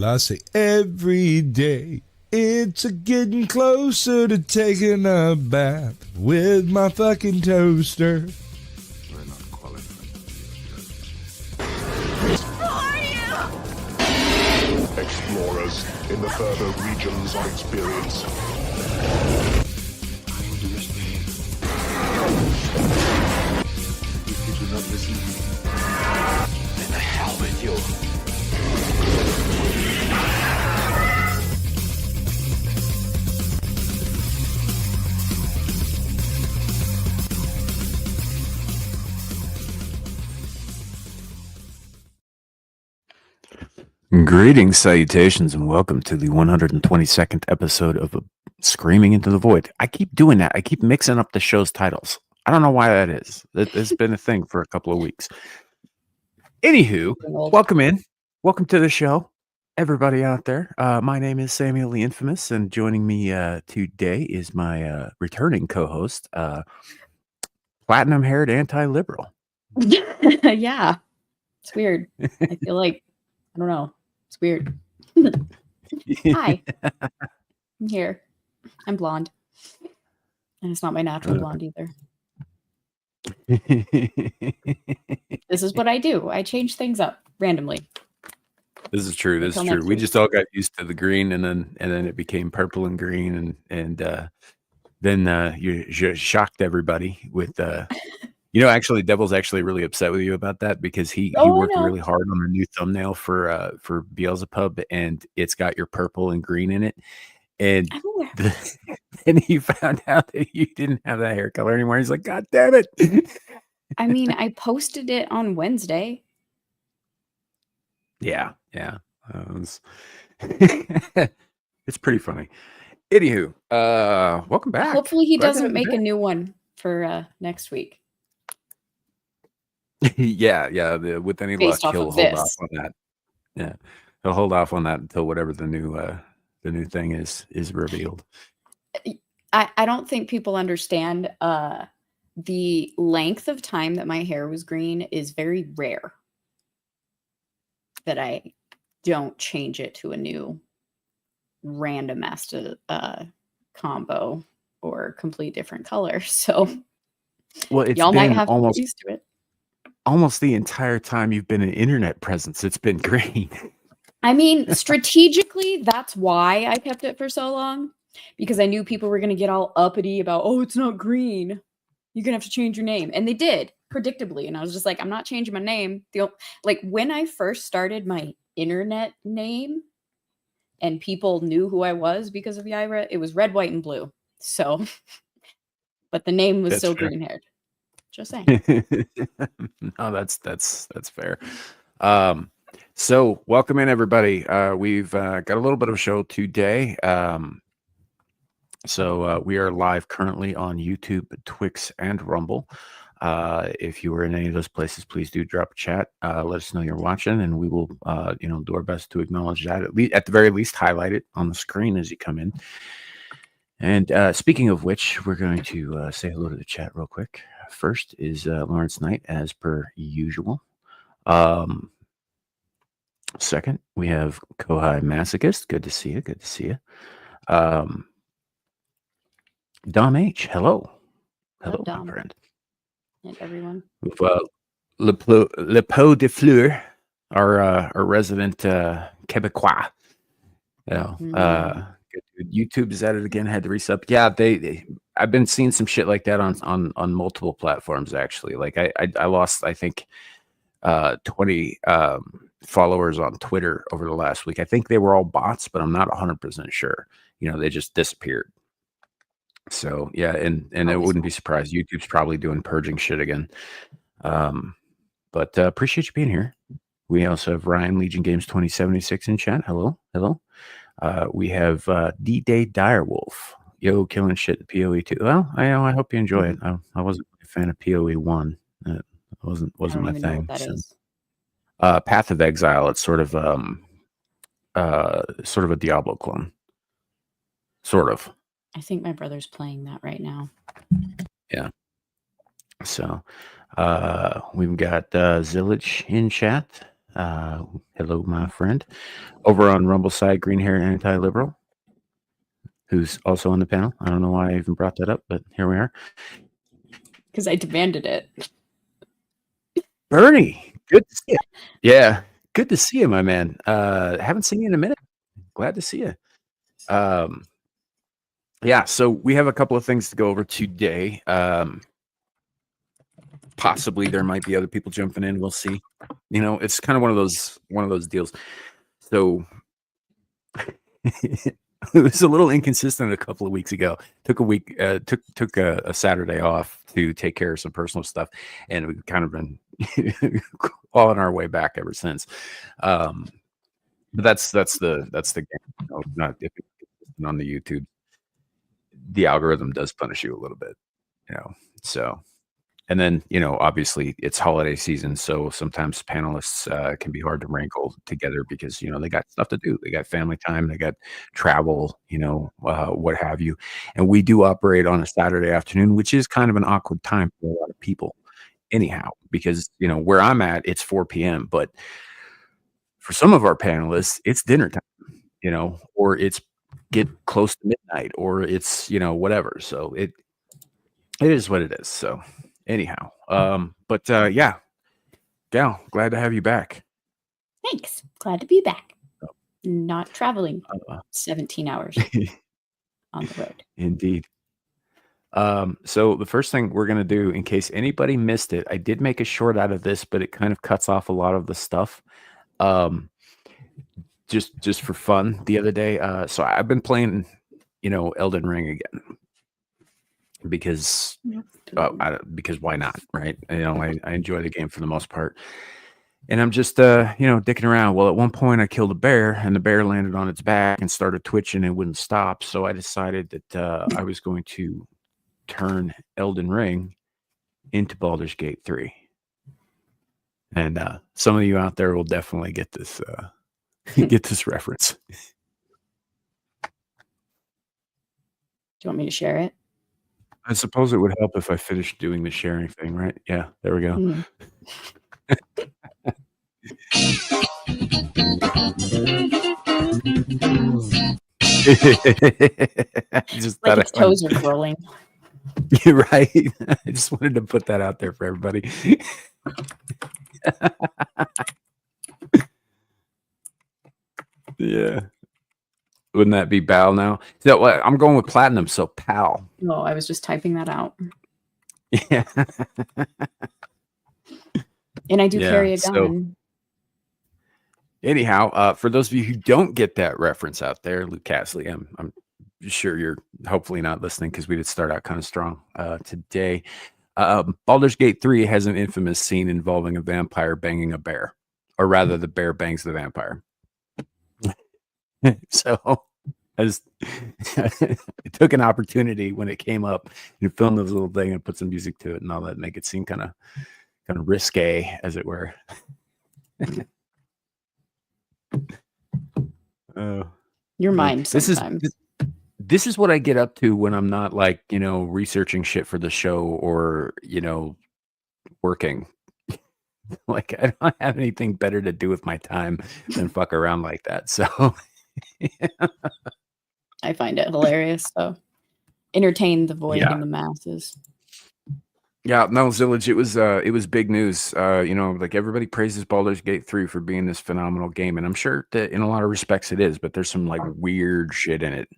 Well, I say every day. It's a getting closer to taking a bath with my fucking toaster. We're not qualified. Who are you? Explorers in the further regions of experience. I understand. If you do not listen to me, then the hell with you. Greetings, salutations, and welcome to the 122nd episode of Screaming into the Void. I keep doing that. I keep mixing up the show's titles. I don't know why that is. It's been a thing for a couple of weeks. Anywho, welcome in. Welcome to the show, everybody out there. My name is Samuel the Infamous, and joining me today is my returning co-host, platinum-haired anti-liberal. Yeah. It's weird. I feel like, I don't know. It's weird. Hi. I'm here. I'm blonde. And it's not my natural blonde either. This is what I do. I change things up randomly. This is true. This is true. We just all got used to the green, and then it became purple and green, and then you shocked everybody with actually Devil's actually really upset with you about that because he worked really hard on a new thumbnail for Beelzebub, and it's got your purple and green in it. And then he found out that you didn't have that hair color anymore. He's like, God damn it. I mean, I posted it on Wednesday. Yeah. It's pretty funny. Anywho, welcome back. Hopefully he doesn't make a new one for next week. Yeah. With any luck, he'll hold off on that. Yeah, he'll hold off on that until whatever the new thing is revealed. I don't think people understand the length of time that my hair was green is very rare. That I don't change it to a new random ass combo or complete different color. So y'all might have to get used to it. Almost the entire time you've been an internet presence, it's been green. I mean, strategically, that's why I kept it for so long, because I knew people were going to get all uppity about, oh, it's not green. You're going to have to change your name. And they did, predictably. And I was just like, I'm not changing my name. When I first started my internet name and people knew who I was because of Yaira, it was red, white, and blue. So, but the name was still green-haired. Just saying. No, that's fair. So welcome in, everybody. We've got a little bit of a show today. So we are live currently on YouTube, Twix, and Rumble. If you are in any of those places, please do drop a chat. Let us know you're watching, and we will, do our best to acknowledge that. At the very least, highlight it on the screen as you come in. And speaking of which, we're going to say hello to the chat real quick. First is Lawrence Knight, as per usual. Second, we have Kohai Masochist. Good to see you. Dom H. Hello, Dom. my friend. And everyone. With Le Pot de Fleur, our resident Quebecois. YouTube is at it again. Had to resub. Yeah, I've been seeing some shit like that on multiple platforms. Actually, like I lost, I think, 20 followers on Twitter over the last week. I think they were all bots, but I'm not 100% sure. They just disappeared. So yeah, and I wouldn't be surprised. YouTube's probably doing purging shit again. But appreciate you being here. We also have Ryan Legion Games 2076 in chat. Hello. We have D-Day Direwolf. Yo, killing shit in PoE 2. Well, I hope you enjoy it. I wasn't a fan of PoE 1. It wasn't my thing. Know what that is. Path of Exile. It's sort of a Diablo clone. Sort of. I think my brother's playing that right now. Yeah. So we've got Zillage in chat. Hello, my friend. Over on Rumble side, green hair anti-liberal, who's also on the panel. I don't know why I even brought that up, but here we are. Because I demanded it. Bernie, good to see you. Yeah, good to see you, my man. Haven't seen you in a minute. Glad to see you. Yeah, so we have a couple of things to go over today. Possibly there might be other people jumping in. We'll see. You know, it's kind of one of those deals. So it was a little inconsistent a couple of weeks ago. Took a Saturday off to take care of some personal stuff, and we've kind of been on our way back ever since. But that's the game. You know, not if it's on the YouTube, the algorithm does punish you a little bit. You know, so. And then, you know, obviously it's holiday season, so sometimes panelists can be hard to wrangle together because, you know, they got stuff to do. They got family time, they got travel, you know, what have you. And we do operate on a Saturday afternoon, which is kind of an awkward time for a lot of people anyhow, because, you know, where I'm at, it's 4 p.m. But for some of our panelists, it's dinner time, you know, or it's get close to midnight, or it's, you know, whatever. So it is what it is. So anyhow, but yeah, Gal, glad to have you back. Thanks. Glad to be back. Not traveling 17 hours on the road. Indeed. So the first thing we're gonna do, in case anybody missed it, I did make a short out of this, but it kind of cuts off a lot of the stuff. Just for fun the other day. So I've been playing, you know, Elden Ring again. Because why not, right? You know, I enjoy the game for the most part, and I'm just you know, dicking around. Well, at one point I killed a bear, and the bear landed on its back and started twitching and wouldn't stop. So I decided that I was going to turn Elden Ring into Baldur's Gate 3, and some of you out there will definitely get this get this reference. Do you want me to share it? I suppose it would help if I finished doing the sharing thing, right? Yeah, there we go. Mm. Just like its toes are curling. You're right. I just wanted to put that out there for everybody. Yeah. Wouldn't that be Bal now? So I'm going with platinum, so Pal. No, I was just typing that out. Yeah. And I do carry a gun. So, anyhow, for those of you who don't get that reference out there, Luke Casley, I'm sure you're hopefully not listening because we did start out kind of strong today. Baldur's Gate 3 has an infamous scene involving a vampire banging a bear, or rather the bear bangs the vampire. So I just took an opportunity when it came up and filmed this little thing and put some music to it and all that, make it seem kind of risque, as it were. Your mind sometimes. This is what I get up to when I'm not, like, you know, researching shit for the show or, you know, working. Like, I don't have anything better to do with my time than fuck around like that. So I find it hilarious. So entertain the void and the masses. Yeah, no, Zillage, it was big news. You know, like, everybody praises Baldur's Gate 3 for being this phenomenal game, and I'm sure that in a lot of respects it is, but there's some like weird shit in it,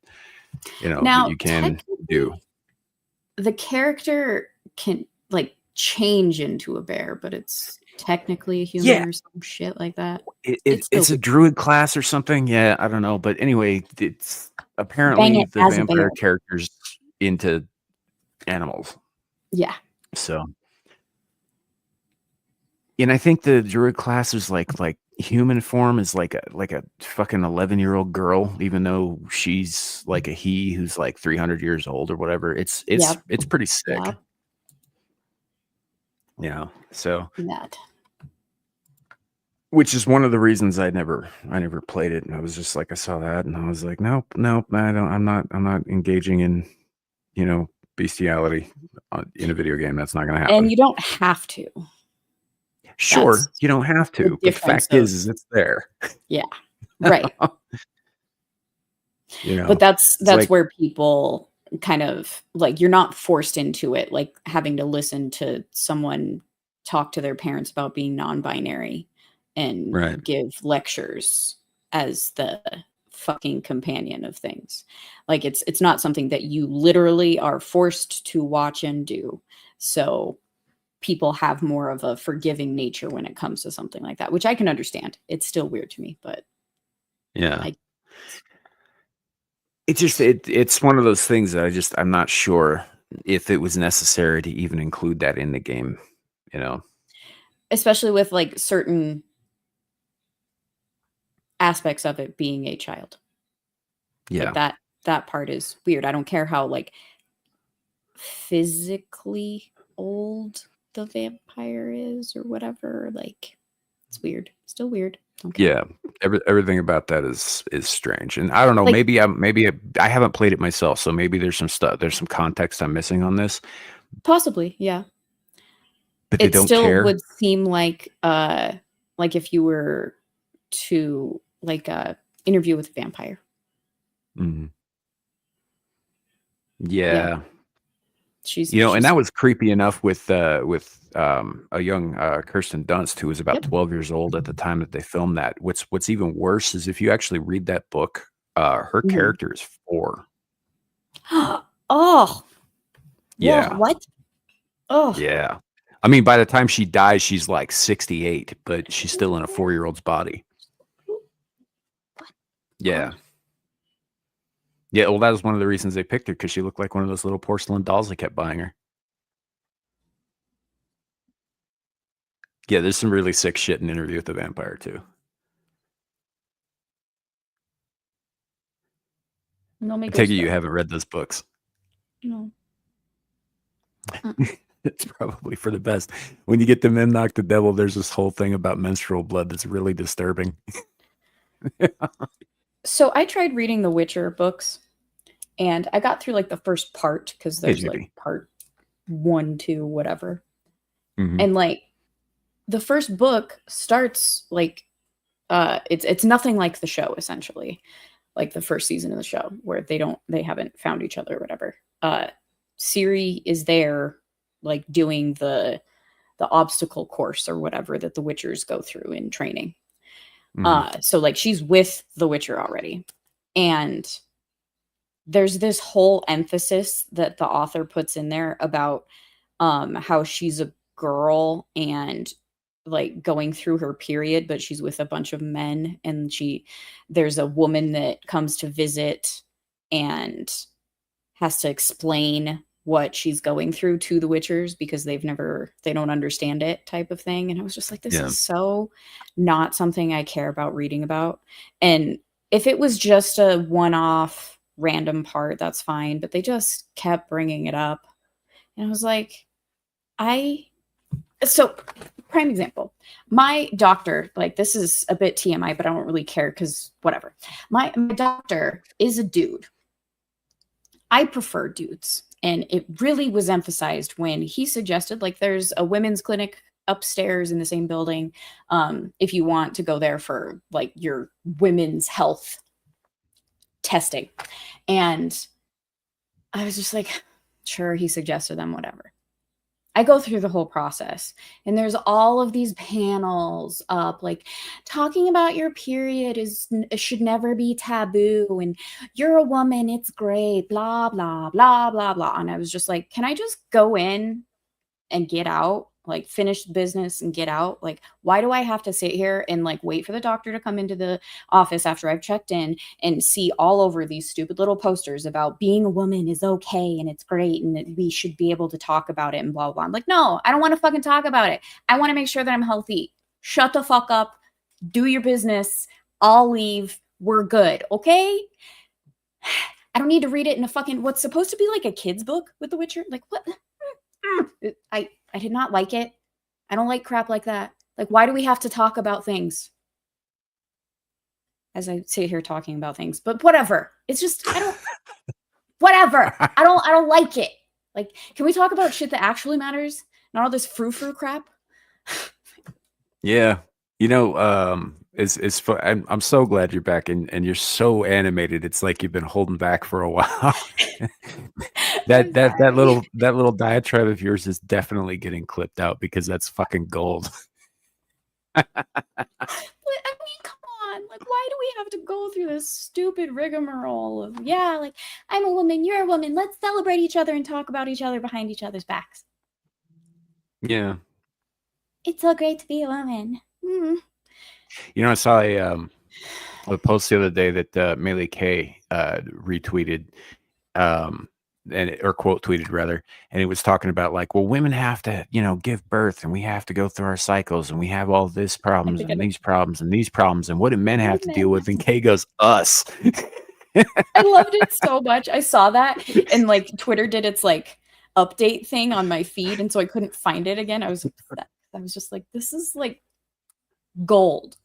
you know, now, that you can do. The character can like change into a bear, but it's technically a human or some shit like that. It's a druid class or something. Yeah, I don't know, but anyway, it's apparently the vampire character's into animals. Yeah. So, and I think the druid class is like human form is like a fucking 11-year-old girl, even though she's like a he who's like 300 years old or whatever. It's pretty sick. Yep. Yeah. So that, which is one of the reasons I never played it, and I was just like, I saw that and I was like, nope, I'm not engaging in, you know, bestiality in a video game. That's not going to happen. And you don't have to. Sure, That's you don't have the to, but the difference fact of is it's there. yeah, right. But It's that's like, where people kind of like you're not forced into it, like having to listen to someone talk to their parents about being non-binary and right. give lectures as the fucking companion of things. Like it's not something that you literally are forced to watch and do. So people have more of a forgiving nature when it comes to something like that, which I can understand. It's still weird to me, but Yeah. I It's one of those things that I'm not sure if it was necessary to even include that in the game, you know? especially with like certain aspects of it being a child. Like Yeah. that part is weird. I don't care how like physically old the vampire is or whatever. Like it's weird. Still weird. Don't care. Yeah. Everything about that is strange. And I don't know, Like I haven't played it myself, so maybe there's some context I'm missing on this, possibly, yeah. but they It don't still care. would seem like if you were to like interview with a vampire. Mhm. Yeah. Yeah. And She's that was creepy enough with a young Kirsten Dunst who was about yep. 12 years old at the time that they filmed that. What's even worse is if you actually read that book, her Mhm. character is 4. Oh, Yeah. what? Oh, Yeah. I mean, by the time she dies, she's like 68, but she's still in a 4-year-old's body. Yeah. God. Yeah, well, that was one of the reasons they picked her because she looked like one of those little porcelain dolls they kept buying her. Yeah, there's some really sick shit in Interview with the Vampire too. No me I take it you gusta. haven't read those books. No. It's probably for the best. When you get to Men Knock the Devil, there's this whole thing about menstrual blood that's really disturbing. So I tried reading the Witcher books and I got through like the first part because Hey, there's like GB. part 1, 2, whatever. Mhm. And like the first book starts like it's nothing like the show essentially. Like the first season of the show where they haven't found each other or whatever. Ciri is there like doing the obstacle course or whatever that the Witchers go through in training. Mhm. So like she's with the Witcher already. And there's this whole emphasis that the author puts in there about how she's a girl and like going through her period, but she's with a bunch of men and there's a woman that comes to visit and has to explain what she's going through to the Witchers because they don't understand it type of thing. And I was just like, this Yeah. is so not something I care about reading about. And if it was just a one-off random part, that's fine. But they just kept bringing it up. And I was like, so prime example, my doctor, like this is a bit TMI, but I don't really care because whatever. My doctor is a dude. I prefer dudes. And it really was emphasized when he suggested like there's a women's clinic upstairs in the same building. If you want to go there for like your women's health testing. And I was just like, sure, he suggested them, whatever. I go through the whole process and there's all of these panels up like talking about your period should never be taboo and you're a woman, it's great, blah blah blah blah blah. And I was just like, can I just go in and get out, like finish business and get out? Like, why do I have to sit here and like wait for the doctor to come into the office after I've checked in and see all over these stupid little posters about being a woman is okay and it's great and that we should be able to talk about it and blah blah. I'm like, no, I don't want to fucking talk about it. I want to make sure that I'm healthy. Shut the fuck up, do your business, I'll leave, we're good, okay? I don't need to read it in a fucking what's supposed to be like a kid's book with The Witcher. Like, what? I did not like it. I don't like crap like that. Like, why do we have to talk about things? As I sit here talking about things, but whatever. It's just whatever. I don't like it. Like, can we talk about shit that actually matters? Not all this frou-frou crap. Yeah. It's fun. I'm so glad you're back and you're so animated. It's like you've been holding back for a while. I'm sorry. That little diatribe of yours is definitely getting clipped out because that's fucking gold. But I mean, come on. Like, why do we have to go through this stupid rigmarole of, yeah, like, I'm a woman, you're a woman. Let's celebrate each other and talk about each other behind each other's backs. Yeah. It's so great to be a woman. I saw a post the other day that Melee K retweeted, or quote tweeted rather, and it was talking about like, well, women have to, give birth, and we have to go through our cycles, and we have all this problems and these problems and these problems, and what do men have to deal with? And K goes, us. I loved it so much. I saw that, and like Twitter did its like update thing on my feed, and so I couldn't find it again. I was upset. I was just like, this is like gold.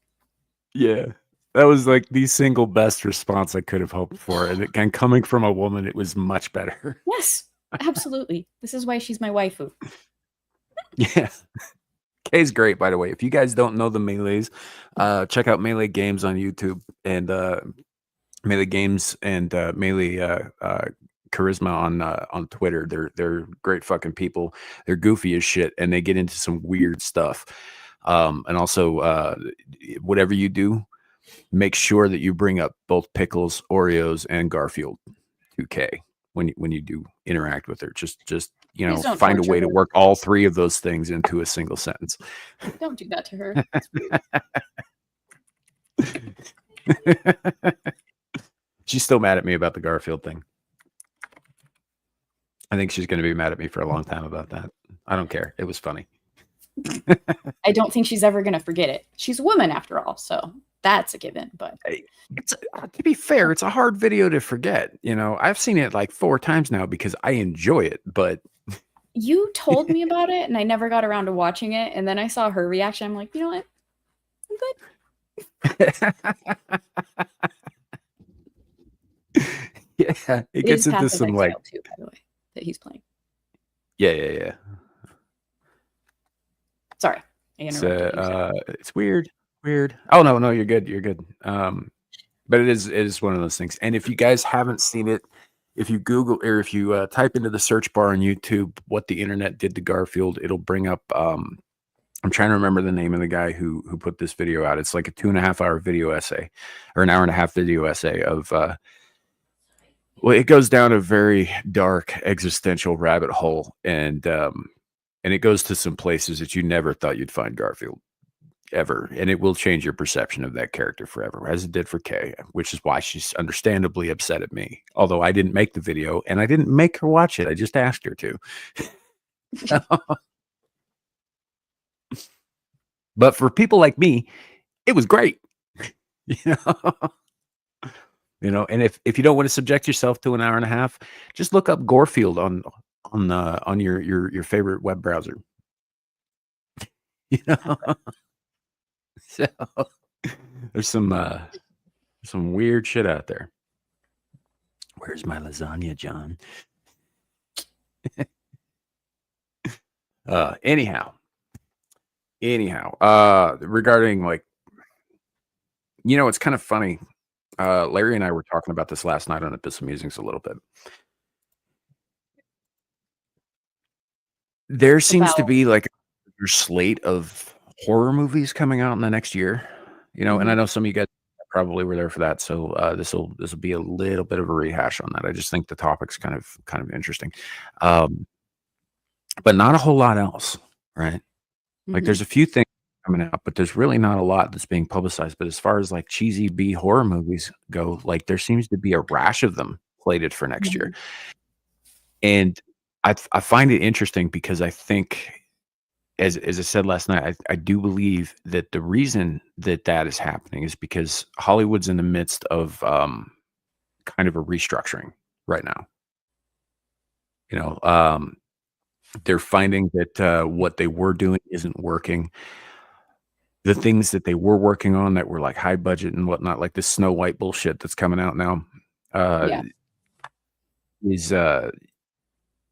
Yeah. That was like the single best response I could have hoped for. And again, coming from a woman, it was much better. Yes, absolutely. This is why she's my waifu. Yeah. Kay's great, by the way. If you guys don't know the Melees, check out Melee Games on YouTube and Melee Games and Melee Charisma on Twitter. They're great fucking people. They're goofy as shit, and they get into some weird stuff. And also, whatever you do, make sure that you bring up both Pickles, Oreos, and Garfield 2K when you do interact with her. Just find a way to work all three of those things into a single sentence. Don't do that to her. She's still mad at me about the Garfield thing. I think she's going to be mad at me for a long time about that. I don't care. It was funny. I don't think she's ever going to forget it. She's a woman after all, so that's a given. But to be fair, it's a hard video to forget. I've seen it like 4 times now because I enjoy it. But you told me about it, and I never got around to watching it. And then I saw her reaction. I'm like, you know what? I'm good. Yeah, it gets into some like too, by the way, that he's playing. Yeah. Sorry, it's weird. Oh no, you're good. But it is one of those things. And if you guys haven't seen it, if you Google or if you type into the search bar on YouTube what the internet did to Garfield, it'll bring up. I'm trying to remember the name of the guy who put this video out. It's like a 2.5 hour video essay, or an 1.5 hour video essay of. Well, it goes down a very dark existential rabbit hole, and it goes to some places that you never thought you'd find Garfield ever, and it will change your perception of that character forever, as it did for Kay, which is why she's understandably upset at me. Although I didn't make the video, and I didn't make her watch it, I just asked her to. But for people like me, it was great. And if you don't want to subject yourself to an 1.5 hours, just look up Garfield on your favorite web browser. So there's some weird shit out there. Where's my lasagna, John? Anyhow, regarding like, it's kind of funny. Larry and I were talking about this last night on Abyssal Musings a little bit. There seems to be like a slate of horror movies coming out in the next year, and I know some of you guys probably were there for that. So this will be a little bit of a rehash on that. I just think the topic's kind of interesting, but not a whole lot else, right? Like there's a few things coming out, but there's really not a lot that's being publicized. But as far as like cheesy B horror movies go, like there seems to be a rash of them slated for next year. And I find it interesting because I think, as I said last night, I do believe that the reason that is happening is because Hollywood's in the midst of kind of a restructuring right now. They're finding that what they were doing isn't working. The things that they were working on that were like high budget and whatnot, like this Snow White bullshit that's coming out now, is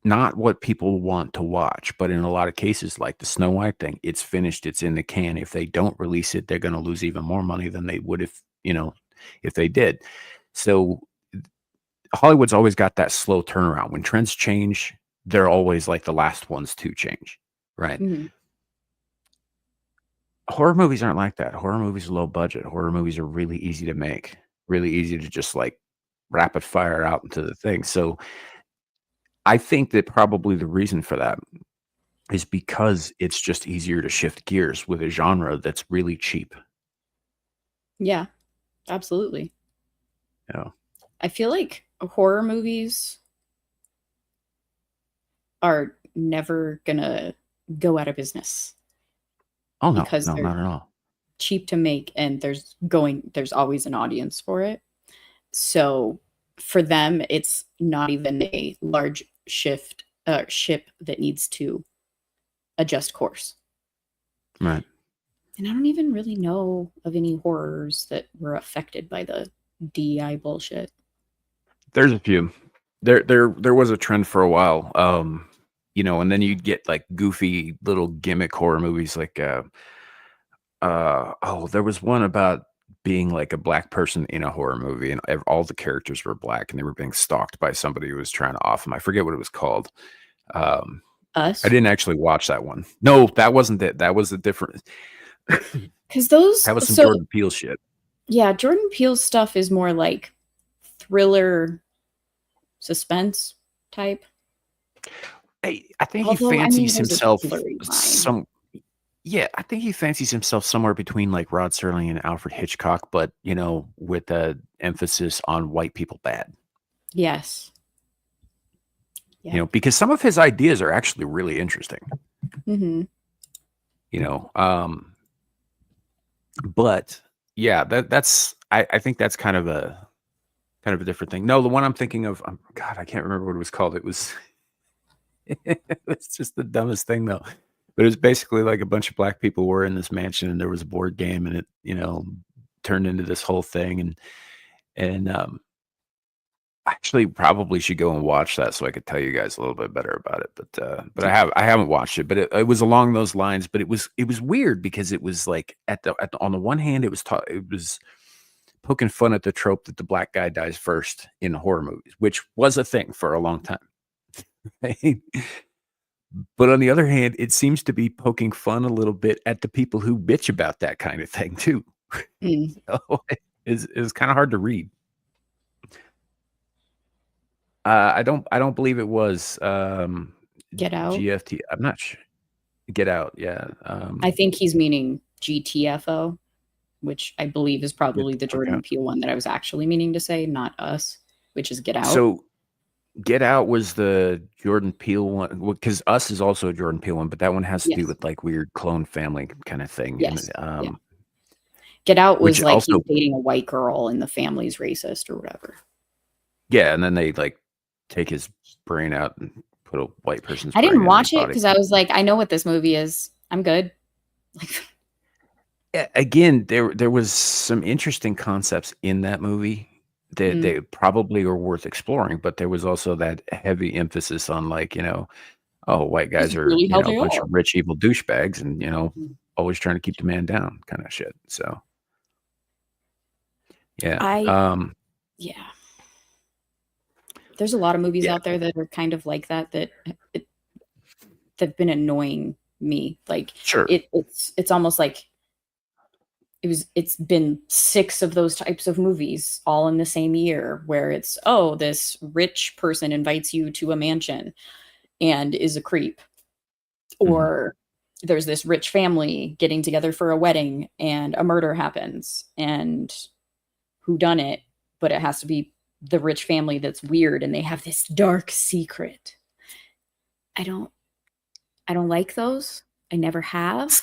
not what people want to watch. But in a lot of cases, like the Snow White thing, it's finished, it's in the can. If they don't release it, they're going to lose even more money than they would if they did. So Hollywood's always got that slow turnaround. When trends change, they're always like the last ones to change, right? Mhm. Horror movies aren't like that. Horror movies are low budget. Horror movies are really easy to make, really easy to just like rapid fire out into the thing. So I think that probably the reason for that is because it's just easier to shift gears with a genre that's really cheap. Yeah, absolutely. Yeah. I feel like horror movies are never gonna go out of business Oh no, because no, they're not at all. cheap to make, and there's always an audience for it. So for them, it's not even a large ship that needs to adjust course. Right. And I don't even really know of any horrors that were affected by the DEI bullshit. There's a few. There was a trend for a while. And then you'd get like goofy little gimmick horror movies like there was one about being like a black person in a horror movie, and all the characters were black and they were being stalked by somebody who was trying to off them. I forget what it was called. Us? I didn't actually watch that one. No, that wasn't it. That was a different Because those that was some Jordan Peele shit. Yeah, Jordan Peele's stuff is more like thriller suspense type. I think Although, he I mean, fancies there's a himself blurry line. I think he fancies himself somewhere between like Rod Serling and Alfred Hitchcock, but with a emphasis on white people bad. Yes. Yeah. Because some of his ideas are actually really interesting. Mm-hmm. But yeah, I think that's kind of a different thing. No, the one I'm thinking of, God, I can't remember what it was called. It was it's just the dumbest thing though. But it was basically like a bunch of black people were in this mansion and there was a board game and it, turned into this whole thing. And I actually probably should go and watch that so I could tell you guys a little bit better about it. But I haven't watched it, but it was along those lines. But it was weird because it was like on the one hand, it was poking fun at the trope that the black guy dies first in horror movies, which was a thing for a long time. Right? But on the other hand, it seems to be poking fun a little bit at the people who bitch about that kind of thing too. Mm. So it's kind of hard to read. I don't believe it was Get Out. GFT. I'm not sure. Get Out. Yeah. I think he's meaning GTFO, which I believe is probably the Jordan Peele one that I was actually meaning to say, not Us, which is Get Out. So Get Out was the Jordan Peele one, because Us is also a Jordan Peele one, but that one has to do with like weird clone family kind of thing. Yes. And, Get Out was like he's dating a white girl and the family's racist or whatever. Yeah, and then they like take his brain out and put a white person's I brain didn't in watch his it body. because I was like, I know what this movie is. I'm good. Again, there was some interesting concepts in that movie that they probably are worth exploring, but there was also that heavy emphasis on like, white guys are really a bunch of rich evil douchebags and always trying to keep the man down kind of shit. So yeah. Yeah. There's a lot of movies out there that are kind of like that've been annoying me. Like sure. It's almost like it's been 6 of those types of movies all in the same year where it's, this rich person invites you to a mansion and is a creep. Or there's this rich family getting together for a wedding and a murder happens and who done it, but it has to be the rich family that's weird and they have this dark secret. I don't like those. I never have.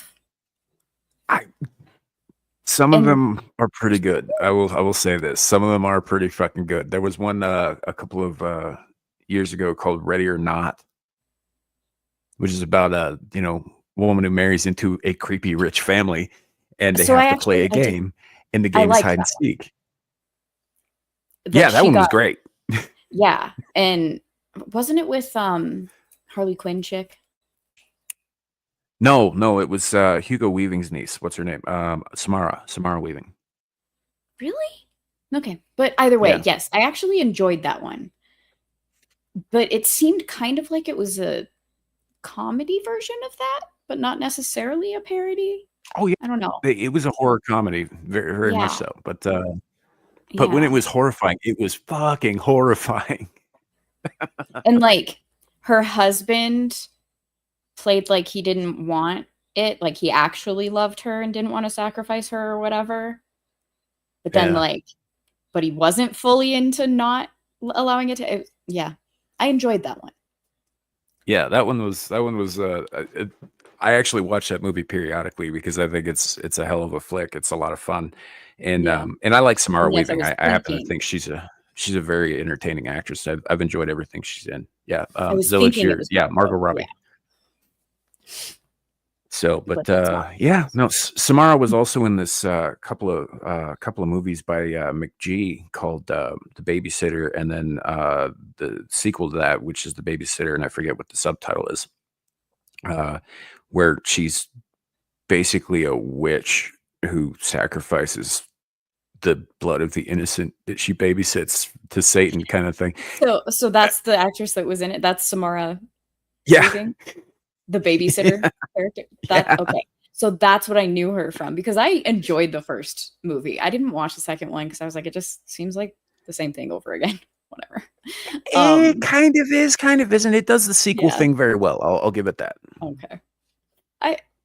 Some of them are pretty good. I will say this. Some of them are pretty fucking good. There was one a couple of years ago called Ready or Not, which is about a woman who marries into a creepy rich family and they have to play a game and the game is hide and seek. Yeah, that one was great. Yeah. And Wasn't it with Harley Quinn chick? No, it was Hugo Weaving's niece. What's her name? Samara Weaving. Really? Okay. But either way, Yeah. yes, I actually enjoyed that one. But it seemed kind of like it was a comedy version of that, but not necessarily a parody. Oh yeah, I don't know. it was a horror comedy, very much Yeah. so. But when it Yeah. was horrifying, it was fucking horrifying. And like her husband played like he didn't want it, like he actually loved her and didn't want to sacrifice her or whatever. But then Yeah. but he wasn't fully into not allowing it to. Yeah, I enjoyed that one. Yeah, that one was. I actually watch that movie periodically because I think it's a hell of a flick. It's a lot of fun, and Yeah. I like Samara Yes, I Weaving. was I happen to thinking. think she's a very entertaining actress. I've enjoyed everything she's in. Yeah, I was Zilla thinking it was Margot Robbie. So, but that's not. yeah, no, Samara was also in this couple of movies by McG called The Babysitter, and then the sequel to that, which is The Babysitter, and I forget what the subtitle is, where she's basically a witch who sacrifices the blood of the innocent that she babysits to Satan, kind of thing. So that's the actress that was in it. That's Samara. Yeah. Weaving? The babysitter character. Okay. So that's what I knew her from, because I enjoyed the first movie. I didn't watch the second one because I was like, it just seems like the same thing over again. Whatever. It kind of is, kind of isn't. It does the sequel thing very well. I'll give it that. Okay.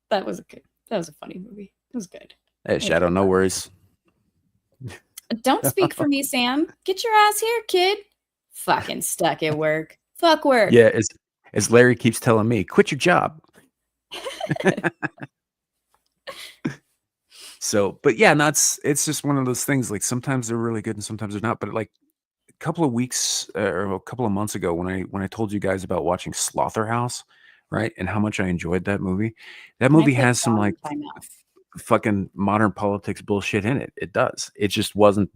That was a funny movie. It was good. Hey, Shadow, no worries. Don't speak for me, Sam. Get your ass here, kid. Fucking stuck at work. Fuck work. Yeah, as Larry keeps telling me, quit your job. So, but yeah, it's just one of those things. Like sometimes they're really good and sometimes they're not. But like a couple of weeks or a couple of months ago, when I told you guys about watching Slaughterhouse, right, and how much I enjoyed that movie. That movie has some like fucking modern politics bullshit in it. It does. It just wasn't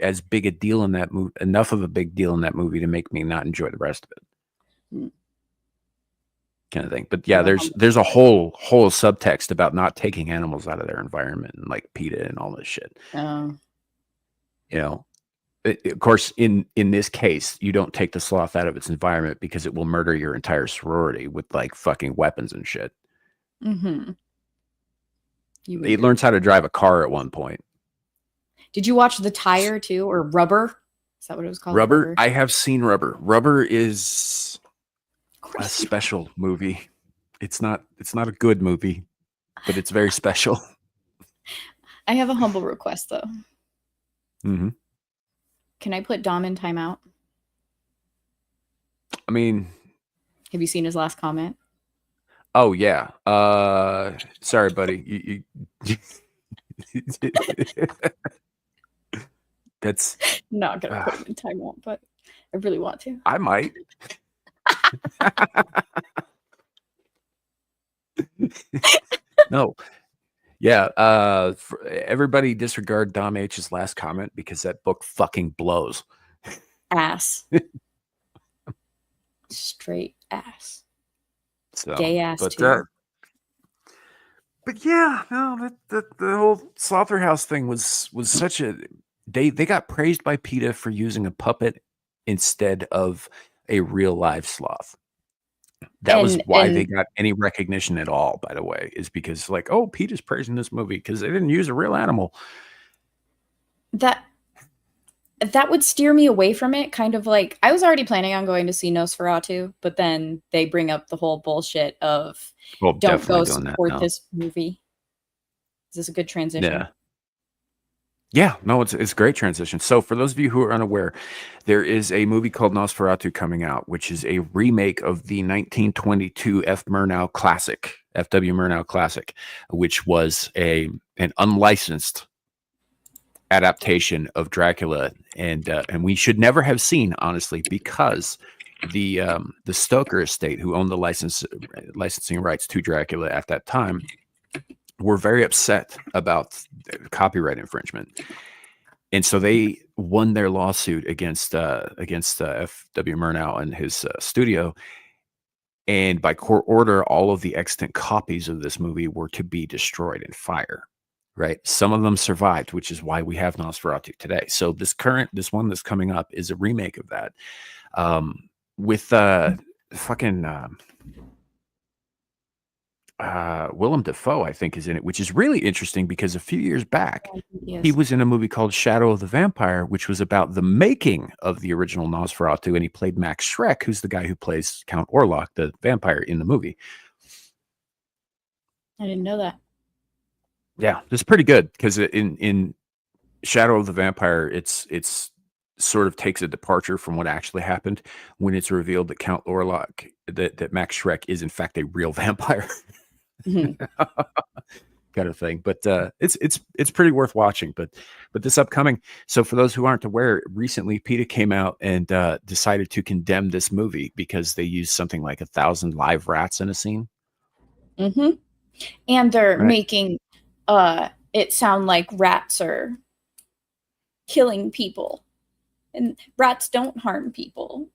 as big a deal in that movie, enough of a big deal in that movie to make me not enjoy the rest of it. Kind of thing. But yeah, there's a whole subtext about not taking animals out of their environment and like PETA and all this shit. You know, of course, in this case, you don't take the sloth out of its environment because it will murder your entire sorority with like fucking weapons and shit. Mm-hmm. He learns how to drive a car at one point. Did you watch The Tire too, or Rubber? Is that what it was called? Rubber? I have seen Rubber. Rubber is a special movie. It's not a good movie, but it's very special. I have a humble request though. Mm-hmm. Can I put Dom in timeout? I mean, have you seen his last comment? Oh yeah. Sorry, buddy. You That's not gonna put him in timeout, but I really want to. I might. No. Yeah. Everybody disregard Dom H's last comment because that book fucking blows. Ass. Straight ass. So, gay ass but, too. But yeah, no, the whole Slaughterhouse thing was such a they got praised by PETA for using a puppet instead of a real live sloth. That was why they got any recognition at all, by the way, is because like, oh, PETA's praising this movie because they didn't use a real animal. That would steer me away from it. Kind of like I was already planning on going to see Nosferatu, but then they bring up the whole bullshit of don't go support this movie. Is this a good transition? Yeah, no, it's a great transition. So for those of you who are unaware, there is a movie called Nosferatu coming out, which is a remake of the 1922 F.W. Murnau classic, which was an unlicensed adaptation of Dracula, and we should never have seen, honestly, because the Stoker estate, who owned the licensing rights to Dracula at that time, were very upset about copyright infringement. And so they won their lawsuit against F.W. Murnau and his studio. And by court order, all of the extant copies of this movie were to be destroyed in fire. Right. Some of them survived, which is why we have Nosferatu today. So this one that's coming up is a remake of that. With fucking Willem Dafoe, I think, is in it, which is really interesting because a few years back, he was in a movie called Shadow of the Vampire, which was about the making of the original Nosferatu, and he played Max Schreck, who's the guy who plays Count Orlok, the vampire in the movie. I didn't know that. Yeah, it's pretty good because in Shadow of the Vampire, it's sort of takes a departure from what actually happened when it's revealed that Count Orlok, that Max Schreck is in fact a real vampire. Mm-hmm. Kind of thing. But it's pretty worth watching. But this upcoming, so for those who aren't aware, recently PETA came out and decided to condemn this movie because they used something like 1,000 live rats in a scene. Mm-hmm. And they're making it sound like rats are killing people, and rats don't harm people.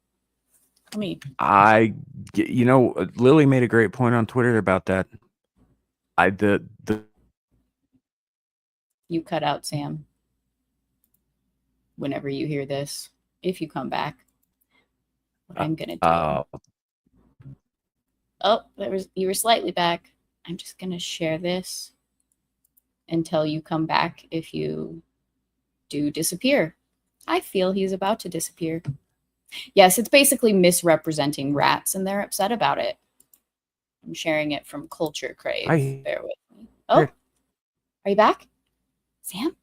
I mean, Lily made a great point on Twitter about that. You cut out, Sam. Whenever you hear this, if you come back, what I'm gonna do. You were slightly back. I'm just gonna share this until you come back. If you do disappear, I feel he's about to disappear. Yes, it's basically misrepresenting rats, and they're upset about it. I'm sharing it from Culture Crave. Bear with me. Oh, are you back, Sam?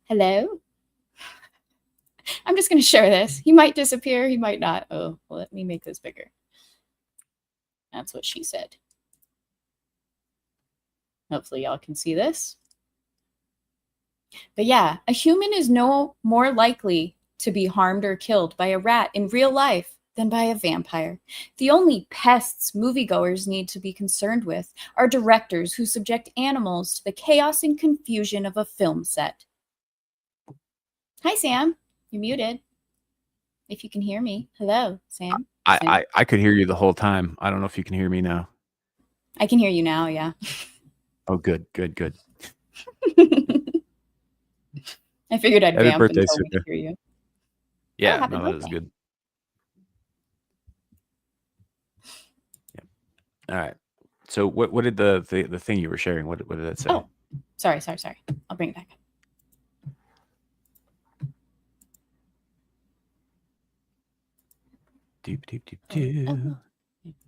Hello? I'm just going to share this. He might disappear. He might not. Oh, well, let me make this bigger. That's what she said. Hopefully y'all can see this. But yeah, a human is no more likely to be harmed or killed by a rat in real life than by a vampire. The only pests moviegoers need to be concerned with are directors who subject animals to the chaos and confusion of a film set. Hi, Sam. You're muted. If you can hear me. Hello, Sam. I could hear you the whole time. I don't know if you can hear me now. I can hear you now, yeah. Oh, good. I figured I'd vamp until we could hear you. Yeah, no, that was good. Yeah. All right. So what did the thing you were sharing, what did that say? Oh, sorry. I'll bring it back. Deep.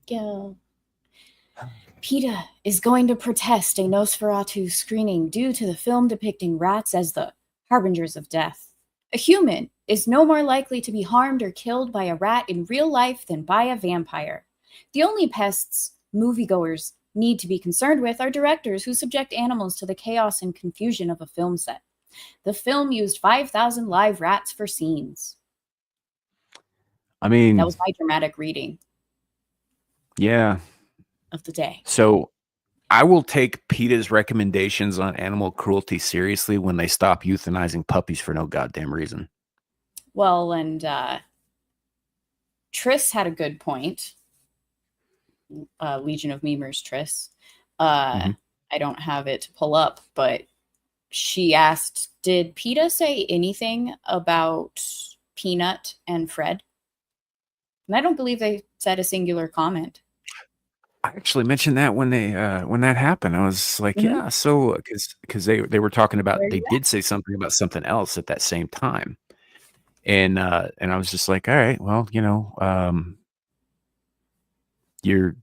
Go. PETA is going to protest a Nosferatu screening due to the film depicting rats as the harbingers of death. A human is no more likely to be harmed or killed by a rat in real life than by a vampire. The only pests moviegoers need to be concerned with are directors who subject animals to the chaos and confusion of a film set. The film used 5,000 live rats for scenes. I mean, that was my dramatic reading. Yeah. Of the day. So I will take PETA's recommendations on animal cruelty seriously when they stop euthanizing puppies for no goddamn reason. Well, and Triss had a good point. Legion of Memers Triss. I don't have it to pull up, but she asked, did PETA say anything about Peanut and Fred? And I don't believe they said a singular comment. I actually mentioned that when that happened. I was like, yeah, so because they were talking about, they did say something about something else at that same time, and I was just like, all right, well, you're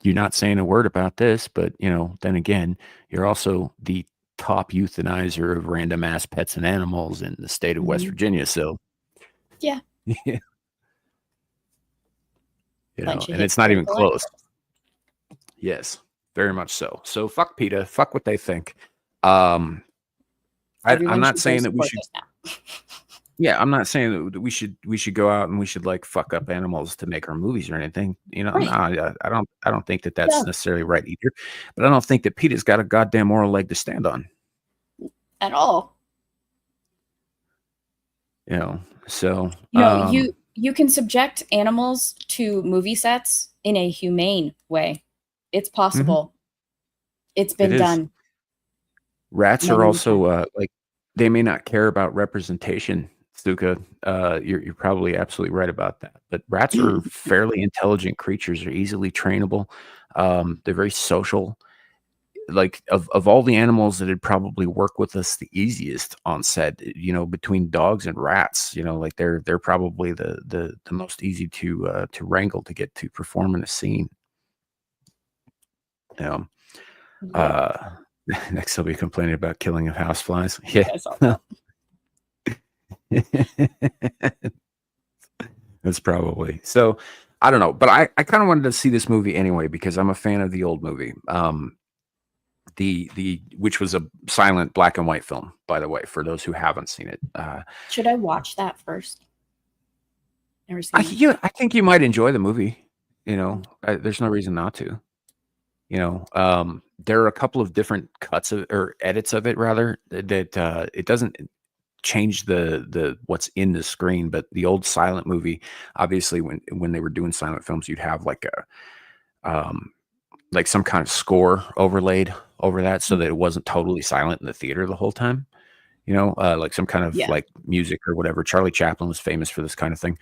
not saying a word about this, but then again, you're also the top euthanizer of random ass pets and animals in the state of West Virginia, so yeah. And it's not even close. Yes, very much so. So fuck PETA. Fuck what they think. I'm not saying that we should. Yeah, I'm not saying that we should go out and we should like fuck up animals to make our movies or anything. Right. I don't think that that's necessarily right either. But I don't think that PETA's got a goddamn moral leg to stand on. at all. You know, so you can subject animals to movie sets in a humane way. It's possible. It's been done. Rats are also like, they may not care about representation, Stuka. You're probably absolutely right about that. But rats are fairly intelligent creatures. They're easily trainable. They're very social. Like of all the animals that would probably work with us the easiest on set, between dogs and rats, like they're probably the most easy to wrangle to get to perform in a scene. Next they'll be complaining about killing of houseflies. Yeah, I saw that. That's probably so. I don't know, but I kind of wanted to see this movie anyway because I'm a fan of the old movie. Which was a silent black and white film, by the way, for those who haven't seen it. Should I watch that first? Never seen it. I think you might enjoy the movie. There's no reason not to. There are a couple of different cuts or edits of it, rather, that it doesn't change the what's in the screen. But the old silent movie, obviously, when they were doing silent films, you'd have like some kind of score overlaid over that so that it wasn't totally silent in the theater the whole time. Like some kind of like music or whatever. Charlie Chaplin was famous for this kind of thing.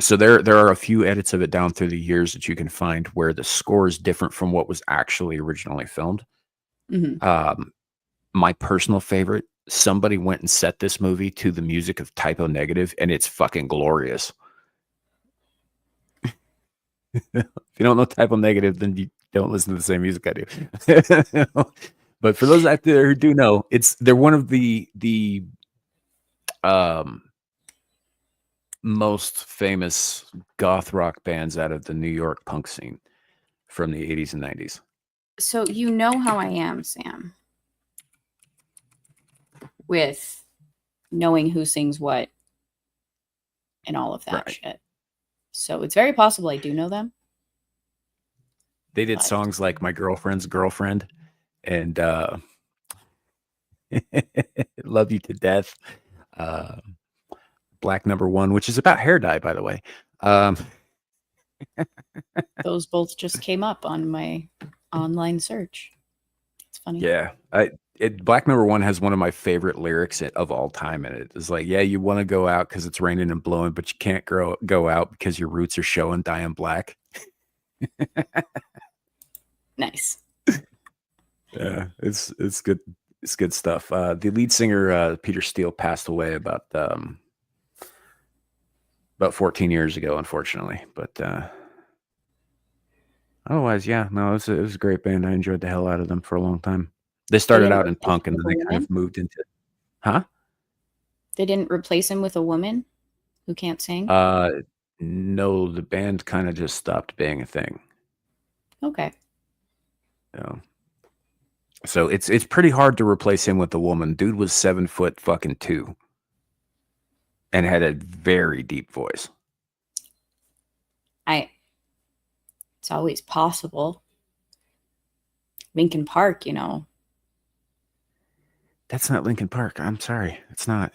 So there are a few edits of it down through the years that you can find where the score is different from what was actually originally filmed. My personal favorite, somebody went and set this movie to the music of Typo Negative, and it's fucking glorious. If you don't know Typo Negative, then you don't listen to the same music I do. But for those out there who do know, they're one of the most famous goth rock bands out of the New York punk scene from the 80s and 90s. So you know how I am, Sam, with knowing who sings what and all of that shit. So it's very possible I do know them. They did songs like My Girlfriend's Girlfriend and Love You to Death. Black Number One, which is about hair dye, by the way. Those both just came up on my online search. It's funny. Yeah. Black Number One has one of my favorite lyrics of all time in it. It's like, yeah, you want to go out because it's raining and blowing, but you can't go out because your roots are showing, dying black. Nice. Yeah, it's good. It's good stuff. The lead singer, Peter Steele, passed away about 14 years ago, unfortunately. But otherwise, yeah, no, it was a great band. I enjoyed the hell out of them for a long time. They started out in punk and then they kind of moved into, They didn't replace him with a woman who can't sing? No, the band kind of just stopped being a thing. Okay. So it's pretty hard to replace him with a woman. Dude was 7'2" and had a very deep voice. It's always possible. Linkin Park, That's not Linkin Park. I'm sorry. It's not.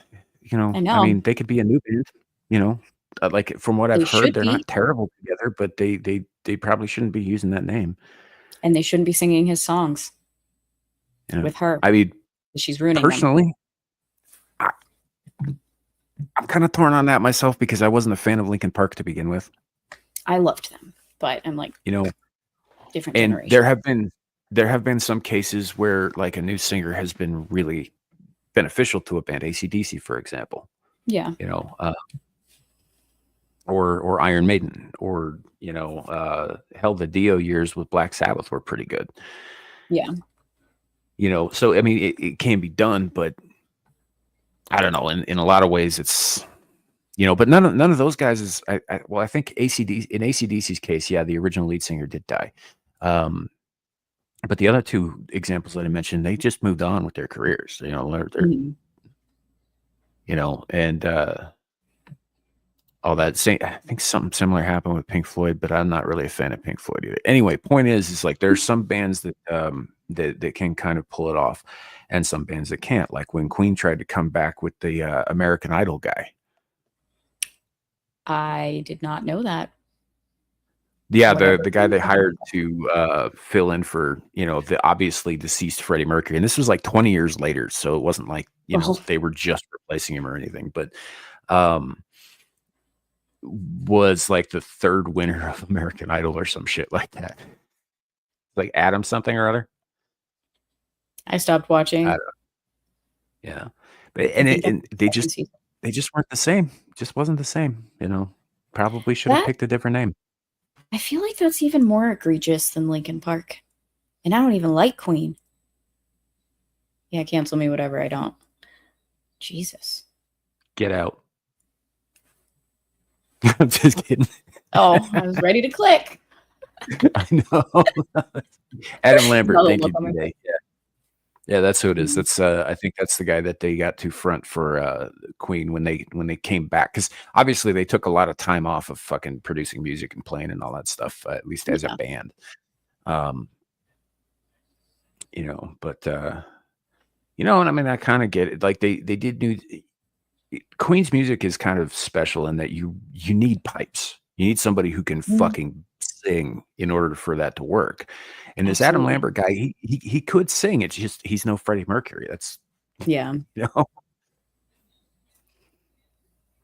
I know. I mean, they could be a new band, like from what I've heard, they're not terrible together, but they probably shouldn't be using that name. And they shouldn't be singing his songs with her. I mean, she's ruining personally, I'm kind of torn on that myself because I wasn't a fan of Linkin Park to begin with. I loved them, but I'm like, different generation. And there have been some cases where like a new singer has been really beneficial to a band, AC/DC, for example. Yeah. Or Iron Maiden, or hell, the Dio years with Black Sabbath were pretty good. Yeah. So I mean, it can be done, but I don't know. In a lot of ways, it's but none of those guys is. I think AC/DC's case, yeah, the original lead singer did die. But the other two examples that I mentioned, they just moved on with their careers. And all that. I think something similar happened with Pink Floyd, but I'm not really a fan of Pink Floyd either. Anyway, point is like there's some bands that that can kind of pull it off, and some bands that can't. Like when Queen tried to come back with the American Idol guy. I did not know that. Yeah, the guy they hired to fill in for, the obviously deceased Freddie Mercury. And this was like 20 years later, so it wasn't like, they were just replacing him or anything, but was like the third winner of American Idol or some shit like that. Like Adam something or other. I stopped watching. Yeah. But and they just weren't the same. Just wasn't the same, Probably should have picked a different name. I feel like that's even more egregious than Linkin Park. And I don't even like Queen. Yeah, cancel me, whatever. I don't. Jesus. Get out. I'm just kidding. Oh, I was ready to click. I know. Adam Lambert, thank you today. Yeah, that's who it is. That's I think that's the guy that they got to front for Queen when they came back, because obviously they took a lot of time off of fucking producing music and playing and all that stuff, at least as a band. But and I mean, I kind of get it. Like they did new Queen's music is kind of special in that you need pipes. You need somebody who can fucking sing in order for that to work. And this Adam Lambert guy, he could sing. It's just he's no Freddie Mercury. That's I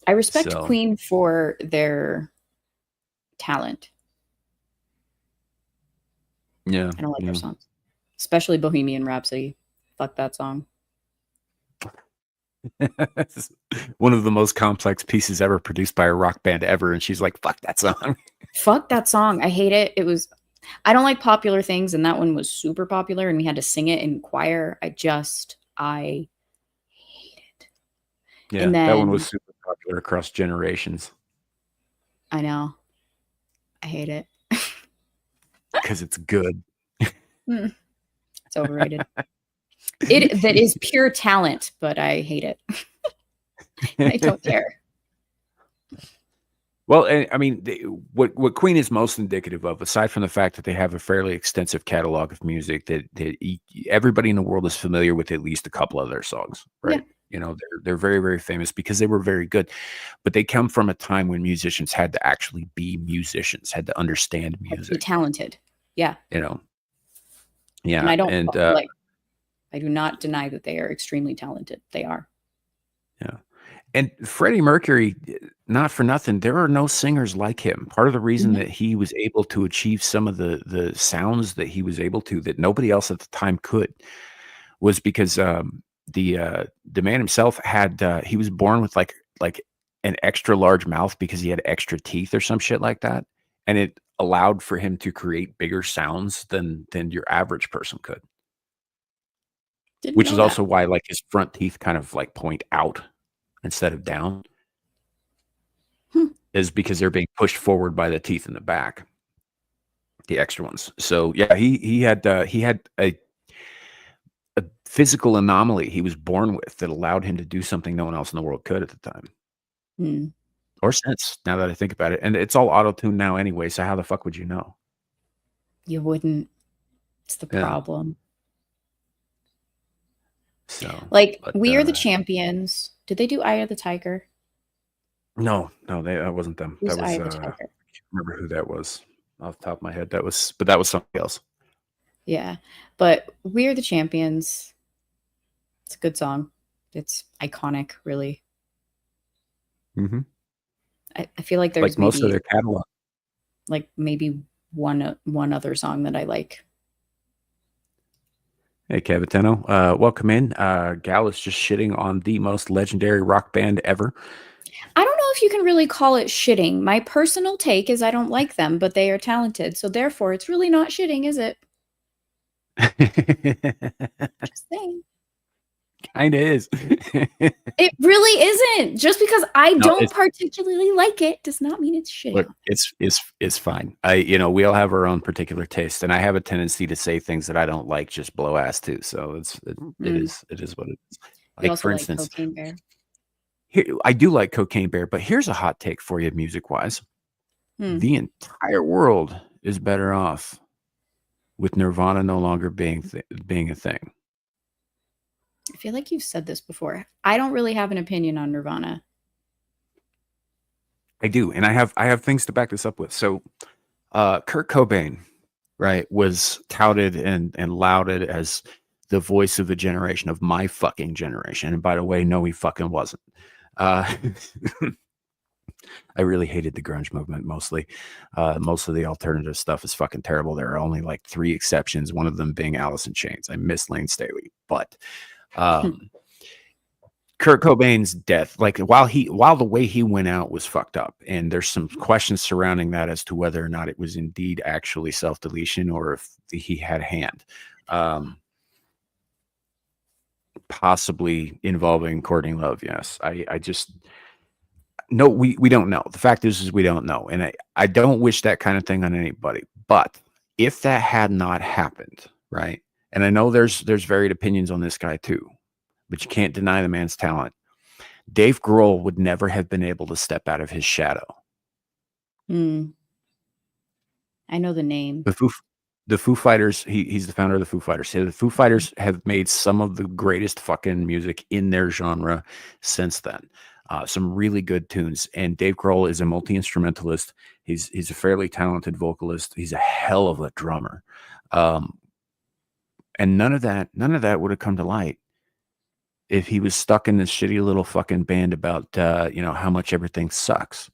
respect Queen for their talent. Yeah. I don't like their songs. Especially Bohemian Rhapsody. Fuck that song. One of the most complex pieces ever produced by a rock band ever, and she's like, fuck that song. Fuck that song. I hate it. I don't like popular things, and that one was super popular, and we had to sing it in choir. I hate it. Yeah, and then, that one was super popular across generations. I know. I hate it. Because it's good. It's overrated. That is pure talent, but I hate it. I don't care. Well, I mean, what Queen is most indicative of, aside from the fact that they have a fairly extensive catalog of music that everybody in the world is familiar with at least a couple of their songs, right? Yeah. They're very, very famous because they were very good, but they come from a time when musicians had to actually be musicians, had to understand music, be talented. Yeah. Yeah. And I don't I do not deny that they are extremely talented. They are. Yeah. And Freddie Mercury, not for nothing, there are no singers like him. Part of the reason that he was able to achieve some of the sounds that he was able to, that nobody else at the time could, was because the man himself had he was born with like an extra large mouth because he had extra teeth or some shit like that, and it allowed for him to create bigger sounds than your average person could. Which is also why like his front teeth kind of like point out instead of down, is because they're being pushed forward by the teeth in the back, the extra ones. So yeah, he had a physical anomaly he was born with that allowed him to do something no one else in the world could at the time, or since. Now that I think about it, and it's all auto-tuned now anyway. So how the fuck would you know? You wouldn't. It's the problem. So, We Are the Champions. Did they do Eye of the Tiger? No, that wasn't them. That was Eye of the Tiger? I can't remember who that was off the top of my head. That was something else. Yeah, but We Are the Champions. It's a good song. It's iconic, really. Mm-hmm. I feel like there's like most of their catalog. Like maybe one other song that I like. Hey, Cavitano. Welcome in. Gal is just shitting on the most legendary rock band ever. I don't know if you can really call it shitting. My personal take is I don't like them, but they are talented. So therefore, it's really not shitting, is it? Just saying. Kind of is. It really isn't. Just because I don't particularly like it does not mean it's shitty. Look, it's fine. We all have our own particular taste, and I have a tendency to say things that I don't like just blow ass too. So it is what it is. Like, for instance, Cocaine Bear. Here, I do like Cocaine Bear, but here's a hot take for you, music wise. The entire world is better off with Nirvana no longer being a thing. I feel like you've said this before. I don't really have an opinion on Nirvana. I do, and I have things to back this up with. So, Kurt Cobain, right, was touted and lauded as the voice of the generation, of my fucking generation. And by the way, no, he fucking wasn't. I really hated the grunge movement mostly. Most of the alternative stuff is fucking terrible. There are only like 3 exceptions, one of them being Alice in Chains. I miss Lane Staley, but Kurt Cobain's death, like while the way he went out was fucked up, and there's some questions surrounding that as to whether or not it was indeed actually self-deletion or if he had a hand. Possibly involving Courtney Love. Yes. I just, no, we don't know. The fact is we don't know. And I don't wish that kind of thing on anybody, but if that had not happened, right. And I know there's varied opinions on this guy too, but you can't deny the man's talent. Dave Grohl would never have been able to step out of his shadow. I know the name. The Foo Fighters, he's the founder of the Foo Fighters. The Foo Fighters have made some of the greatest fucking music in their genre since then. Some really good tunes. And Dave Grohl is a multi-instrumentalist. He's a fairly talented vocalist. He's a hell of a drummer. And none of that would have come to light if he was stuck in this shitty little fucking band about how much everything sucks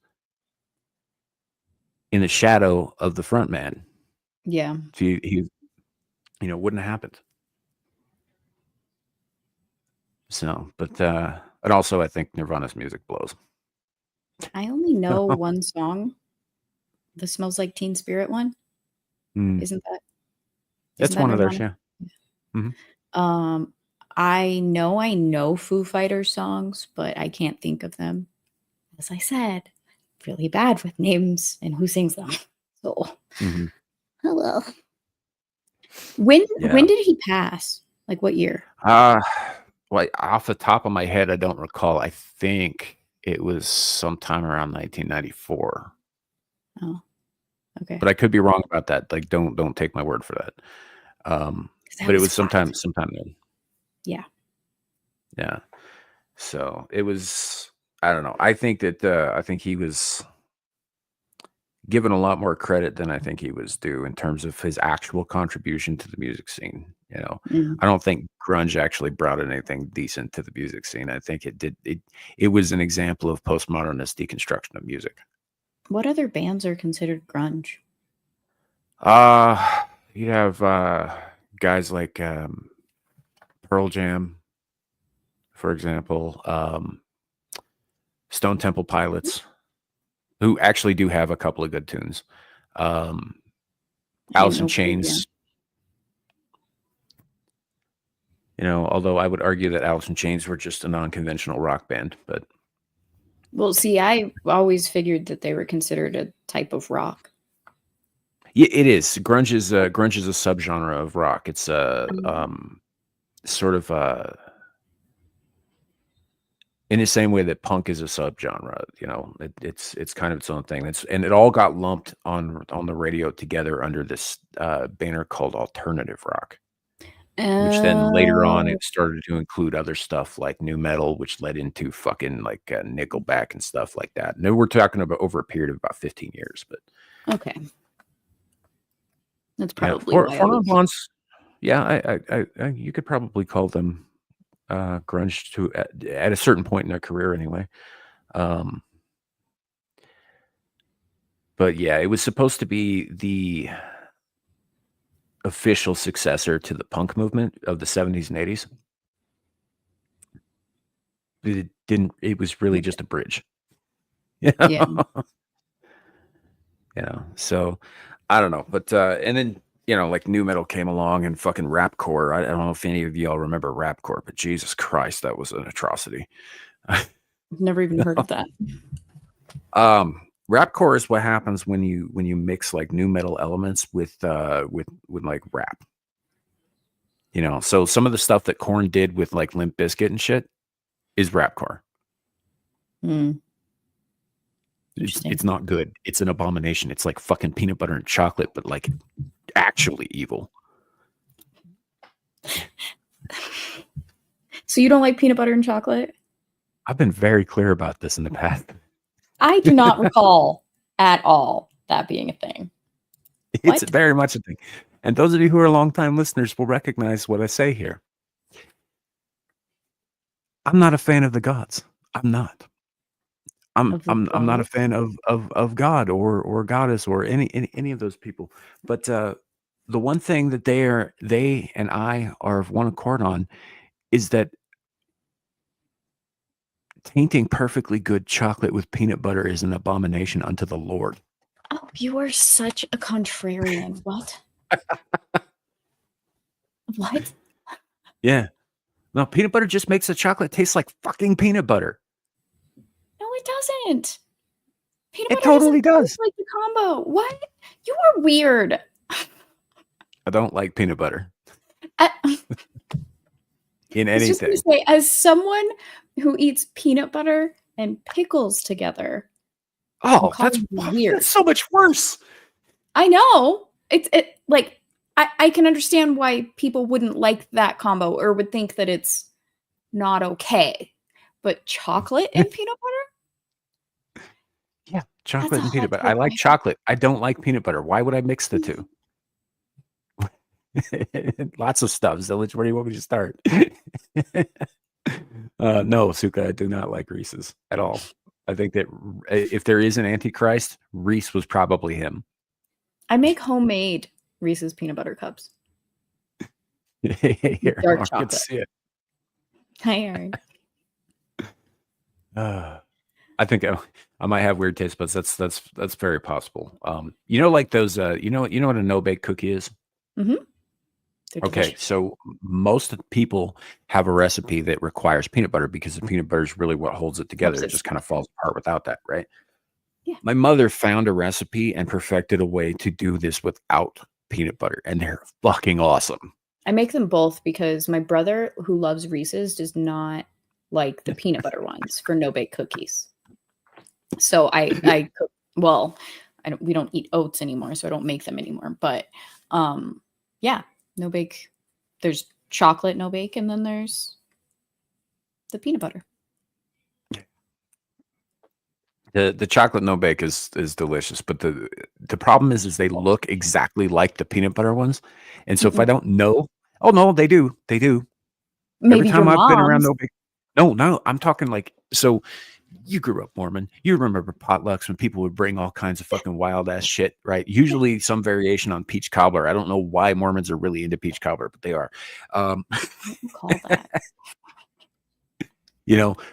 in the shadow of the front man. Yeah. He wouldn't have happened. So, but and also I think Nirvana's music blows. I only know one song, the Smells Like Teen Spirit one. Isn't that? That's one of theirs, yeah. Mm-hmm. I know Foo Fighters songs, but I can't think of them. As I said, really bad with names and who sings them. So, hello. When did he pass? Like what year? Well, off the top of my head, I don't recall. I think it was sometime around 1994. Oh, okay. But I could be wrong about that. Like, don't take my word for that. But it was sometime then. Yeah. Yeah. So it was. I don't know. I think he was given a lot more credit than I think he was due in terms of his actual contribution to the music scene. I don't think grunge actually brought anything decent to the music scene. I think it did. It was an example of postmodernist deconstruction of music. What other bands are considered grunge? You have guys like Pearl Jam, for example, Stone Temple Pilots, who actually do have a couple of good tunes. Alice in Chains. Although I would argue that Alice in Chains were just a non-conventional rock band, but. Well, see, I always figured that they were considered a type of rock. Yeah, it is. Grunge is a subgenre of rock. It's sort of in the same way that punk is a subgenre. It's kind of its own thing. And it all got lumped on the radio together under this banner called alternative rock. Which then later on it started to include other stuff like nu metal, which led into fucking like Nickelback and stuff like that. And we're talking about over a period of about 15 years, but okay, that's probably for non-blondes. Yeah, I you could probably call them grunge to at a certain point in their career, anyway. But yeah, it was supposed to be the official successor to the punk movement of the 70s and 80s. It didn't. It was really just a bridge. Yeah. So I don't know, but and then like nu metal came along and fucking rapcore. I don't know if any of y'all remember rapcore, but Jesus Christ, that was an atrocity. I've never even heard of that. Rapcore is what happens when you mix like nu metal elements with like rap. So some of the stuff that Korn did with like Limp Bizkit and shit is rapcore. It's not good. It's an abomination. It's like fucking peanut butter and chocolate, but like actually evil. So you don't like peanut butter and chocolate? I've been very clear about this in the past. I do not recall at all that being a thing. It's very much a thing. And those of you who are longtime listeners will recognize what I say here. I'm not a fan of the gods. I'm not. I'm not a fan of God or goddess or any of those people. But the one thing that they and I are of one accord on is that tainting perfectly good chocolate with peanut butter is an abomination unto the Lord. Oh, you are such a contrarian. What? What? Yeah. No, peanut butter just makes the chocolate taste like fucking peanut butter. No, it doesn't. Peanut It butter totally does. taste like the combo. What? You are weird. I don't like peanut butter in I was just anything. gonna say, as someone who eats peanut butter and pickles together, Oh, that's weird. That's so much worse. I know. It like I can understand why people wouldn't like that combo or would think that it's not okay. But chocolate and peanut butter? Yeah, chocolate and hot peanut butter. take, I like man. chocolate. I don't like peanut butter. Why would I mix the two? Lots of stuff. Zillage, where do you want me to start? No, Suka, I do not like Reese's at all. I think that if there is an Antichrist, Reese was probably him. I make homemade Reese's peanut butter cups. Here, Dark Mark, chocolate. let's see it. Hi, Aaron. I think I might have weird taste buds. That's very possible. Like those. You know what a no-bake cookie is? Mm-hmm. Okay, so most people have a recipe that requires peanut butter because the peanut butter is really what holds it together. It just kind of falls apart without that, right? Yeah. My mother found a recipe and perfected a way to do this without peanut butter, and they're fucking awesome. I make them both because my brother, who loves Reese's, does not like the peanut butter ones for no-bake cookies. So I cook, well, we don't eat oats anymore, so I don't make them anymore. But yeah, no bake. There's chocolate no bake, and then there's the peanut butter. The chocolate no bake is delicious, but the problem is they look exactly like the peanut butter ones, and so if I don't know, oh no, they do. Maybe Every time your I've been around mom's. no bake, no, I'm talking like so. You grew up Mormon. You remember potlucks when people would bring all kinds of fucking wild ass shit, right? Usually some variation on peach cobbler. I don't know why Mormons are really into peach cobbler, but they are. Call that.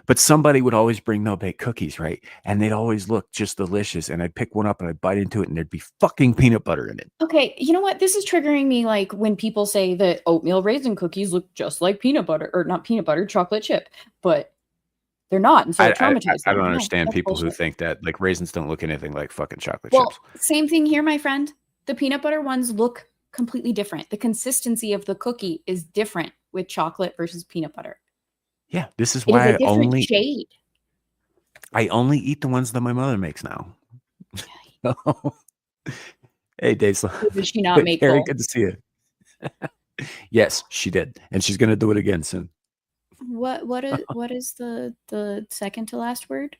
But somebody would always bring no-bake cookies, right? And they'd always look just delicious. And I'd pick one up and I'd bite into it and there'd be fucking peanut butter in it. Okay, you know what? This is triggering me like when people say that oatmeal raisin cookies look just like peanut butter, or not peanut butter, chocolate chip, but they're not. And so it traumatized I them. don't No, understand that's people who bullshit. think that like raisins don't look anything like fucking chocolate Well, chips. same thing here, my friend. The peanut butter ones look completely different. The consistency of the cookie is different with chocolate versus peanut butter. Yeah, this is It why is a different shade. I only eat the ones that my mother makes now. Hey, Dave. Did she not make Gary, full? good to see you. Yes, she did, and she's going to do it again soon. What is the second to last word?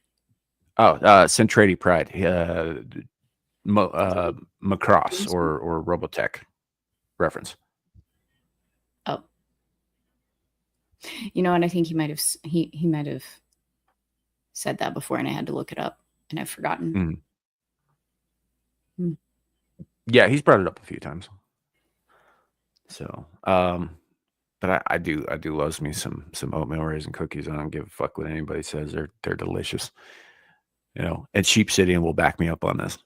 Oh, Centrati Pride, Macross or Robotech reference. Oh, you know what? I think he might have said that before, and I had to look it up, and I've forgotten. Yeah, he's brought it up a few times. So, but I do love me some oatmeal raisin cookies. I don't give a fuck what anybody says. They're delicious. And Sheep City will back me up on this.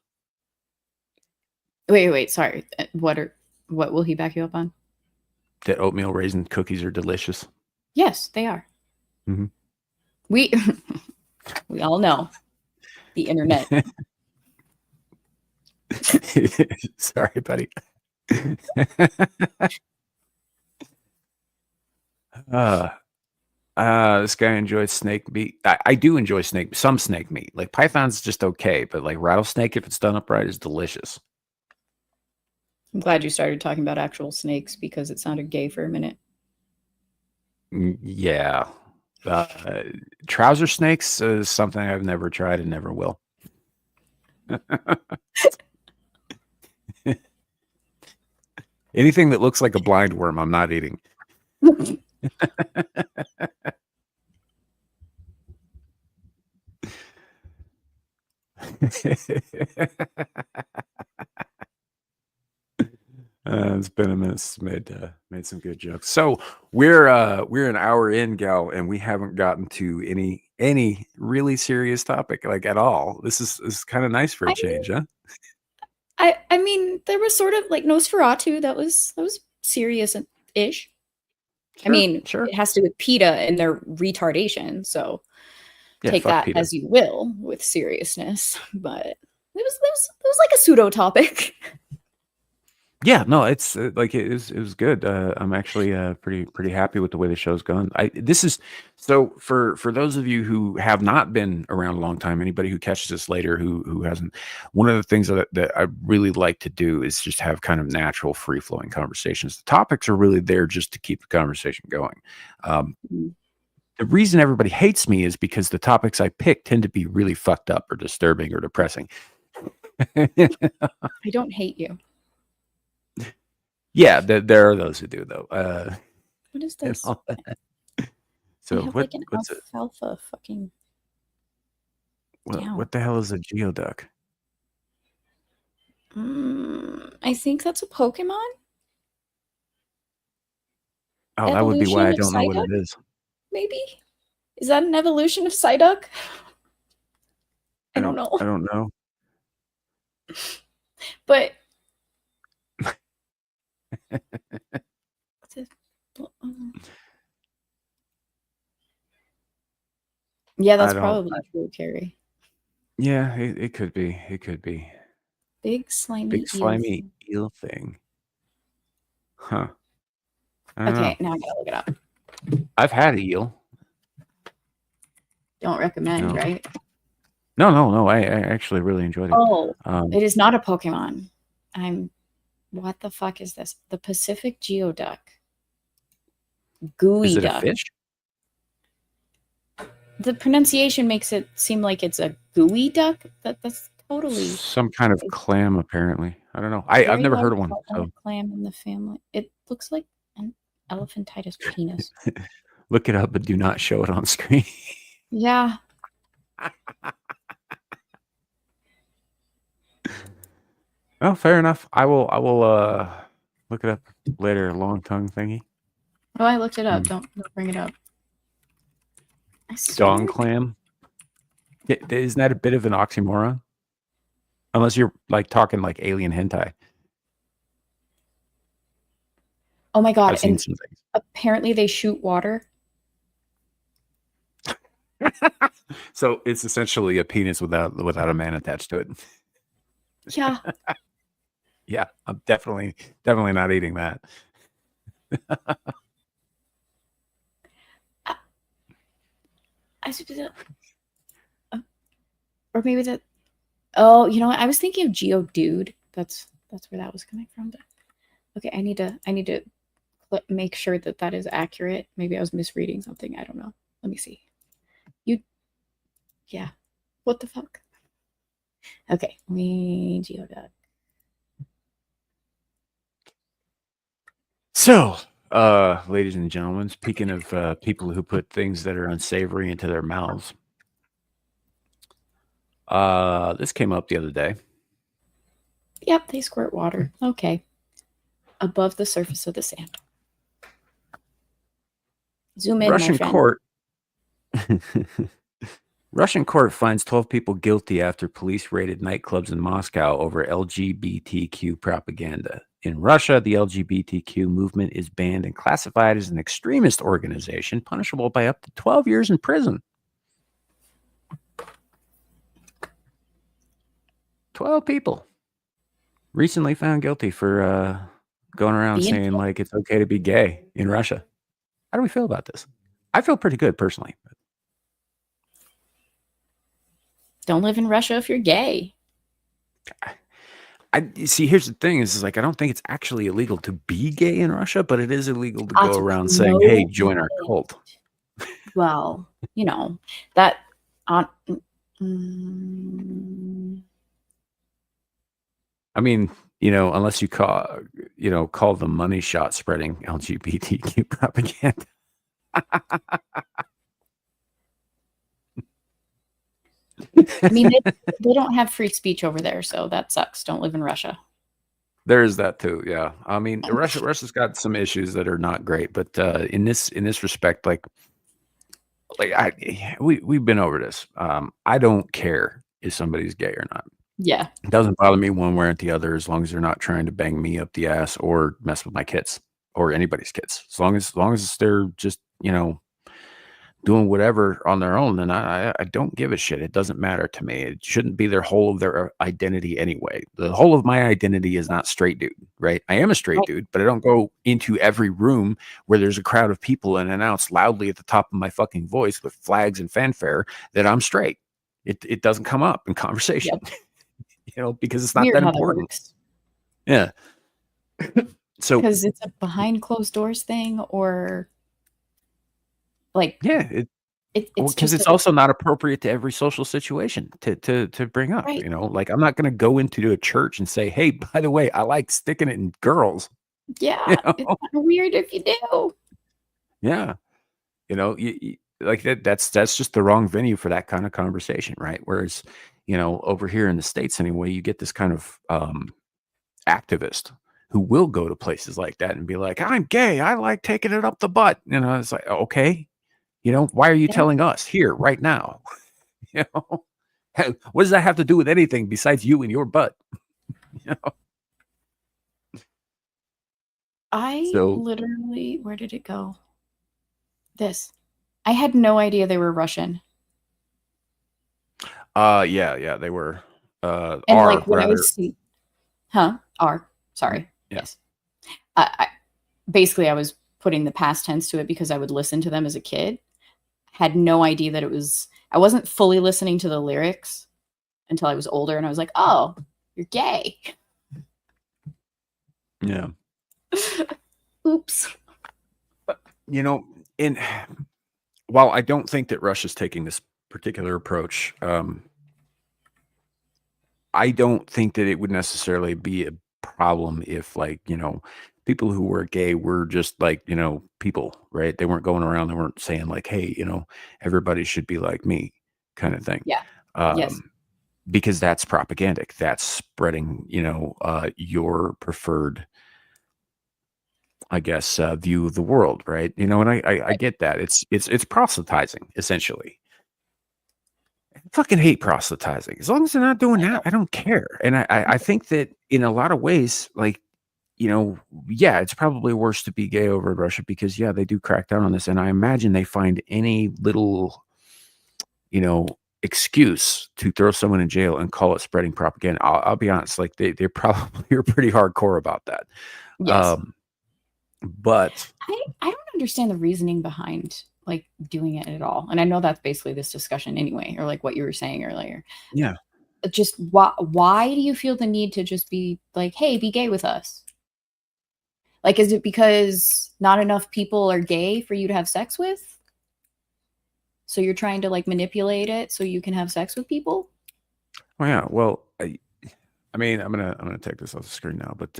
Wait, sorry. What will he back you up on? That oatmeal raisin cookies are delicious. Yes, they are. Mm-hmm. We all know the internet. Sorry, buddy. This guy enjoys snake meat. I do enjoy some snake meat. Like python's just okay, but like rattlesnake, if it's done upright, is delicious. I'm glad you started talking about actual snakes because it sounded gay for a minute. Yeah. Trouser snakes is something I've never tried and never will. Anything that looks like a blind worm, I'm not eating. It's been a minute since made some good jokes. So we're an hour in, Gal, and we haven't gotten to any really serious topic like at all. This is kind of nice for a change, huh? I mean, there was sort of like Nosferatu. That was serious-ish. Sure, I mean, sure. it has to do with PETA and their retardation. So take that PETA. as you will with seriousness. But it was like a pseudo topic. Yeah, no, it's like it was good. I'm actually pretty happy with the way the show's gone. This is so for those of you who have not been around a long time, anybody who catches this later who hasn't, one of the things that I really like to do is just have kind of natural, free flowing conversations. The topics are really there just to keep the conversation going. The reason everybody hates me is because the topics I pick tend to be really fucked up or disturbing or depressing. I don't hate you. Yeah, there are those who do though. What is this? So I have like an alfalfa fucking. What the hell is a geoduck? I think that's a Pokemon. Oh, that would be why I don't know what it is. Maybe is that an evolution of Psyduck? I don't know. I don't know. But yeah, that's probably true, Carrie. Yeah, it could be. It could be. Big slimy eel thing. Huh. Okay, now I gotta look it up. I've had eel. Don't recommend, right? No. I actually really enjoyed it. Oh, it is not a Pokemon. What the fuck is this? The Pacific Geoduck. Gooey Is it duck. a fish? The pronunciation makes it seem like it's a gooey duck. That's totally some kind of clam, apparently. I don't know. I've never heard of one. So. Clam in the family. It looks like an elephantitis penis. Look it up, but do not show it on screen. Yeah. Oh, fair enough. I will look it up later. Long tongue thingy. Oh, I looked it up. Don't bring it up. Dong clam. Isn't that a bit of an oxymoron? Unless you're like talking like alien hentai. Oh my god! I've seen some things. Apparently, they shoot water. So it's essentially a penis without a man attached to it. Yeah. Yeah, I'm definitely not eating that. Or maybe that. Oh, you know what? I was thinking of Geodude. That's where that was coming from. But okay, I need to make sure that is accurate. Maybe I was misreading something. I don't know. Let me see. Yeah. What the fuck? Okay, Geoduck. So, ladies and gentlemen, speaking of people who put things that are unsavory into their mouths, this came up the other day. Yep, they squirt water. Okay. Above the surface of the sand. Zoom in, Russian my friend. court. Russian court finds 12 people guilty after police raided nightclubs in Moscow over LGBTQ propaganda. In Russia, the LGBTQ movement is banned and classified as an extremist organization, punishable by up to 12 years in prison. 12 people recently found guilty for going around saying like it's okay to be gay in Russia. How do we feel about this? I feel pretty good personally. Don't live in Russia if you're gay. see. Here's the thing: is like I don't think it's actually illegal to be gay in Russia, but it is illegal to go To around saying, "Hey, promote join our cult." Well, that on. Mm, I mean, unless you call them money shot spreading LGBTQ propaganda. I mean, they don't have free speech over there, so that sucks. Don't live in Russia. There is that too. Yeah. I mean, Russia's got some issues that are not great, but in this respect, we've been over this. I don't care if somebody's gay or not. Yeah. It doesn't bother me one way or the other, as long as they're not trying to bang me up the ass or mess with my kids or anybody's kids. As long as they're just, doing whatever on their own, then I don't give a shit. It doesn't matter to me. It shouldn't be their whole of their identity anyway. The whole of my identity is not straight dude, right? I am a straight dude, but I don't go into every room where there's a crowd of people and announce loudly at the top of my fucking voice with flags and fanfare that I'm straight. It doesn't come up in conversation, because it's not Weird that how important. That Yeah. So because it's a behind closed doors thing, or yeah, because it's also not appropriate to every social situation to bring up. Right. Like I'm not going to go into a church and say, "Hey, by the way, I like sticking it in girls." Yeah, it's kind of weird if you do. Yeah, you, like that's just the wrong venue for that kind of conversation, right? Whereas, over here in the States, anyway, you get this kind of activist who will go to places like that and be like, "I'm gay. I like taking it up the butt." It's like, okay. Why are you telling us here right now? What does that have to do with anything besides you and your butt? Literally, where did it go? I had no idea they were Russian. Yeah, they were. And are like when rather, I was are sorry. Yeah. Yes. I basically I was putting the past tense to it because I would listen to them as a kid. Had no idea that I wasn't fully listening to the lyrics until I was older, and I was like, oh, you're gay. Yeah. Oops. While I don't think that Russia's taking this particular approach, I don't think that it would necessarily be a problem if, people who were gay were just people, right? They weren't going around, they weren't saying like, "Hey, everybody should be like me," kind of thing. Yeah. Yes. Because that's propagandic. That's spreading, your preferred, I guess, view of the world, right? And I get that. It's proselytizing, essentially. I fucking hate proselytizing. As long as they're not doing that, I don't care. And I think that in a lot of ways, yeah, it's probably worse to be gay over in Russia because, yeah, they do crack down on this. And I imagine they find any little, excuse to throw someone in jail and call it spreading propaganda. I'll be honest, like they're probably are pretty hardcore about that. Yes. But I don't understand the reasoning behind like doing it at all. And I know that's basically this discussion anyway, or like what you were saying earlier. Yeah. Just why do you feel the need to just be like, hey, be gay with us? Like, is it because not enough people are gay for you to have sex with? So you're trying to like manipulate it so you can have sex with people? Oh yeah. Well, I mean, I'm gonna take this off the screen now, but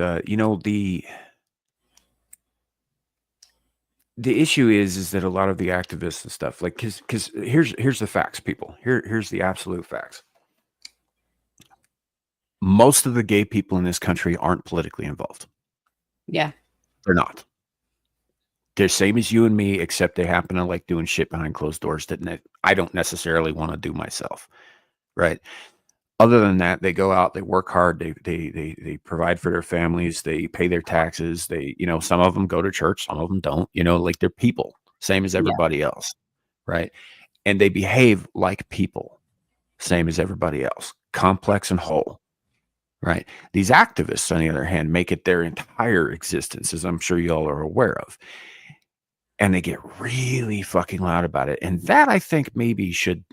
the issue is that a lot of the activists and stuff, like, because here's the facts, people. Here's the absolute facts. Most of the gay people in this country aren't politically involved. Yeah. They're not. They're same as you and me, except they happen to like doing shit behind closed doors that I don't necessarily want to do myself. Right. Other than that, they go out, they work hard, they provide for their families, they pay their taxes, they, some of them go to church, some of them don't, like they're people, same as everybody else, right? And they behave like people, same as everybody else, complex and whole, right? These activists, on the other hand, make it their entire existence, as I'm sure you all are aware of. And they get really fucking loud about it. And that, I think, maybe should,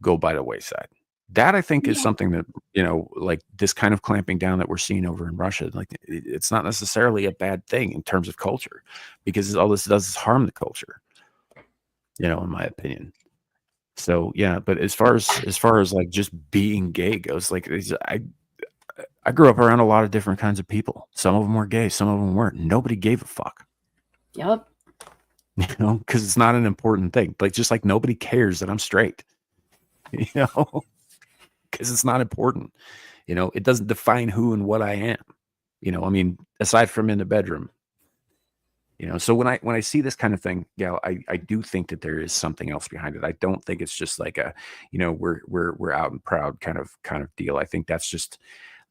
go by the wayside. That I think is Yeah. something that, like this kind of clamping down that we're seeing over in Russia, like it's not necessarily a bad thing in terms of culture, because all this does is harm the culture, in my opinion. So yeah, but as far as like just being gay goes, like I grew up around a lot of different kinds of people. Some of them were gay, some of them weren't. Nobody gave a fuck, Yep. because it's not an important thing. Like just like nobody cares that I'm straight, because it's not important. It doesn't define who and what I am. I mean, aside from in the bedroom. So when I see this kind of thing, I do think that there is something else behind it. I don't think it's just like a, we're out and proud kind of deal. I think that's just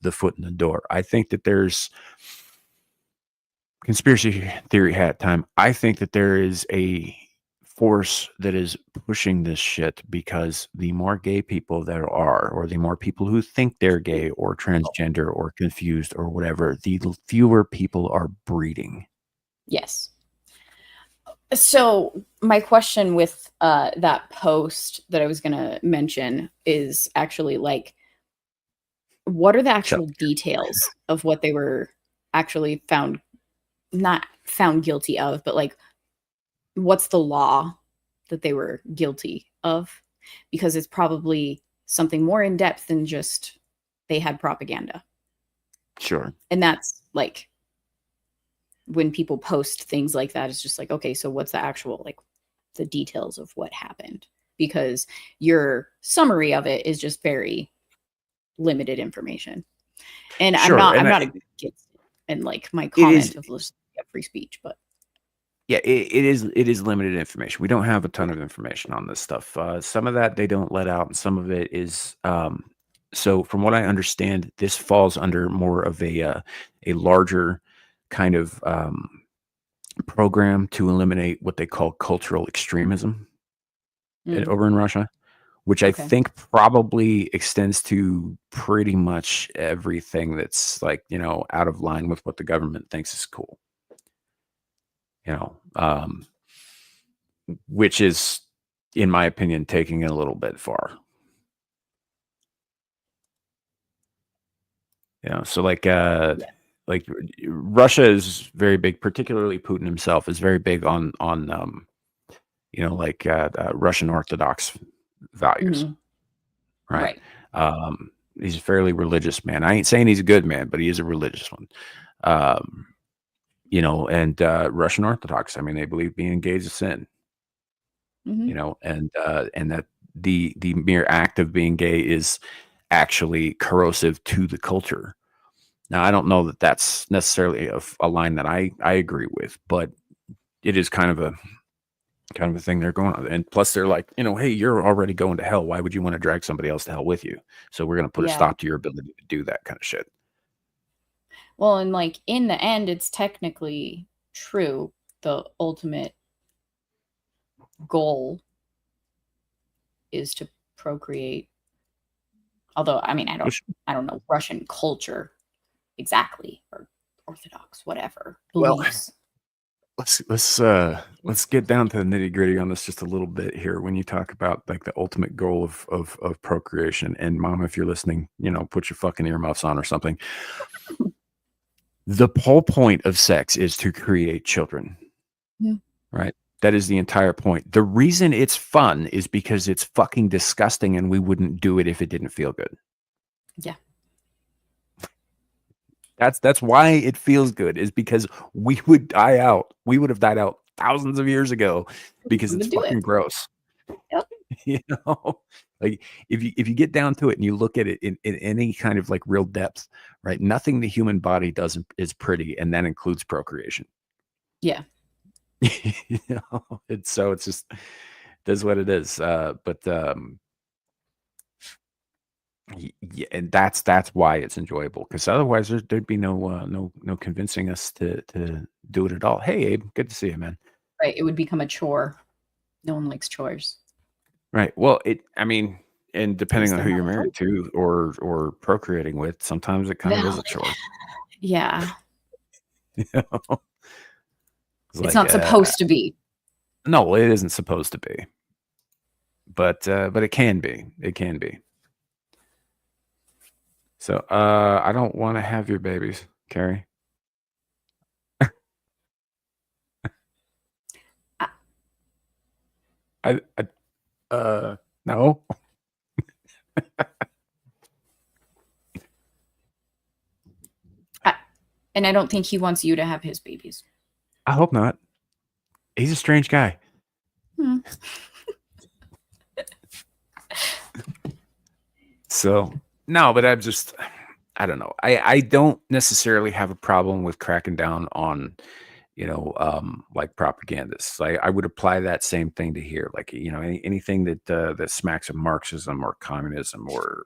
the foot in the door. I think that there's conspiracy theory hat time. I think that there is a force that is pushing this shit, because the more gay people there are, or the more people who think they're gay or transgender or confused or whatever, the fewer people are breeding. Yes. So my question with that post that I was going to mention is actually like, what are the actual details of what they were actually not found guilty of, but like, what's the law that they were guilty of? Because it's probably something more in depth than just they had propaganda. Sure. And that's like, when people post things like that, it's just like, okay, so what's the actual, like the details of what happened? Because your summary of it is just very limited information. And sure, I'm not against it. And like my comment of free speech, but yeah, it is limited information. We don't have a ton of information on this stuff. Some of that they don't let out, and some of it is so from what I understand, this falls under more of a larger kind of program to eliminate what they call cultural extremism over in Russia, which I think probably extends to pretty much everything that's like, out of line with what the government thinks is cool. Which is, in my opinion, taking it a little bit far. So like Russia is very big, particularly Putin himself is very big on Russian Orthodox values, right? He's a fairly religious man. I ain't saying he's a good man, but he is a religious one. And Russian Orthodox, I mean, they believe being gay is a sin. And that the mere act of being gay is actually corrosive to the culture. Now, I don't know that that's necessarily a line that I agree with, but it is kind of a thing they're going on. And plus they're like, hey, you're already going to hell. Why would you want to drag somebody else to hell with you? So we're going to put a stop to your ability to do that kind of shit. Well, and like in the end, it's technically true. The ultimate goal is to procreate. Although, I mean, I don't know Russian culture exactly, or Orthodox, whatever beliefs. Well, let's get down to the nitty gritty on this just a little bit here. When you talk about like the ultimate goal of procreation, and Mom, if you're listening, put your fucking earmuffs on or something. The whole point of sex is to create children, right? That is the entire point. The reason it's fun is because it's fucking disgusting, and we wouldn't do it if it didn't feel good. Yeah. That's why it feels good, is because we would die out. We would have died out thousands of years ago because it's fucking gross. Yep. Like if you get down to it and you look at it in any kind of like real depth, right? Nothing the human body does is pretty, and that includes procreation. Yeah. It's just that's what it is. Yeah, and that's why it's enjoyable, because otherwise there'd be no convincing us to do it at all. Hey, Abe, good to see you, man. Right, it would become a chore. No one likes chores. Right. Well, and depending on who you're married to or procreating with, sometimes it kind of is a chore. Yeah. It's not supposed to be. No, it isn't supposed to be. But it can be. It can be. So, I don't want to have your babies, Carrie. No. And I don't think he wants you to have his babies. I hope not. He's a strange guy. So, no, but I don't know. I don't necessarily have a problem with cracking down on, like propagandists. I would apply that same thing to here. Like, anything that smacks of Marxism or communism or,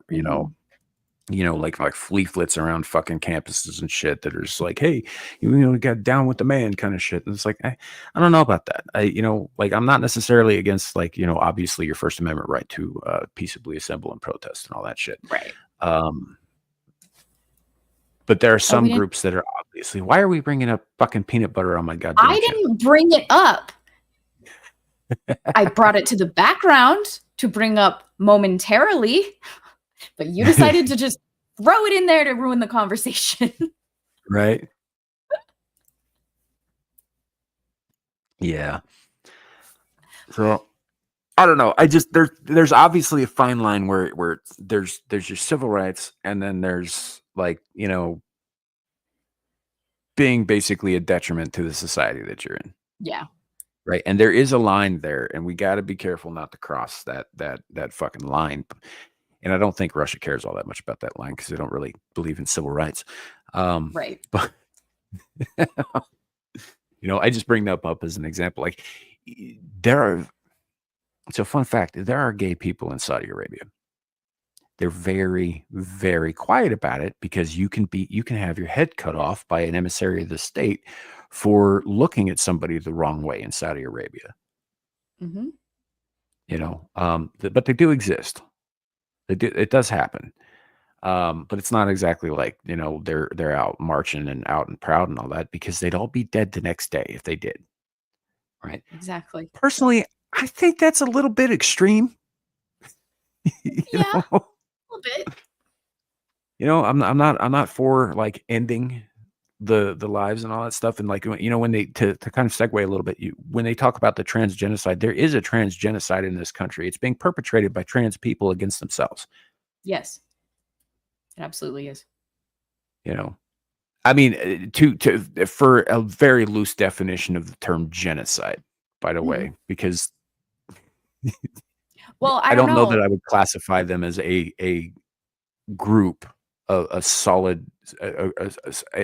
like leaflets around fucking campuses and shit that are just like, hey, you got down with the man kind of shit. And it's like, I don't know about that. I'm not necessarily against obviously your First Amendment right to peaceably assemble and protest and all that shit. Right. But there are some groups that are obviously, why are we bringing up fucking peanut butter on my goddamn I didn't bring it up. I brought it to the background to bring up momentarily, but you decided to just throw it in there to ruin the conversation. Right. Yeah. So I don't know. There's obviously a fine line where there's your civil rights and then there's being basically a detriment to the society that you're in. Yeah. Right. And there is a line there, and we got to be careful not to cross that fucking line. And I don't think Russia cares all that much about that line because they don't really believe in civil rights. Right. But I just bring that up as an example. Like it's a fun fact. There are gay people in Saudi Arabia. They're very, very quiet about it because you can have your head cut off by an emissary of the state for looking at somebody the wrong way in Saudi Arabia. Mm-hmm. But they do exist. It does happen. But it's not exactly like, they're out marching and out and proud and all that, because they'd all be dead the next day if they did. Right. Exactly. Personally, I think that's a little bit extreme. Yeah. A little bit. I'm not for like ending the lives and all that stuff. And like, when they, to kind of segue a little bit, when they talk about the trans genocide, there is a trans genocide in this country. It's being perpetrated by trans people against themselves. Yes, it absolutely is. I mean, for a very loose definition of the term genocide, by the way, because well, I don't know that I would classify them as a group of a solid,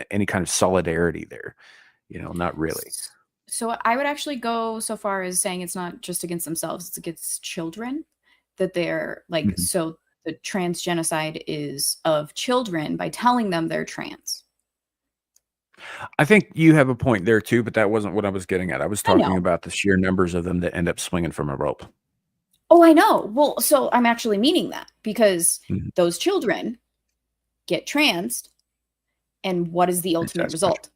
any kind of solidarity there. Not really. So I would actually go so far as saying it's not just against themselves; it's against children. That they're like, so the trans genocide is of children by telling them they're trans. I think you have a point there too, but that wasn't what I was getting at. I was talking about the sheer numbers of them that end up swinging from a rope. Oh, I know. Well, so I'm actually meaning that because those children get transed, and what is the ultimate result?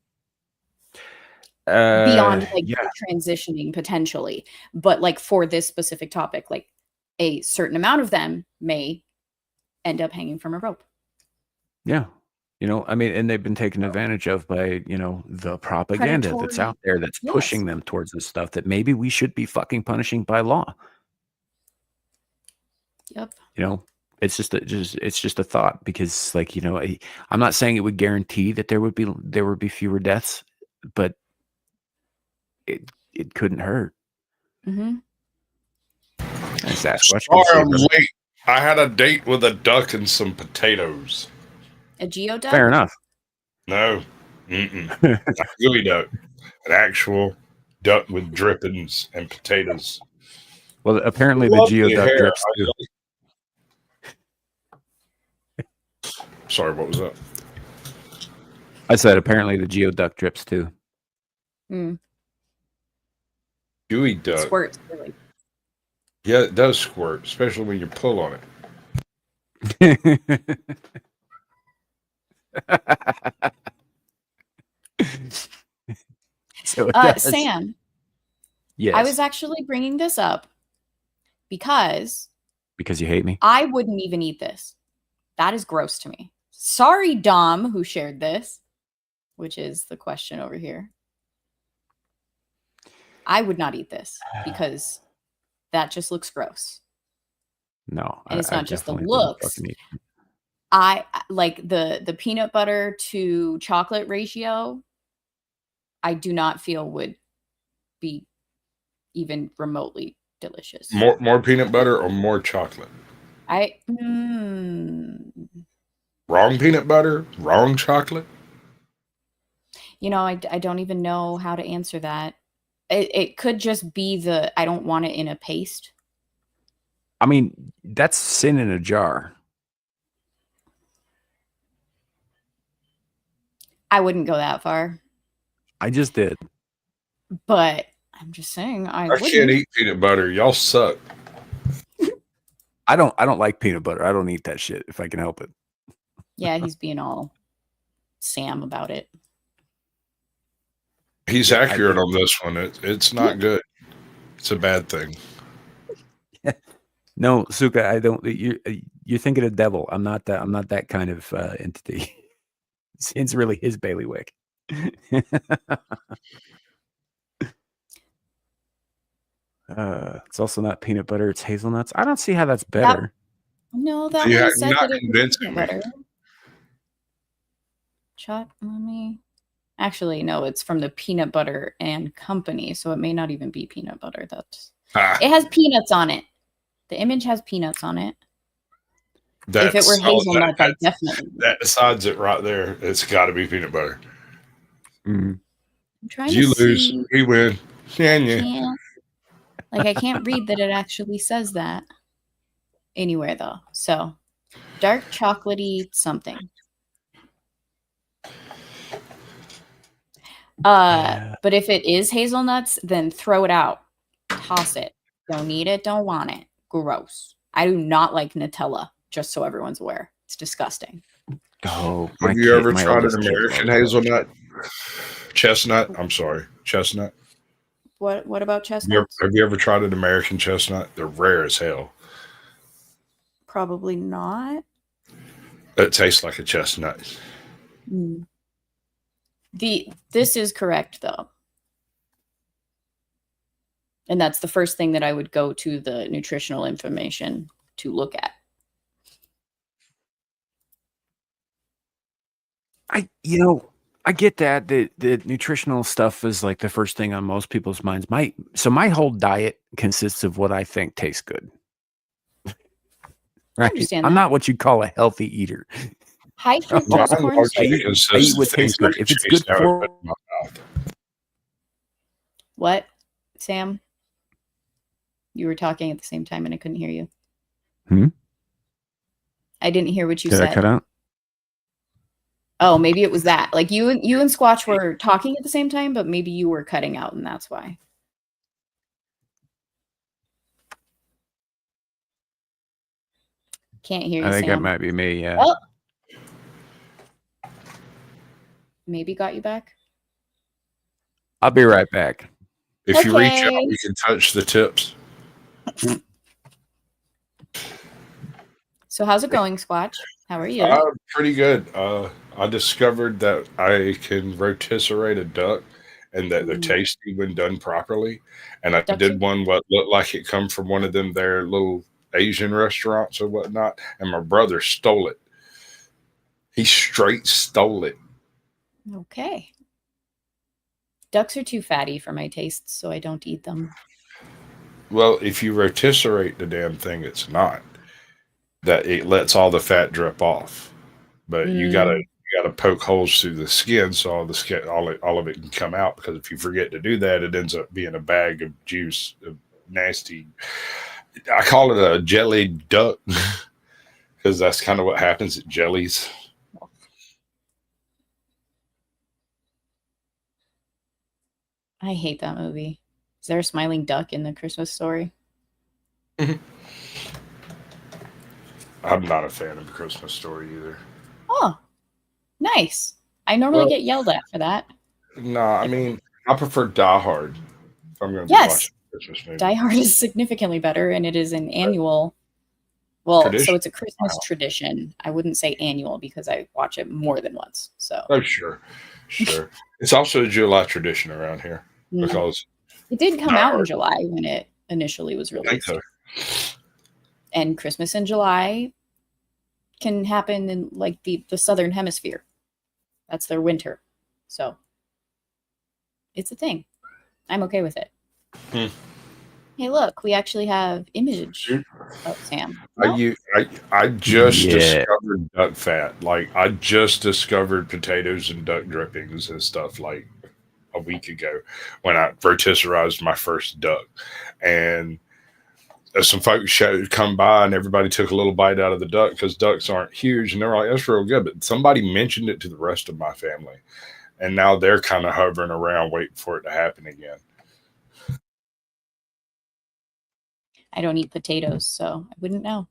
Beyond transitioning potentially, but like for this specific topic, like a certain amount of them may end up hanging from a rope. Yeah. I mean, and they've been taken advantage of by, the propaganda that's out there that's pushing them towards this stuff that maybe we should be fucking punishing by law. Yep. It's just a thought, because like, I'm not saying it would guarantee that there would be fewer deaths, but it couldn't hurt. Mm-hmm. Sorry, I'm late. I had a date with a duck and some potatoes. A geoduck? Fair enough. No. Not a gooey duck. An actual duck with drippings and potatoes. Well, apparently the geoduck drips too. Sorry, what was that? I said apparently the geoduck drips too. Gooey duck. Squirts, really. Yeah, it does squirt, especially when you pull on it. Sam. Yes. I was actually bringing this up because you hate me. I wouldn't even eat this. That is gross to me. Sorry, Dom, who shared this, which is the question over here. I would not eat this because that just looks gross. No, and it's not just the definitely wouldn't looks. fucking eat it. I like the peanut butter to chocolate ratio. I do not feel would be even remotely delicious. More peanut butter or more chocolate? Wrong peanut butter, wrong chocolate. I don't even know how to answer that. It could just be I don't want it in a paste. I mean, that's sin in a jar. I wouldn't go that far. I just did. But I'm just saying I can't eat peanut butter. Y'all suck. I don't like peanut butter. I don't eat that shit if I can help it. Yeah, he's being all Sam about it. He's accurate on this one. It's not good. It's a bad thing. No, Suka, I don't. You're thinking of devil. I'm not that kind of entity. It's really his bailiwick. It's also not peanut butter. It's hazelnuts. I don't see how that's better. No, that one said that it was peanut butter. Actually, no, it's from the Peanut Butter and Company, so it may not even be peanut butter. It has peanuts on it. The image has peanuts on it. If it were hazelnut, I definitely that decides it right there. It's got to be peanut butter. Mm-hmm. I'm trying you to lose, see. we win. Can you? I can't read that it actually says that anywhere though. So, dark chocolatey something. But if it is hazelnuts, then throw it out. Toss it. Don't need it. Don't want it. Gross. I do not like Nutella, just so everyone's aware. It's disgusting. Oh, have you ever tried an American hazelnut? Chestnut? I'm sorry. Chestnut? What about chestnuts? Have you ever tried an American chestnut? They're rare as hell. Probably not. It tastes like a chestnut. This is correct though. And that's the first thing that I would go to the nutritional information to look at. I get that the nutritional stuff is like the first thing on most people's minds. My whole diet consists of what I think tastes good. Right? I understand I'm that. not what you call a healthy eater. High fructose corn syrup. I eat what tastes good. If it's good for what, Sam? You were talking at the same time and I couldn't hear you. I didn't hear what you said. Did I cut out? Oh, maybe it was that. Like you and Squatch were talking at the same time, but maybe you were cutting out and that's why. Can't hear you, I think Sam. that might be me, yeah. Oh. Maybe got you back. I'll be right back. If you reach out, you can touch the tips. So how's it going, Squatch? How are you? Pretty good. I discovered that I can rotisserie a duck and that they're tasty when done properly. And I did one what looked like it come from one of them their little Asian restaurants or whatnot. And my brother stole it. He straight stole it. Okay. Ducks are too fatty for my tastes, so I don't eat them. Well, if you rotisserie the damn thing, it's not. That it lets all the fat drip off. But you gotta poke holes through the skin so all the skin, all of it can come out. Because if you forget to do that, it ends up being a bag of juice, of nasty. I call it a jellied duck because that's kind of what happens at jellies. I hate that movie. Is there a smiling duck in the Christmas Story? I'm not a fan of the Christmas Story either. Oh, nice. I normally get yelled at for that. No, I mean, I prefer Die Hard. If I'm going to watch a Christmas movie. Die Hard is significantly better, and it is an annual Well, Tradition. so it's a Christmas tradition. I wouldn't say annual because I watch it more than once. So. Oh, sure. It's also a July tradition around here because it did come out in July when it initially was released. I think so. And Christmas in July can happen in like the southern hemisphere. That's their winter. So it's a thing. I'm okay with it. Hey, look, we actually have image of Sam. No? I just discovered duck fat. Like, I just discovered potatoes and duck drippings and stuff like a week ago when I rotisserized my first duck. And some folks come by and everybody took a little bite out of the duck because ducks aren't huge. And they're like, that's real good. But somebody mentioned it to the rest of my family. And now they're kind of hovering around waiting for it to happen again. I don't eat potatoes, so I wouldn't know.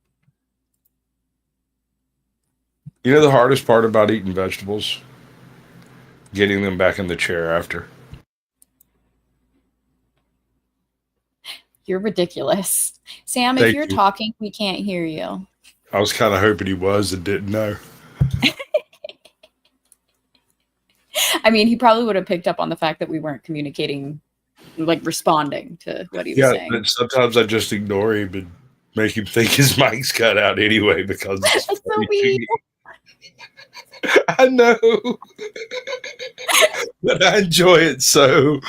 You know the hardest part about eating vegetables? Getting them back in the chair after. You're ridiculous. Sam, if you're talking, we can't hear you. I was kind of hoping he was and didn't know. I mean, he probably would have picked up on the fact that we weren't communicating, like responding to what he was saying. But sometimes I just ignore him and make him think his mic's cut out anyway because it's so weird. I know. But I enjoy it so.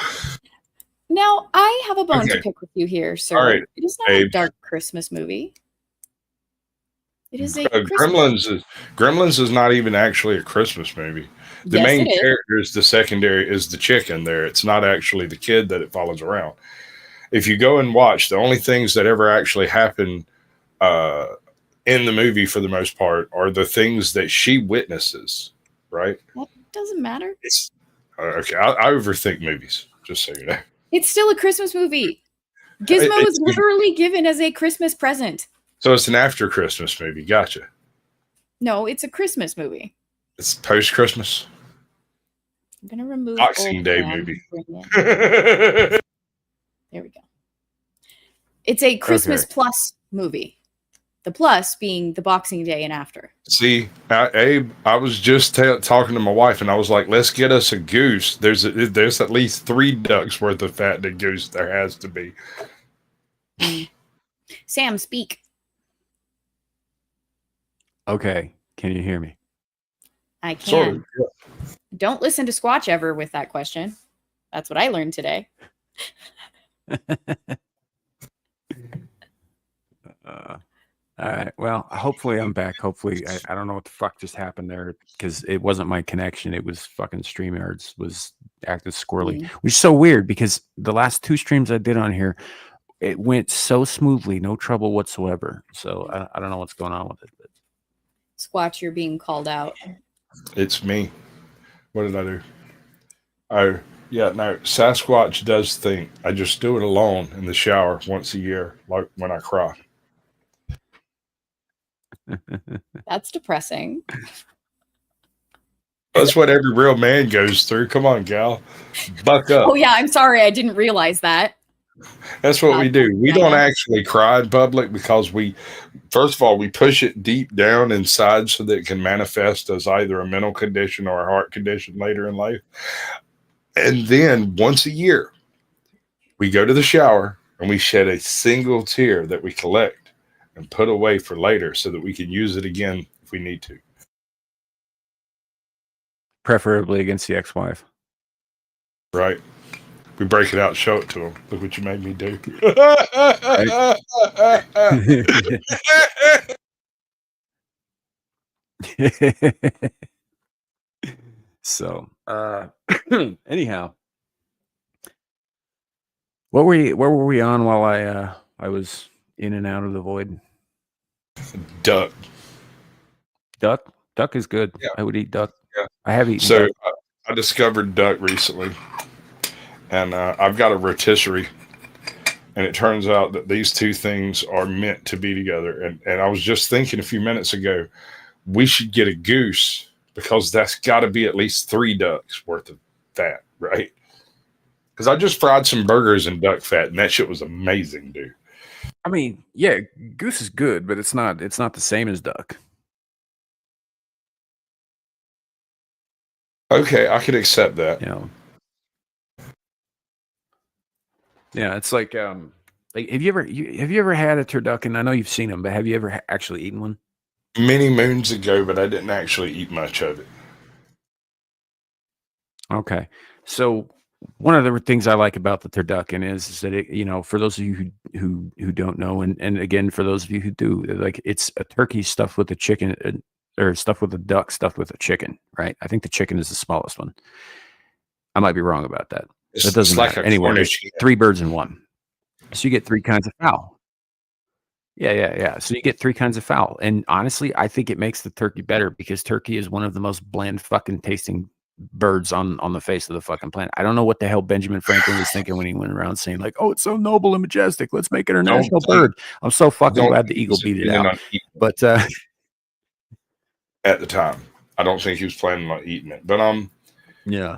Now, I have a bone to pick with you here, sir. All right, it is not a dark Christmas movie. It is a Gremlins is not even actually a Christmas movie. The main character is the secondary is the chicken there. It's not actually the kid that it follows around. If you go and watch, the only things that ever actually happen in the movie for the most part are the things that she witnesses, right? That doesn't matter. Okay, I overthink movies, just so you know. It's still a Christmas movie. Gizmo is literally given as a Christmas present. So it's an after Christmas movie. Gotcha. No, it's a Christmas movie. It's post-Christmas. I'm going to remove Boxing Day movie. There we go. It's a Christmas plus movie. The plus being the Boxing Day and after. See, Abe, I was just talking to my wife, and I was like, let's get us a goose. There's at least 3 ducks worth of fat in a goose. There has to be. Sam, speak. Okay. Can you hear me? I can. Sort of, yeah. Don't listen to Squatch ever with that question. That's what I learned today. All right. Well, hopefully I'm back. Hopefully, I don't know what the fuck just happened there because it wasn't my connection. It was fucking StreamYards was acting squirrely, which is so weird because the last 2 streams I did on here, it went so smoothly, no trouble whatsoever. So I don't know what's going on with it. But. Squatch, you're being called out. It's me. What did I do? Oh, yeah, no, Sasquatch does think. I just do it alone in the shower once a year, like when I cry. That's depressing. That's what every real man goes through. Come on, gal. Buck up. Oh, yeah, I'm sorry. I didn't realize that. That's what we do. We don't actually cry in public because first of all, we push it deep down inside so that it can manifest as either a mental condition or a heart condition later in life. And then once a year, we go to the shower and we shed a single tear that we collect and put away for later so that we can use it again if we need to. Preferably against the ex-wife. Right. We break it out, show it to them. Look what you made me do. So, anyhow, where were we on while I was in and out of the void? Duck is good. Yeah. I would eat duck. Yeah. I have eaten duck. So I discovered duck recently, and I've got a rotisserie, and it turns out that these 2 things are meant to be together. And I was just thinking a few minutes ago, we should get a goose because that's got to be at least 3 ducks worth of fat, right? Because I just fried some burgers in duck fat, and that shit was amazing, dude. I mean, yeah, goose is good, but it's not the same as duck. Okay, I could accept that. You know. Yeah, it's like have you ever had a turducken? I know you've seen them, but have you ever actually eaten one? Many moons ago, but I didn't actually eat much of it. Okay, so one of the things I like about the turducken is that it, you know, for those of you who don't know, and again for those of you who do, like it's a turkey stuffed with a chicken, or stuffed with a duck stuffed with a chicken, right? I think the chicken is the smallest one. I might be wrong about that. It doesn't matter. Anyway, there's 3 birds in one, so you get 3 kinds of fowl. Yeah. So you get 3 kinds of fowl, and honestly, I think it makes the turkey better because turkey is one of the most bland fucking tasting birds on the face of the fucking planet. I don't know what the hell Benjamin Franklin was thinking when he went around saying like, "Oh, it's so noble and majestic. Let's make it our national bird." I'm so fucking glad the eagle beat it out. But at the time, I don't think he was planning on eating it. But yeah.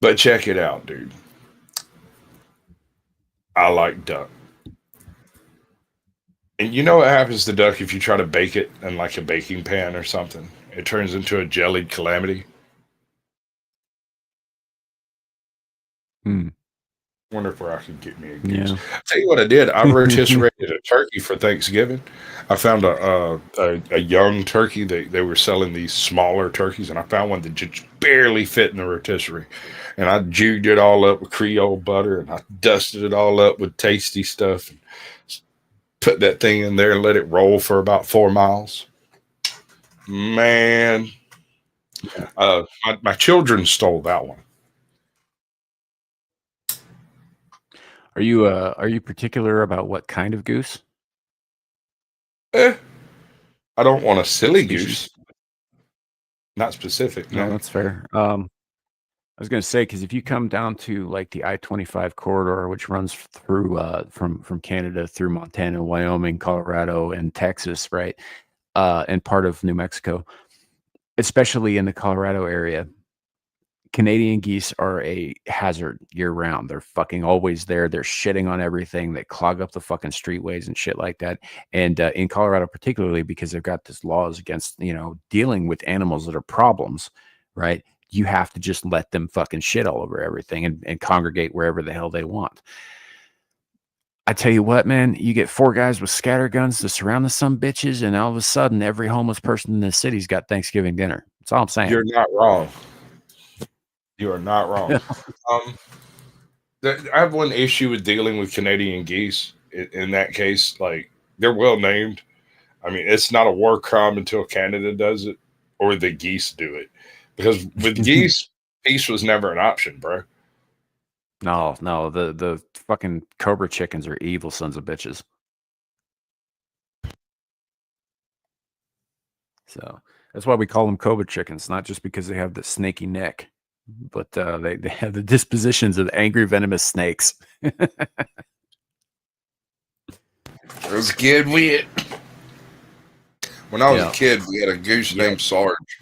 But check it out, dude. I like duck. And you know what happens to duck if you try to bake it in like a baking pan or something? It turns into a jellied calamity. Wonder if where I could get me a goose. Yeah. I'll tell you what I did. I rotisserie a turkey for Thanksgiving. I found a young turkey. They were selling these smaller turkeys, and I found one that just barely fit in the rotisserie. And I juged it all up with Creole butter, and I dusted it all up with tasty stuff, and put that thing in there and let it roll for about 4 miles. Man, my children stole that one. Are you particular about what kind of goose? I don't want a silly goose. Not specific. No, that's fair. I was going to say, because if you come down to like the I-25 corridor, which runs through from Canada through Montana, Wyoming, Colorado, and Texas, right, and part of New Mexico, especially in the Colorado area, Canadian geese are a hazard year round. They're fucking always there. They're shitting on everything. They clog up the fucking streetways and shit like that. And in Colorado, particularly because they've got this laws against, you know, dealing with animals that are problems, right? You have to just let them fucking shit all over everything and congregate wherever the hell they want. I tell you what, man, you get 4 guys with scatter guns to surround the some bitches, and all of a sudden, every homeless person in the city's got Thanksgiving dinner. That's all I'm saying. You're not wrong. You are not wrong. I have one issue with dealing with Canadian geese. In that case, like, they're well named. I mean, it's not a war crime until Canada does it or the geese do it. Because with geese, peace was never an option, bro. No, the fucking cobra chickens are evil sons of bitches. So that's why we call them cobra chickens, not just because they have the snaky neck, but they have the dispositions of angry, venomous snakes. As a kid, when I was a kid, we had a goose named Sarge.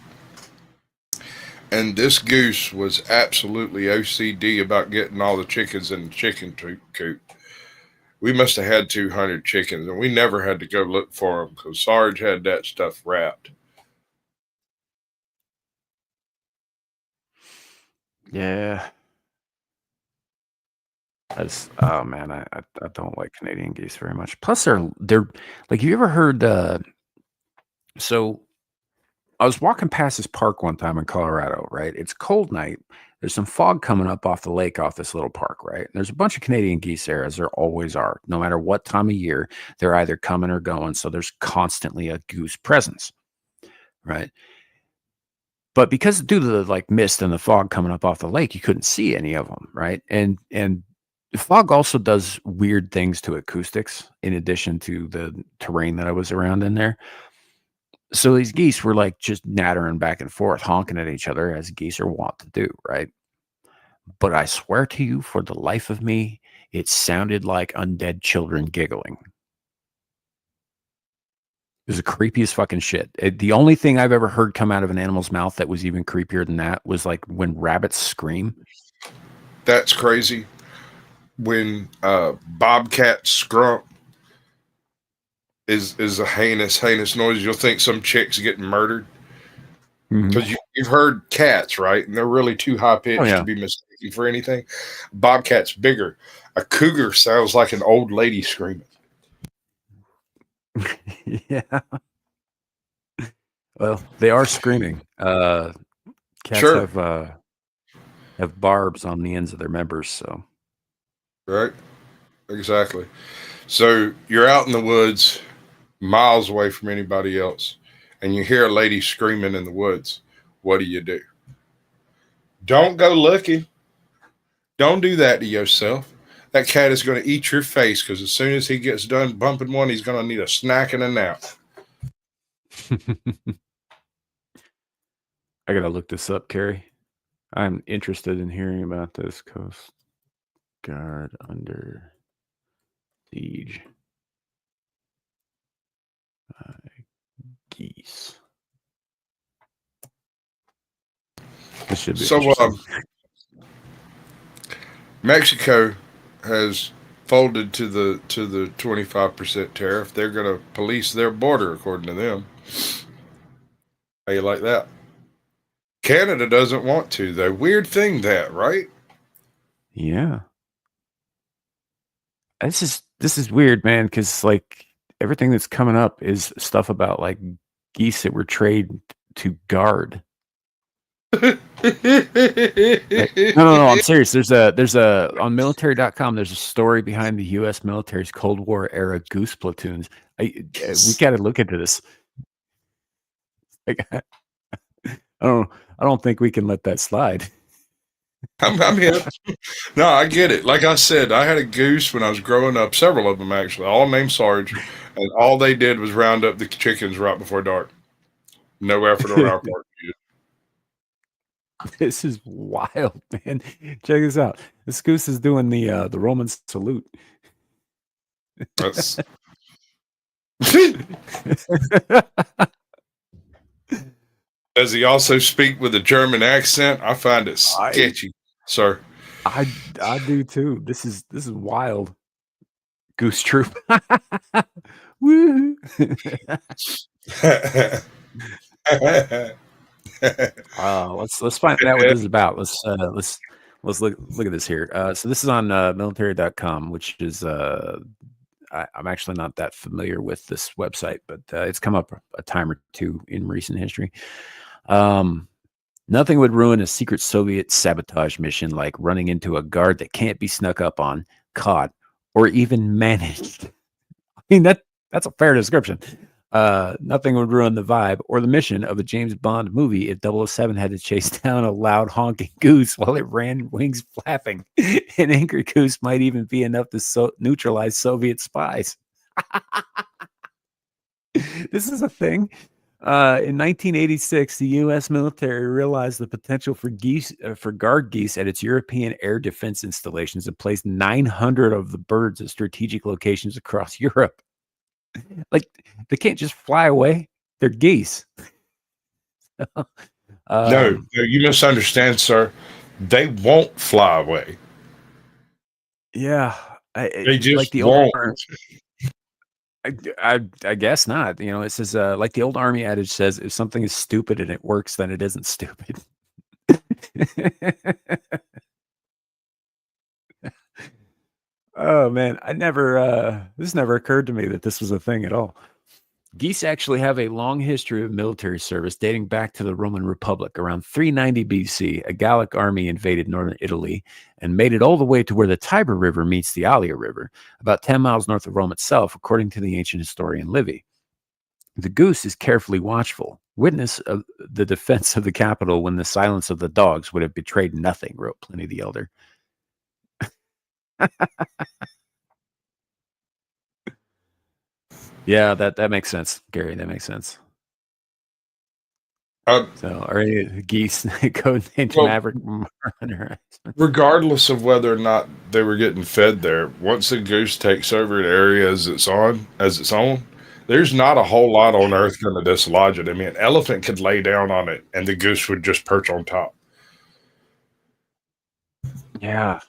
And this goose was absolutely OCD about getting all the chickens in the chicken coop. We must have had 200 chickens, and we never had to go look for them because Sarge had that stuff wrapped. Yeah. Oh man, I don't like Canadian geese very much. Plus they're like, have you ever heard so I was walking past this park one time in Colorado, right? It's a cold night. There's some fog coming up off the lake off this little park, right? And there's a bunch of Canadian geese there, as there always are. No matter what time of year, they're either coming or going. So there's constantly a goose presence, right? But because due to the like mist and the fog coming up off the lake, you couldn't see any of them, right? And the fog also does weird things to acoustics in addition to the terrain that I was around in there. So these geese were like just nattering back and forth, honking at each other as geese are wont to do, right? But I swear to you, for the life of me, it sounded like undead children giggling. It was the creepiest fucking shit. The only thing I've ever heard come out of an animal's mouth that was even creepier than that was like when rabbits scream. That's crazy. When bobcats scrump, is a heinous noise. You'll think some chick's getting murdered Mhm. because you've heard cats, right? And they're really too high pitched to be mistaken for anything. Bobcat's bigger. A cougar sounds like an old lady screaming. Yeah. Well, they are screaming. Cats Sure. have barbs on the ends of their members, so. Right. Exactly. So you're out in the woods, miles away from anybody else, and you hear a lady screaming in the woods. What do? Don't go looking. Don't do that to yourself. That cat is going to eat your face because as soon as he gets done bumping one, he's going to need a snack and a nap. I gotta look this up, Carrie. I'm interested in hearing about this Coast Guard under siege. Geese. This should be interesting. Mexico has folded to the 25% tariff. They're going to police their border, according to them. How you like that? Canada doesn't want to, though. Weird thing, that, right? Yeah. This is weird, man, because like everything that's coming up is stuff about like geese that were traded to guard. Like, no, I'm serious. There's a on military.com, there's a story behind the US military's Cold War era goose platoons. We gotta look into this. Like, I don't think we can let that slide. I'm here. No, I get it. Like I said, I had a goose when I was growing up, several of them actually, all named Sarge, and all they did was round up the chickens right before dark. No effort on our part. This is wild, man. Check this out. This goose is doing the Roman salute. That's Does he also speak with a German accent? I find it sketchy, sir. I do too. This is wild. Goose troop. Woo! Let's find out what this is about. Let's look at this here. So this is on military.com, which is I'm actually not that familiar with this website, but it's come up a time or two in recent history. Nothing would ruin a secret Soviet sabotage mission like running into a guard that can't be snuck up on, caught, or even managed. I mean, that's a fair description. Nothing would ruin the vibe or the mission of a James Bond movie if 007 had to chase down a loud honking goose while it ran, wings flapping. An angry goose might even be enough to neutralize Soviet spies. This is a thing. In 1986, the U.S. military realized the potential for guard geese at its European air defense installations and placed 900 of the birds at strategic locations across Europe. Like, they can't just fly away. They're geese. No, you misunderstand, sir. They won't fly away. Yeah. They just like the won't. I guess not. You know, it says like the old army adage says, if something is stupid and it works, then it isn't stupid. Oh man, this never occurred to me that this was a thing at all. Geese actually have a long history of military service dating back to the Roman Republic. Around 390 BC, a Gallic army invaded northern Italy and made it all the way to where the Tiber River meets the Allia River, about 10 miles north of Rome itself, according to the ancient historian Livy. The goose is carefully watchful, witness of the defense of the capital when the silence of the dogs would have betrayed nothing, wrote Pliny the Elder. Yeah, that makes sense, Gary. That makes sense. So, are you geese codenamed Maverick? Regardless of whether or not they were getting fed there, once the goose takes over an area as its own, there's not a whole lot on Earth going to dislodge it. I mean, an elephant could lay down on it, and the goose would just perch on top. Yeah.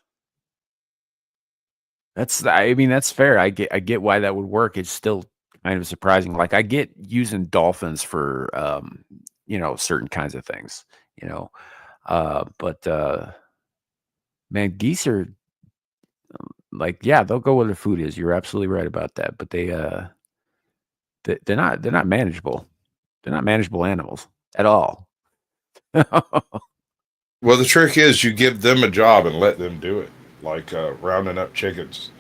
I mean, that's fair. I get why that would work. It's still kind of surprising. Like I get using dolphins for certain kinds of things, but man, geese are like, yeah, they'll go where the food is. You're absolutely right about that. But they're not manageable. They're not manageable animals at all. Well, the trick is you give them a job and let them do it. Like rounding up chickens.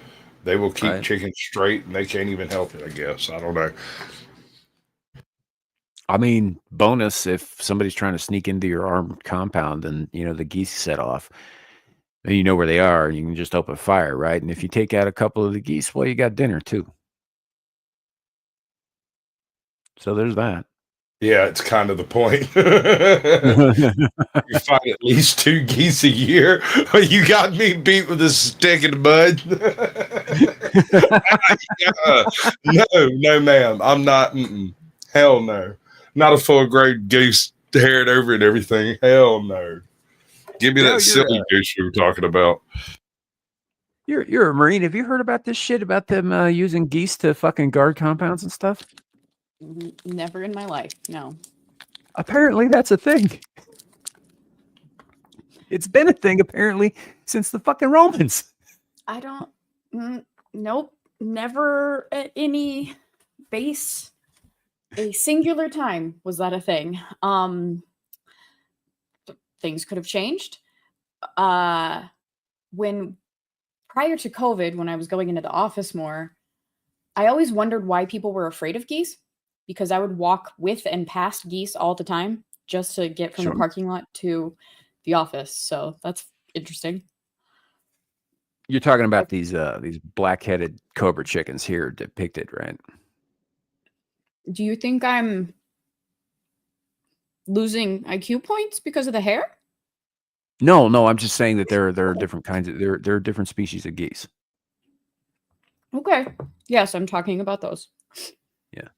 They will keep chickens straight and they can't even help it, I guess. I don't know. I mean, bonus if somebody's trying to sneak into your armed compound and, the geese set off, and you know where they are, you can just open fire, right? And if you take out a couple of the geese, well, you got dinner too. So there's that. Yeah, it's kind of the point. You find at least 2 geese a year. You got me beat with a stick in the mud. No, ma'am. I'm not. Hell no. Not a full-grown goose, haired over and everything. Hell no. Give me that silly goose you were talking about. You're a Marine. Have you heard about this shit about them using geese to fucking guard compounds and stuff? Never in my life. No. Apparently that's a thing. It's been a thing apparently since the fucking Romans. I don't. Nope. Never at any base. A singular time was that a thing. Things could have changed. When prior to COVID, when I was going into the office more, I always wondered why people were afraid of geese, because I would walk with and past geese all the time just to get from the parking lot to the office. So that's interesting. You're talking about these black-headed cobra chickens here depicted, right? Do you think I'm losing IQ points because of the hair? No, I'm just saying that there are different kinds of there are different species of geese. Okay. Yes, I'm talking about those. Yeah.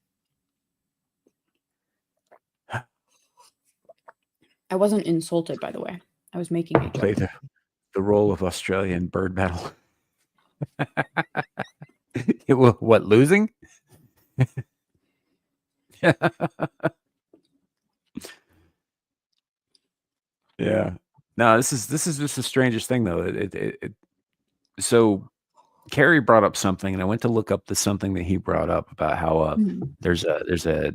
I wasn't insulted, by the way. I was making a joke. Play the role of Australia in bird battle. What, losing? Yeah. No, this is just the strangest thing though. So Carrie brought up something, and I went to look up something that he brought up about how there's a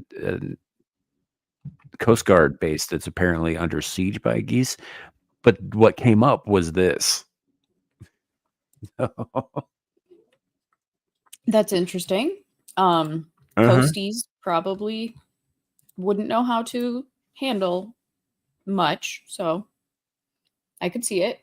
Coast Guard base that's apparently under siege by geese. But what came up was this. That's interesting. Coasties probably wouldn't know how to handle much, so I could see it.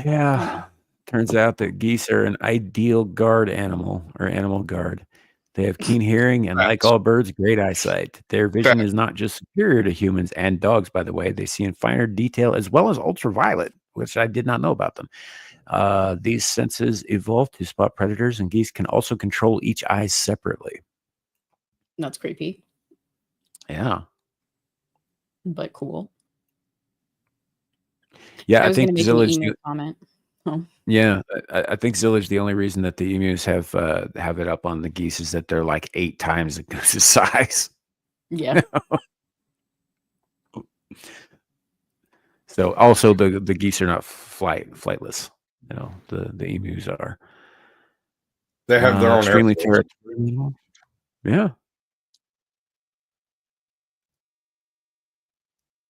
Yeah. Turns out that geese are an ideal guard animal or animal guard. They have keen hearing and, like all birds, great eyesight. Their vision is not just superior to humans and dogs, by the way. They see in finer detail as well as ultraviolet, which I did not know about them. These senses evolved to spot predators, and geese can also control each eye separately. That's creepy. Yeah. But cool. Yeah, I think Zillage. Comment. Oh. Yeah, I think Zillage. The only reason that the emus have it up on the geese is that they're like 8 times the goose's size. Yeah. So also the geese are not flightless. The emus are. They have their own extremely territorial. Yeah.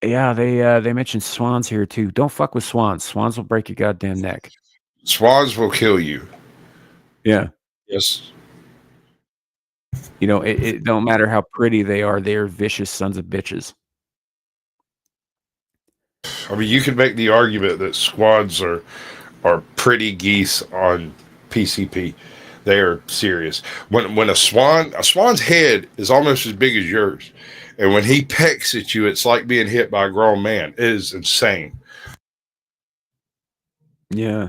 Yeah, they mentioned swans here too. Don't fuck with swans. Swans will break your goddamn neck. Swans will kill you. Yeah. Yes. It don't matter how pretty they are vicious sons of bitches. I mean, you could make the argument that swans are pretty geese on PCP. They are serious. When a swan's head is almost as big as yours. And when he pecks at you, it's like being hit by a grown man. It is insane. Yeah.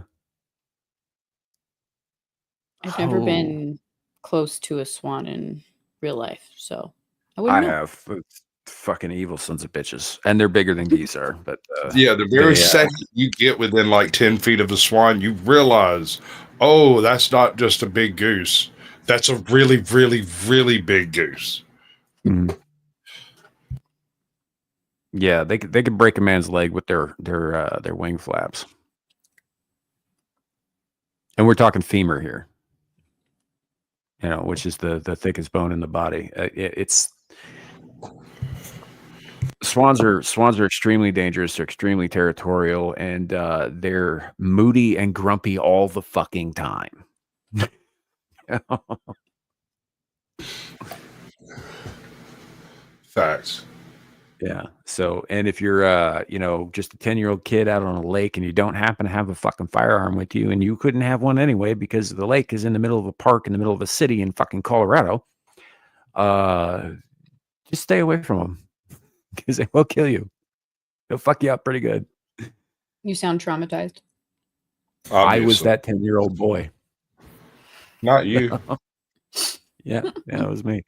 I've never been close to a swan in real life, so I wouldn't know. Have. It's fucking evil sons of bitches. And they're bigger than geese are. But yeah, the very second you get within like 10 feet of a swan, you realize oh, that's not just a big goose. That's a really, really, really big goose. Mm-hmm. Yeah, they could break a man's leg with their wing flaps. And we're talking femur here, which is the thickest bone in the body. It's swans are extremely dangerous. They're extremely territorial, and they're moody and grumpy all the fucking time. Facts. Yeah. So, and if you're, just a 10-year-old kid out on a lake and you don't happen to have a fucking firearm with you, and you couldn't have one anyway because the lake is in the middle of a park in the middle of a city in fucking Colorado, just stay away from them because they will kill you. They'll fuck you up pretty good. You sound traumatized. Obviously. I was that 10-year-old boy. Not you. Yeah, it was me.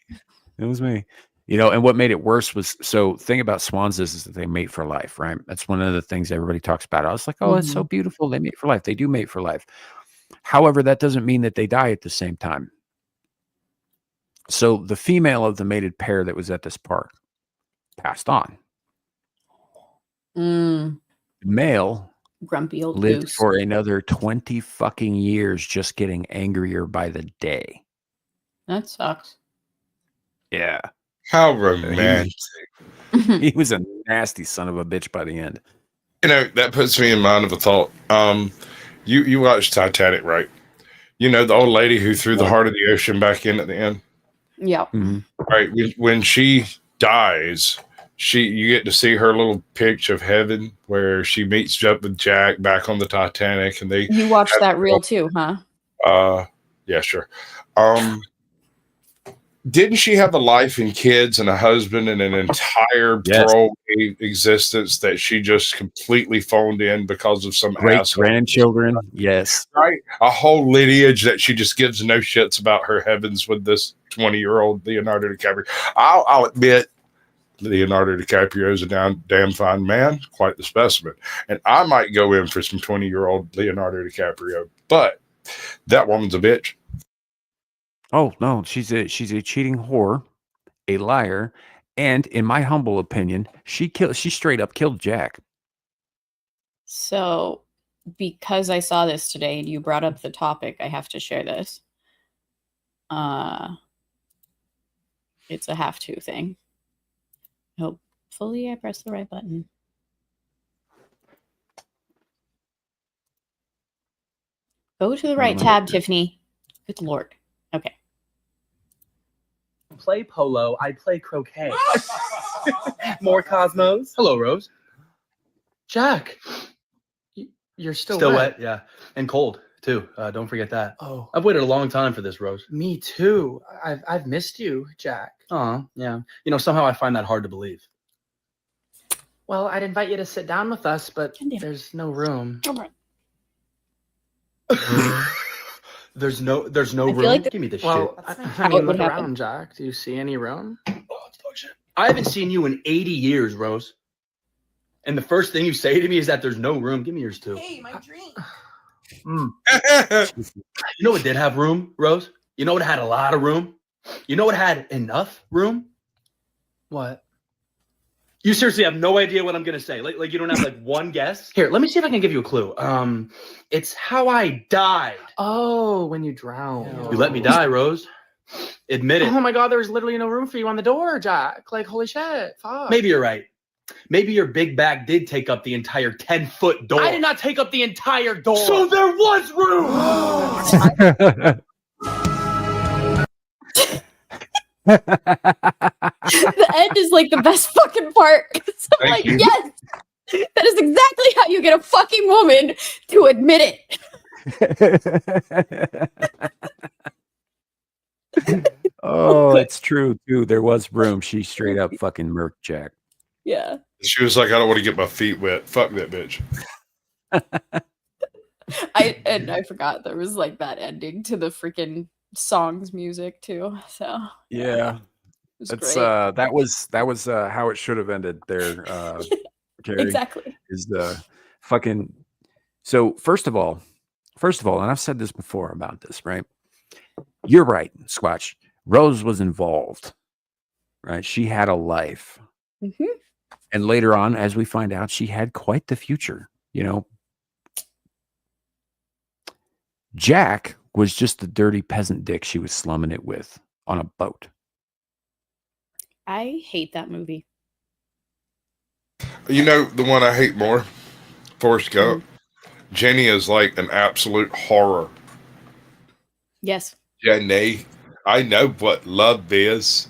It was me. And what made it worse was, so thing about swans is that they mate for life, right? That's one of the things everybody talks about. I was like, oh, it's so beautiful. They mate for life. They do mate for life. However, that doesn't mean that they die at the same time. So the female of the mated pair that was at this park passed on. The male grumpy old lived goose for another 20 fucking years, just getting angrier by the day. That sucks. Yeah. How romantic. He was a nasty son of a bitch by the end. That puts me in mind of a thought. You watched Titanic, right? The old lady who threw the heart of the ocean back in at the end? Yeah. Mm-hmm. Right. When she dies, you get to see her little pitch of heaven where she meets up with Jack back on the Titanic, and you watched that reel too, huh? Yeah, sure. Didn't she have a life and kids and a husband and an entire throwaway existence that she just completely phoned in because of some great asshole? Grandchildren? Yes. Right. A whole lineage that she just gives no shits about her heavens with this 20-year-old Leonardo DiCaprio. I'll admit, Leonardo DiCaprio is a damn fine man, quite the specimen. And I might go in for some 20-year-old Leonardo DiCaprio, but that woman's a bitch. Oh no, she's a cheating whore, a liar, and in my humble opinion, she straight up killed Jack. So, because I saw this today and you brought up the topic, I have to share this. It's a have to thing. Hopefully I pressed the right button. Go to the right tab, Tiffany. Good Lord. Okay. Play polo, I play croquet. More Cosmos. Hello, Rose. Jack, you're still wet. Yeah, and cold too. Don't forget that. Oh, I've waited a long time for this, Rose. Me too. I've missed you, Jack. Oh, yeah. Somehow I find that hard to believe. Well, I'd invite you to sit down with us, but there's no room. There's no room. Like give me this shit. I mean, look around, Jack. Do you see any room? Oh, it's dog shit. I haven't seen you in 80 years, Rose. And the first thing you say to me is that there's no room. Give me yours too. Hey, my drink. You know what did have room, Rose? You know what had a lot of room? You know what had enough room? What? You seriously have no idea what I'm gonna say. Like you don't have one guess? Here, let me see if I can give you a clue. It's how I died. Oh, when you drowned. You let me die, Rose. Admit it. Oh my God, there was literally no room for you on the door, Jack. Holy shit. Fuck. Maybe you're right. Maybe your big bag did take up the entire 10-foot door. I did not take up the entire door. So there was room. The end is the best fucking part. I'm like, yes, that is exactly how you get a fucking woman to admit it. Oh, it's true too. There was room. She straight up fucking murked Jack. Yeah. She was like, I don't want to get my feet wet. Fuck that bitch. I forgot there was that ending to the freaking song's music too. So yeah. That's that was how it should have ended there. Carrie, exactly. Is the fucking so first of all, First of all, and I've said this before about this, right? You're right, Squatch. Rose was involved, right? She had a life. Mm-hmm. And later on, as we find out, she had quite the future, you know. Jack was just the dirty peasant dick she was slumming it with on a boat. I hate that movie. You know, the one I hate more? Forrest Gump. Jenny is like an absolute horror. Yes. Jenny. I know what love is.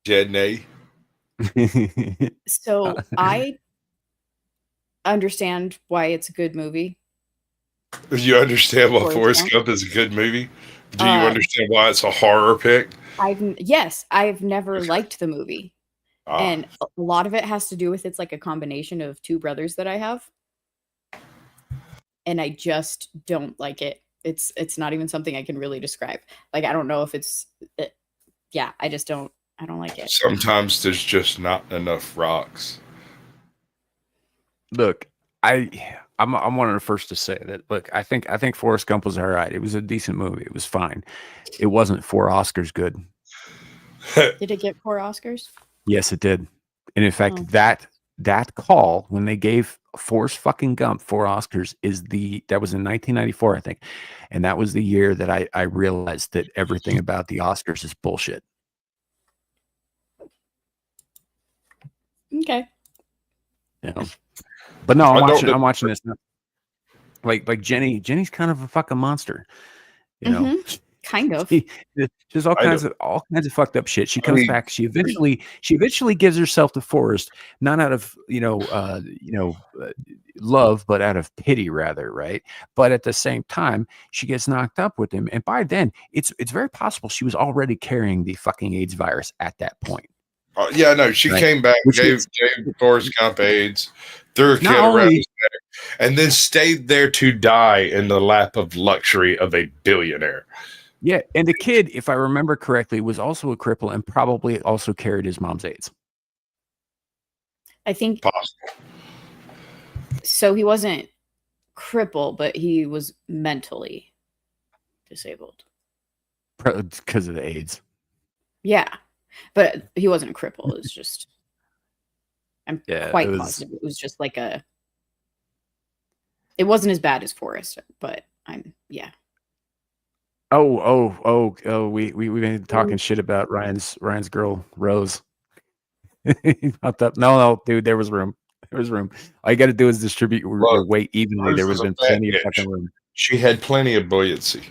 Jenny. So I understand why it's a good movie. You understand why Forrest Gump is a good movie? Do you understand why it's a horror pick? I've never liked the movie. And a lot of it has to do with it's like a combination of two brothers that I have. And I just don't like it. It's not even something I can really describe. Like, I don't know if I don't like it. Sometimes there's just not enough rocks. Look, I'm one of the first to say that. Look, I think Forrest Gump was all right. It was a decent movie. It was fine. It wasn't 4 Oscars good. Did it get 4 Oscars? Yes, it did. And in fact, that call when they gave Forrest fucking Gump 4 Oscars that was in 1994, I think, and that was the year that I realized that everything about the Oscars is bullshit. Okay. Yeah. But no, I'm watching this now. Like Jenny's kind of a fucking monster. You know? Kind of. There's all kinds of fucked up shit. She comes back. She eventually gives herself to Forrest, not out of love, but out of pity, rather, right? But at the same time, she gets knocked up with him, and by then, it's very possible she was already carrying the fucking AIDS virus at that point. Yeah, no, she came back, gave Forrest Gump AIDS, threw a kid around his neck, and then stayed there to die in the lap of luxury of a billionaire. Yeah, and the kid, if I remember correctly, was also a cripple and probably also carried his mom's AIDS. I think possible. So he wasn't crippled, but he was mentally disabled. Because of the AIDS. Yeah. But he wasn't a cripple. It's just I'm quite positive. It was just like it wasn't as bad as Forrest, but We've been talking shit about Ryan's girl Rose. No, dude, there was room. All you got to do is distribute your weight evenly. There would have been plenty of fucking room. She had plenty of buoyancy.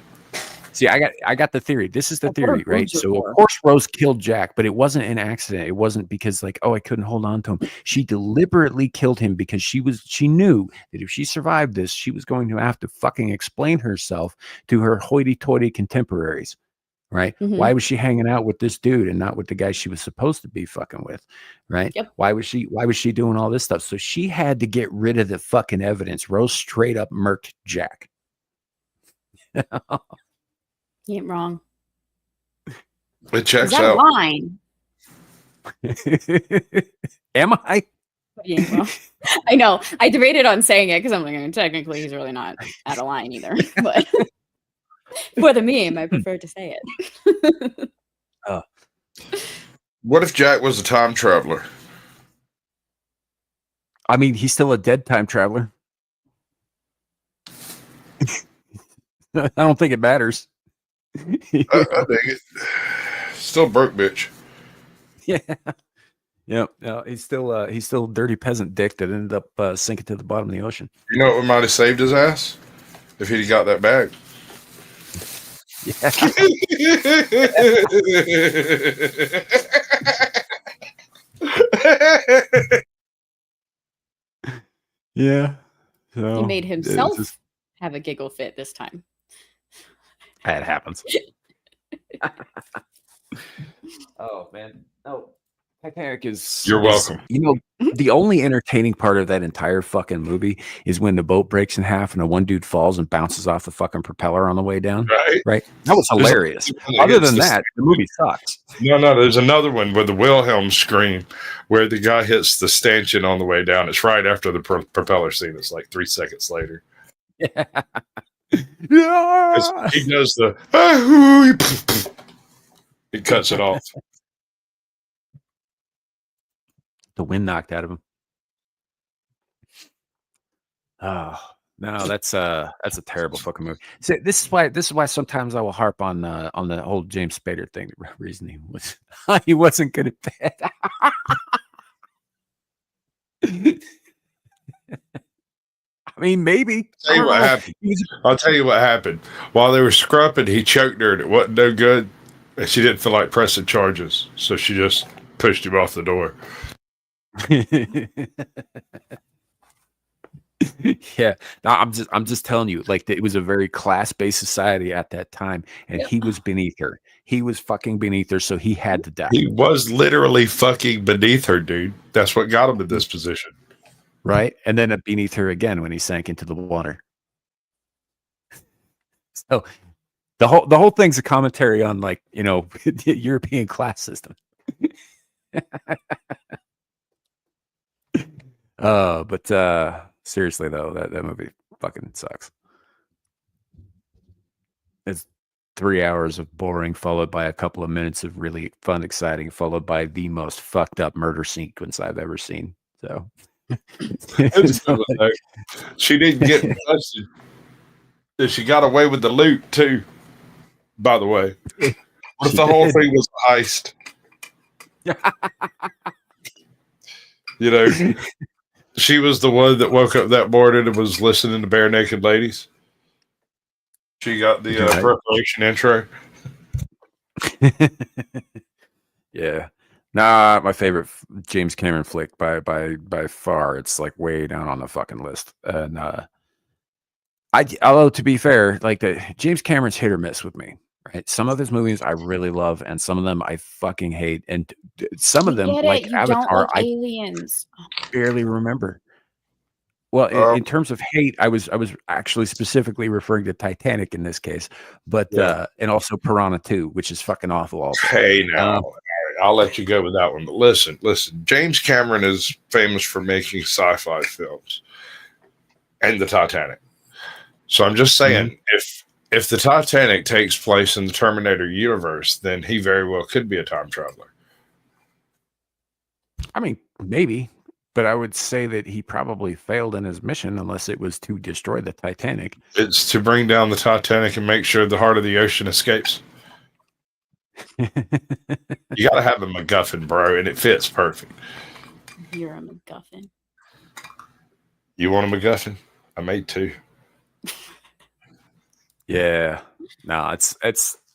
See, I got the theory. This is the theory, right? So of course Rose killed Jack, but it wasn't an accident. It wasn't because I couldn't hold on to him. She deliberately killed him because she knew that if she survived this, she was going to have to fucking explain herself to her hoity-toity contemporaries, right? Mm-hmm. Why was she hanging out with this dude and not with the guy she was supposed to be fucking with, right? Yep. Why was she doing all this stuff? So she had to get rid of the fucking evidence. Rose straight up murked Jack. You ain't wrong. It checks out. Line? Am I? I know. I debated on saying it because I'm like, technically, he's really not out of line either. But for the meme, I prefer to say it. What if Jack was a time traveler? I mean, he's still a dead time traveler. I don't think it matters. I dig it. Still broke, bitch. Yeah. Yep. No, he's still dirty peasant dick that ended up sinking to the bottom of the ocean. You know what might have saved his ass? If he'd got that bag. Yeah. Yeah. So, he made himself have a giggle fit this time. That happens. Oh man, no. Titanic is. You're welcome. The only entertaining part of that entire fucking movie is when the boat breaks in half and the one dude falls and bounces off the fucking propeller on the way down. Right. That was hilarious. Other than that, the movie sucks. No. There's another one with the Wilhelm scream where the guy hits the stanchion on the way down. It's right after the propeller scene. It's like 3 seconds later. Yeah. He does the he cuts it off. The wind knocked out of him. Oh no, that's a terrible fucking movie. So this is why sometimes I will harp on the whole James Spader thing. The reason he wasn't good at that. I mean, maybe. I'll tell you what happened. While they were scrumping, he choked her and it wasn't no good. And she didn't feel like pressing charges. So she just pushed him off the door. Yeah. No, I'm just telling you, like, it was a very class-based society at that time, and he was beneath her. He was fucking beneath her, so he had to die. He was literally fucking beneath her, dude. That's what got him in this position. Right? And then beneath her again when he sank into the water. So the whole thing's a commentary on, like, you know, the European class system. But seriously though, that movie fucking sucks. It's 3 hours of boring, followed by a couple of minutes of really fun, exciting, followed by the most fucked up murder sequence I've ever seen. So she didn't get busted. She got away with the loot too. By the way, what if the whole thing was a heist? You know, she was the one that woke up that morning and was listening to Bare Naked Ladies. She got the preparation intro. Yeah. Nah, my favorite James Cameron flick by far. It's like way down on the fucking list. And although to be fair, like James Cameron's hit or miss with me. Right, some of his movies I really love, and some of them I fucking hate, and some of them, like Avatar, aliens. I barely remember. Well, in terms of hate, I was actually specifically referring to Titanic in this case, but and also Piranha 2, which is fucking awful. Also, hey, now I'll let you go with that one. But listen, James Cameron is famous for making sci-fi films, and the Titanic. So I'm just saying, if the Titanic takes place in the Terminator universe, then he very well could be a time traveler. I mean, maybe, but I would say that he probably failed in his mission unless it was to destroy the Titanic. It's to bring down the Titanic and make sure the heart of the ocean escapes. You got to have a MacGuffin, bro, and it fits perfect. You're a MacGuffin. You want a MacGuffin? I made two. Yeah, no, it's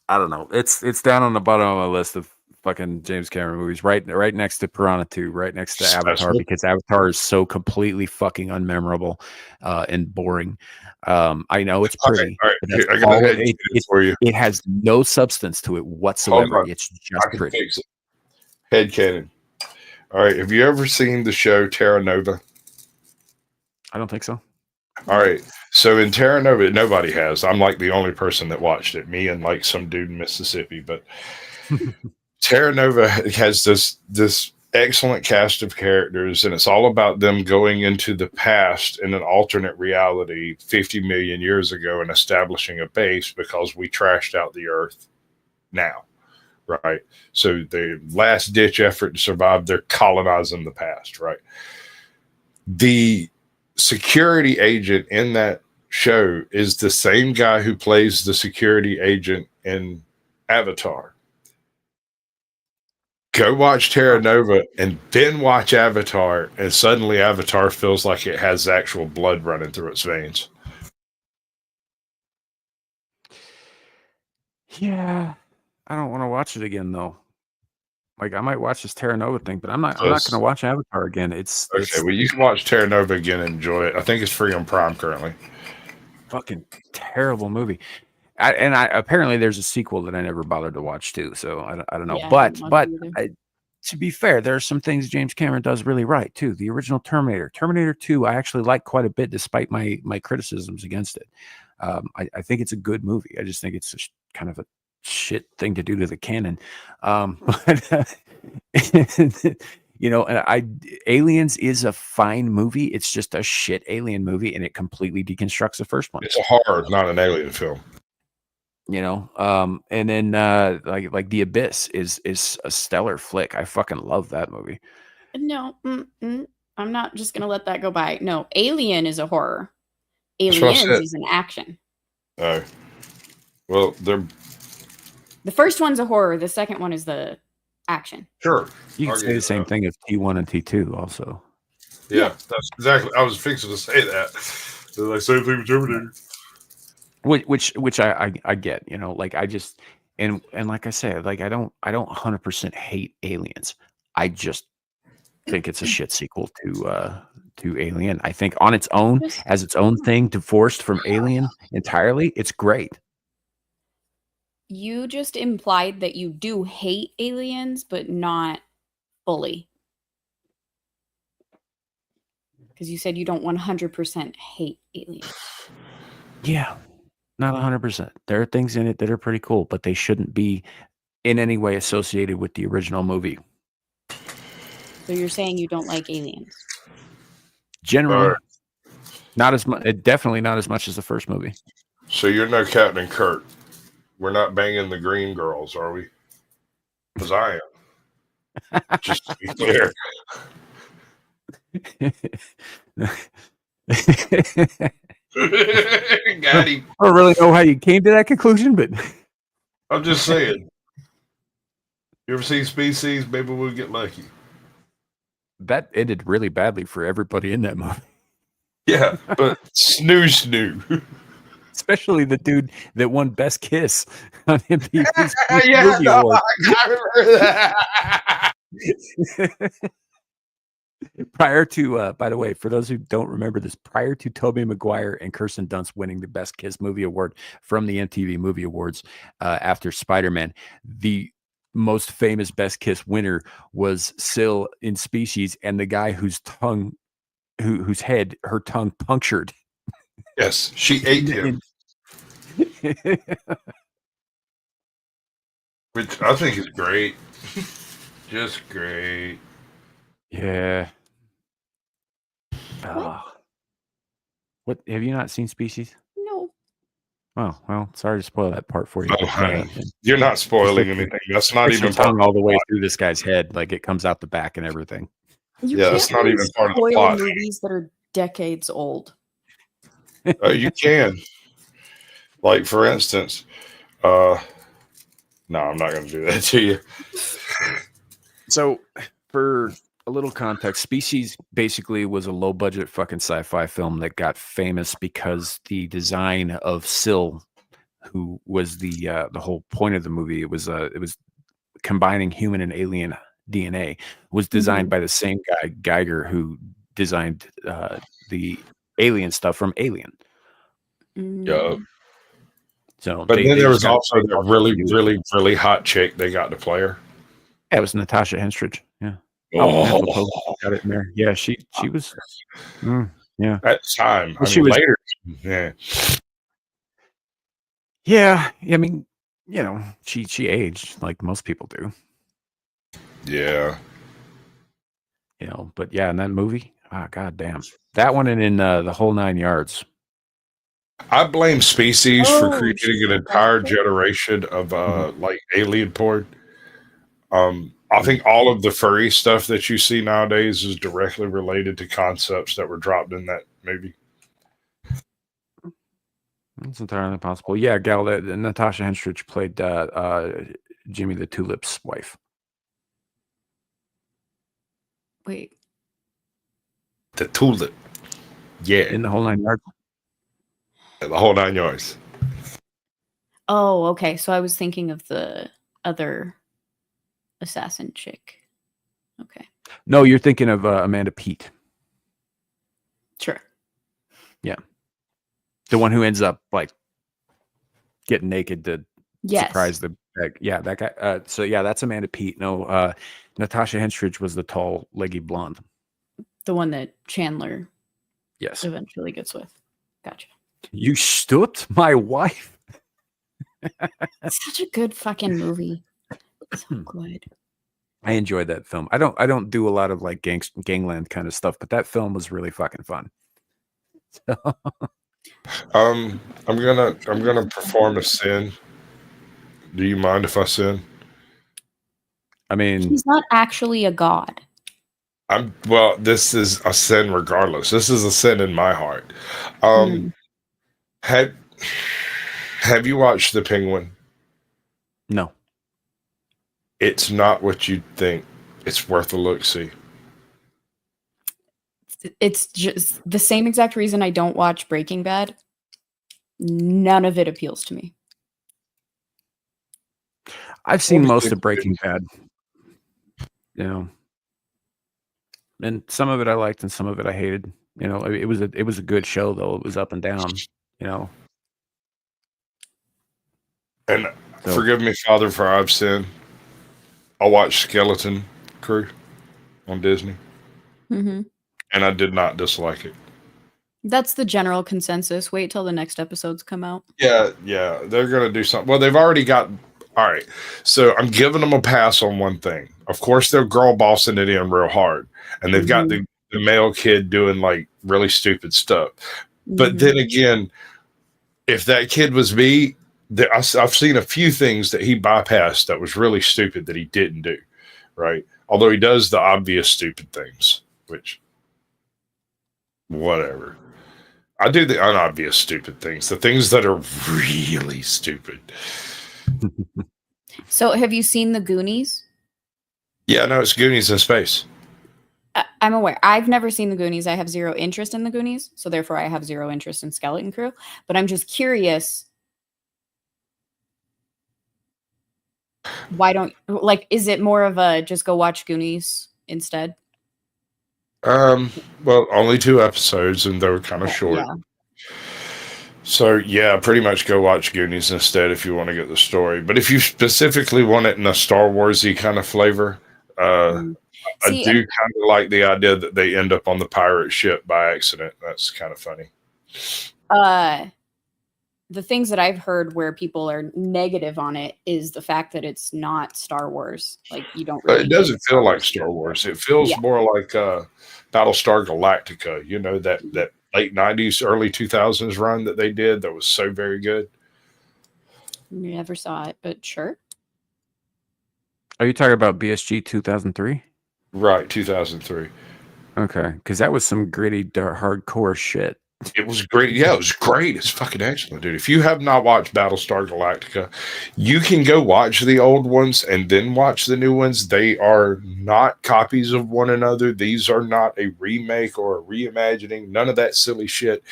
I don't know. It's down on the bottom of my list of fucking James Cameron movies, right next to Piranha 2, right next to Avatar, because Avatar is so completely fucking unmemorable and boring. I know it's pretty. Okay, I got it for you. It has no substance to it whatsoever. It's just pretty. Fix it. Headcanon. All right, have you ever seen the show Terra Nova? I don't think so. All right. So in Terra Nova, nobody has. I'm like the only person that watched it. Me and like some dude in Mississippi. But Terra Nova has this excellent cast of characters, and it's all about them going into the past in an alternate reality 50 million years ago and establishing a base because we trashed out the Earth now. Right. So the last ditch effort to survive, they're colonizing the past. Right. The security agent in that show is the same guy who plays the security agent in Avatar. Go watch Terra Nova and then watch Avatar, and suddenly Avatar feels like it has actual blood running through its veins. Yeah, I don't want to watch it again though. Like, I might watch this Terra Nova thing, but I'm not going to watch Avatar again. Well, you can watch Terra Nova again and enjoy it. I think it's free on Prime currently. Fucking terrible movie. Apparently there's a sequel that I never bothered to watch too. So I don't know. Yeah, but to be fair, there are some things James Cameron does really right too. The original Terminator 2, I actually like quite a bit, despite my criticisms against it. I think it's a good movie. I just think it's kind of a shit thing to do to the canon. But You know, and Aliens is a fine movie. It's just a shit alien movie, and it completely deconstructs the first one. It's a horror, not an alien film. You know, and then like The Abyss is a stellar flick. I fucking love that movie. No, I'm not just gonna let that go by. No, Alien is a horror. Aliens is an action. Oh, well, the first one's a horror. The second one is the action. Sure, you can say the same thing of T1 and T2 also. Yeah, that's exactly. I was fixing to say that. They're like same thing with Terminator. Which I get, you know, like I just and like I said, like I don't 100% hate Aliens. I just think it's a shit sequel to Alien. I think on its own, as its own thing, divorced from Alien entirely, it's great. You just implied that you do hate Aliens, but not fully. Because you said you don't 100% hate Aliens. Yeah, not 100%. There are things in it that are pretty cool, but they shouldn't be in any way associated with the original movie. So you're saying you don't like Aliens? Generally, not as much. Definitely not as much as the first movie. So you're no Captain Kirk. We're not banging the green girls, are we? Because I am. Just to be clear. Got him. I don't really know how you came to that conclusion, but I'm just saying. You ever seen Species? Maybe we'll get lucky. That ended really badly for everybody in that movie. Yeah, but snoo. Especially the dude that won Best Kiss on MTV's Yeah, Movie Award. I remember that. Prior to, by the way, for those who don't remember this, prior to Tobey Maguire and Kirsten Dunst winning the Best Kiss Movie Award from the MTV Movie Awards after Spider-Man, the most famous Best Kiss winner was Syl in Species, and the guy whose tongue, whose head, her tongue punctured. Yes, she ate him. Which I think is great. Just great. Yeah. What have you not seen Species? No. Oh, well, sorry to spoil that part for you. Oh, honey, you're not spoiling anything. That's not even tongue all the way through this guy's head, like it comes out the back and everything. Yeah, that's not even part of the plot. Movies that are decades old. You can, like for instance, no, I'm not going to do that to you. So, for a little context, Species basically was a low-budget fucking sci-fi film that got famous because the design of Syl, who was the whole point of the movie, it was combining human and alien DNA, was designed by the same guy, Geiger, who designed the alien stuff from Alien. Yeah. So, but then there was also the really hot chick they got to play her. Yeah, it was Natasha Henstridge. Yeah. Got it in there. Yeah, she was. Yeah. At the time, well, she was later. Yeah. Yeah, I mean, you know, she aged like most people do. Yeah. You know, but yeah, in that movie, god damn, that one and in the Whole 9 Yards. I blame Species for creating an entire generation of like alien porn. I think all of the furry stuff that you see nowadays is directly related to concepts that were dropped in that movie. That's entirely possible. Yeah, Gal, Natasha Henstridge played Jimmy the Tulip's wife. Wait. The Tulip. Yeah. In the Whole 9 Yards. Yeah, the Whole 9 Yards. Oh, okay. So I was thinking of the other assassin chick. Okay. No, you're thinking of Amanda Peet. Sure. Yeah. The one who ends up like getting naked to surprise the yeah, that guy. So yeah, that's Amanda Peet. No, Natasha Henstridge was the tall, leggy blonde. The one that Chandler eventually gets with. Gotcha. You stooped my wife. It's such a good fucking movie. So good. I enjoyed that film. I don't do a lot of like gangland kind of stuff, but that film was really fucking fun. So, I'm gonna perform a sin. Do you mind if I sin? I mean, He's not actually a god. Well, this is a sin regardless. This is a sin in my heart. Mm. Have Have you watched The Penguin? no. It's not what you'd think. It's worth a look. See. It's just the same exact reason I don't watch Breaking Bad. None of it appeals to me. I've seen most of Breaking Bad. You know, and some of it I liked and some of it I hated. You know, it was a good show though. It was up and down, you know. And forgive me, Father, for I've sinned. I watched Skeleton Crew on Disney. Mm-hmm. And I did not dislike it. That's the general consensus. Wait till the next episodes come out. Yeah, they're going to do something. Well, they've already got... All right, so I'm giving them a pass on one thing. Of course, they're girl bossing it in real hard. And they've got the male kid doing, like, really stupid stuff. But then again, if that kid was me, I've seen a few things that he bypassed that was really stupid that he didn't do, right? Although he does the obvious stupid things, which... whatever. I do the unobvious stupid things, the things that are really stupid. So have you seen the Goonies? Yeah, no, it's Goonies in space. I'm aware. I've never seen the Goonies. I have zero interest in the Goonies, so therefore I have zero interest in Skeleton Crew. But I'm just curious, why don't, like, is it more of a just go watch Goonies instead? Well, only 2 episodes, and they were kind of short. Yeah. So, yeah, pretty much go watch Goonies instead if you want to get the story. But if you specifically want it in a Star Wars-y kind of flavor, I do kind of like the idea that they end up on the pirate ship by accident. That's kind of funny. The things that I've heard where people are negative on it is the fact that it's not Star Wars. Like, you don't really... It doesn't feel like Star Wars. It feels more like Battlestar Galactica, you know, that late 90s, early 2000s run that they did that was so very good. Never saw it, but sure. Are you talking about BSG 2003? Right, 2003. Okay, because that was some gritty, hardcore shit. It was great. Yeah, it was great. It's fucking excellent, dude. If you have not watched Battlestar Galactica, you can go watch the old ones and then watch the new ones. They are not copies of one another. These are not a remake or a reimagining. None of that silly shit.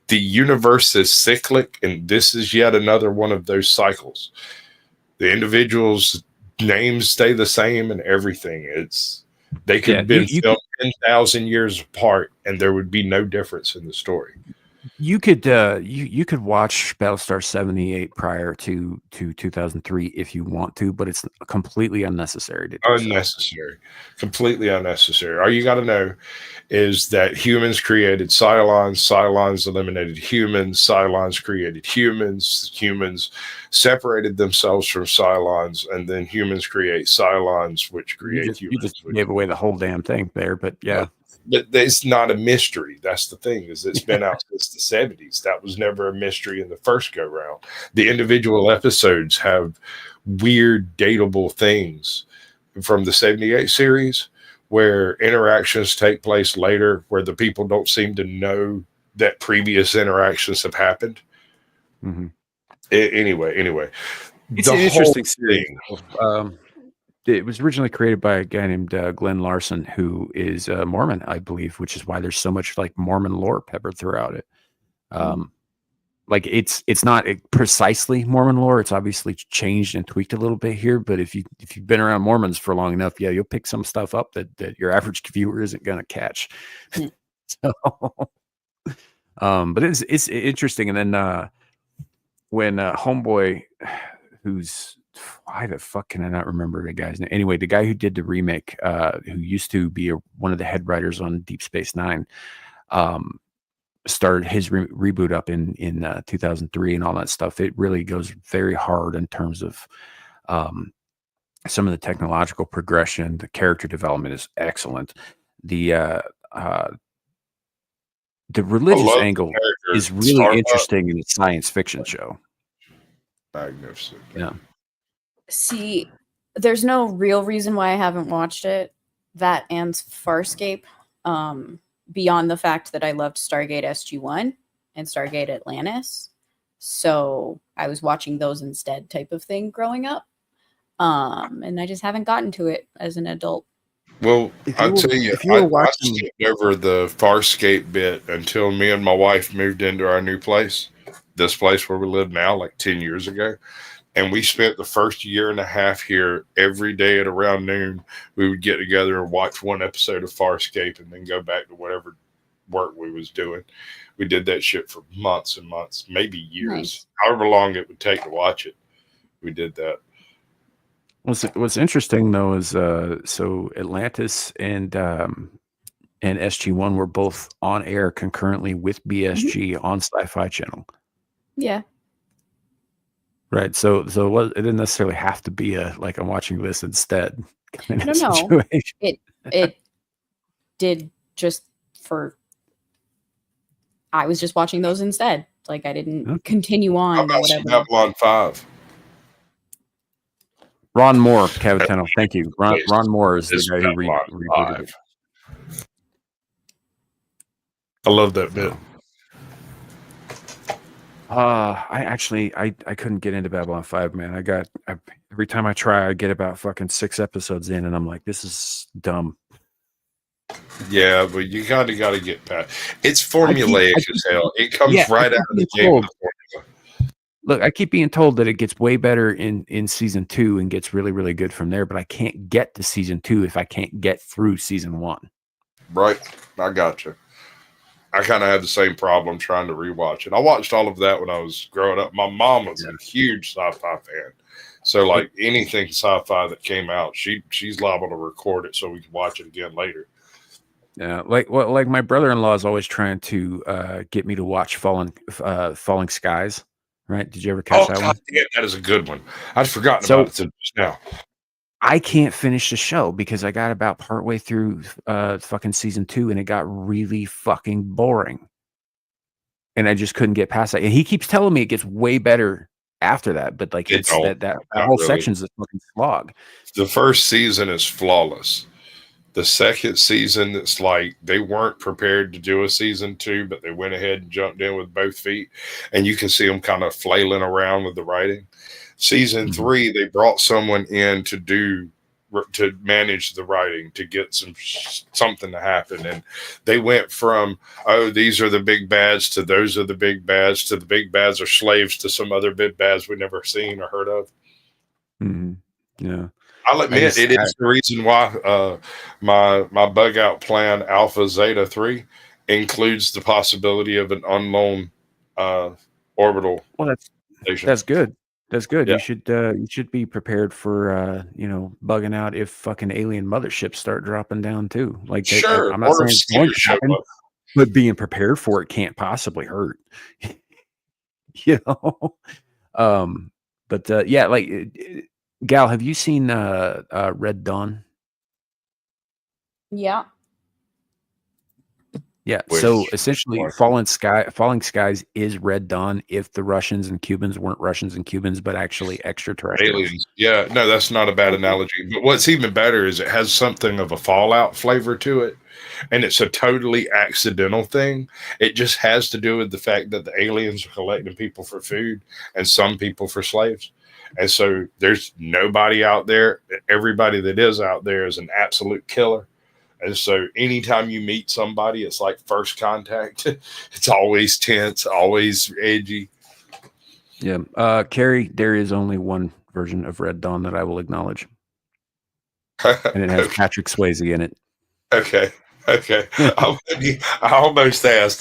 The universe is cyclic, and this is yet another one of those cycles. The individuals' names stay the same and everything. They could have been filmed 10,000 years apart, and there would be no difference in the story. You could you could watch Battlestar 78 prior to 2003 if you want to, but it's completely unnecessary to do. Unnecessary. Completely unnecessary. All you got to know is that humans created Cylons, Cylons eliminated humans, Cylons created humans, humans separated themselves from Cylons, and then humans create Cylons, which create humans. You just gave away the whole damn thing there, but yeah. But it's not a mystery. That's the thing, is it's been out since the 70s. That was never a mystery in the first go round. The individual episodes have weird dateable things from the 78 series where interactions take place later where the people don't seem to know that previous interactions have happened. Mm-hmm. Anyway. It's an interesting series. It was originally created by a guy named Glenn Larson, who is Mormon, I believe, which is why there's so much like Mormon lore peppered throughout it. Like it's not precisely Mormon lore. It's obviously changed and tweaked a little bit here. But if you've been around Mormons for long enough, yeah, you'll pick some stuff up that your average viewer isn't going to catch. So, but it's interesting. And then when Homeboy, who's why the fuck can I not remember the guy's name? Anyway, the guy who did the remake, who used to be one of the head writers on Deep Space Nine, started his reboot up in 2003 and all that stuff. It really goes very hard in terms of some of the technological progression, the character development is excellent. The religious angle is really interesting in a science fiction show. Magnificent. Yeah. See, there's no real reason why I haven't watched it. That and Farscape. Beyond the fact that I loved Stargate SG-1 and Stargate Atlantis. So I was watching those instead type of thing growing up. And I just haven't gotten to it as an adult. Well, I'll tell you, I skipped over the Farscape bit until me and my wife moved into our new place, this place where we live now, like 10 years ago. And we spent the first year and a half here every day at around noon. We would get together and watch one episode of Farscape and then go back to whatever work we was doing. We did that shit for months and months, maybe years, Nice. however long it would take to watch it. We did that. What's interesting though is so Atlantis and SG-1 were both on air concurrently with BSG on Sci-Fi Channel. Yeah. Right. So it didn't necessarily have to be like I'm watching this instead kind of No. situation. It did just for. I was just watching those instead. Like I didn't continue on. How about whatever. Babylon 5? Ron Moore, Cavitano. Thank you. Ron Moore is the guy who rebooted it. I love that bit. I couldn't get into Babylon 5, man. Every time I try, I get about fucking 6 episodes in, and I'm like, this is dumb. Yeah, but you got to get past. It's formulaic as hell. It comes right out of the game. Of the formula. Look, I keep being told that it gets way better in season 2 and gets really, really good from there, but I can't get to season 2 if I can't get through season 1. Right. I got you. I kind of had the same problem trying to rewatch it. I watched all of that when I was growing up. My mom was a huge sci-fi fan. So like anything sci-fi that came out, she's liable to record it so we can watch it again later. Yeah, like my brother-in-law is always trying to get me to watch Falling Skies. Right? Did you ever catch that one? Yeah, that is a good one. I'd forgotten about it just now. I can't finish the show because I got about partway through fucking season 2 and it got really fucking boring. And I just couldn't get past that. And he keeps telling me it gets way better after that, but like that whole section's a fucking slog. The first season is flawless. The second season, it's like they weren't prepared to do a season 2, but they went ahead and jumped in with both feet. And you can see them kind of flailing around with the writing. Season 3, they brought someone in to manage the writing, to get something to happen. And they went from, these are the big bads to those are the big bads to the big bads are slaves to some other big bads we've never seen or heard of. Mm-hmm. Yeah. I'll admit it is the reason why my bug out plan Alpha Zeta 3 includes the possibility of an unknown orbital. Well, station. That's good. That's good. Yeah. You should be prepared for bugging out if fucking alien motherships start dropping down too. Like sure, I'm not saying it's going to happen, but being prepared for it can't possibly hurt. But yeah, like. Gal, have you seen Red Dawn? Yeah. Yeah. So essentially, Falling Skies is Red Dawn if the Russians and Cubans weren't Russians and Cubans, but actually extraterrestrials. Aliens. Yeah. No, that's not a bad analogy. But what's even better is it has something of a Fallout flavor to it. And it's a totally accidental thing. It just has to do with the fact that the aliens are collecting people for food and some people for slaves. And so there's nobody out there. Everybody that is out there is an absolute killer. And so anytime you meet somebody, it's like first contact. It's always tense, always edgy. Yeah. Carrie, there is only one version of Red Dawn that I will acknowledge. And it has Patrick Swayze in it. Okay. I almost asked,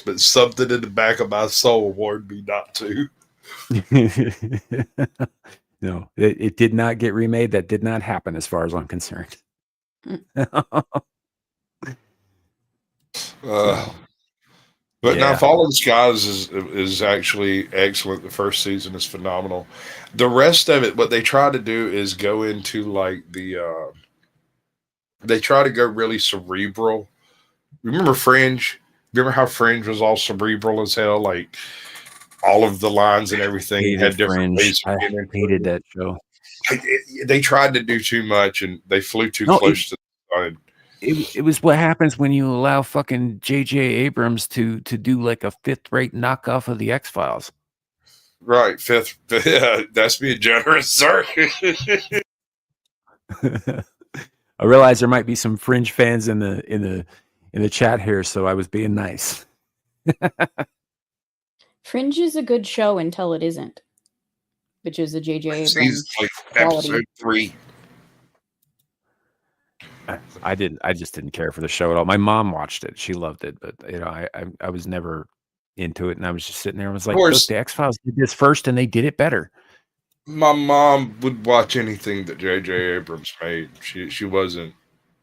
but something in the back of my soul warned me not to. No, it did not get remade. That did not happen as far as I'm concerned. But now, Fallen Skies is actually excellent. The first season is phenomenal. The rest of it, what they try to do is go into like they try to go really cerebral. Remember Fringe? Remember how Fringe was all cerebral as hell? Like all of the lines and everything had different ways of getting into hated that show. They tried to do too much and they flew too close to the sun. It was what happens when you allow fucking J.J. Abrams to do like a fifth-rate knockoff of the X-Files. Right, fifth. Yeah, that's being generous, sir. I realize there might be some Fringe fans in the chat here, so I was being nice. Fringe is a good show until it isn't, which is a J.J. Abrams like quality. episode 3. I just didn't care for the show at all. My mom watched it; she loved it, but I was never into it, and I was just sitting there. I was like, "Look, the X-Files did this first, and they did it better." My mom would watch anything that J.J. Abrams made. She wasn't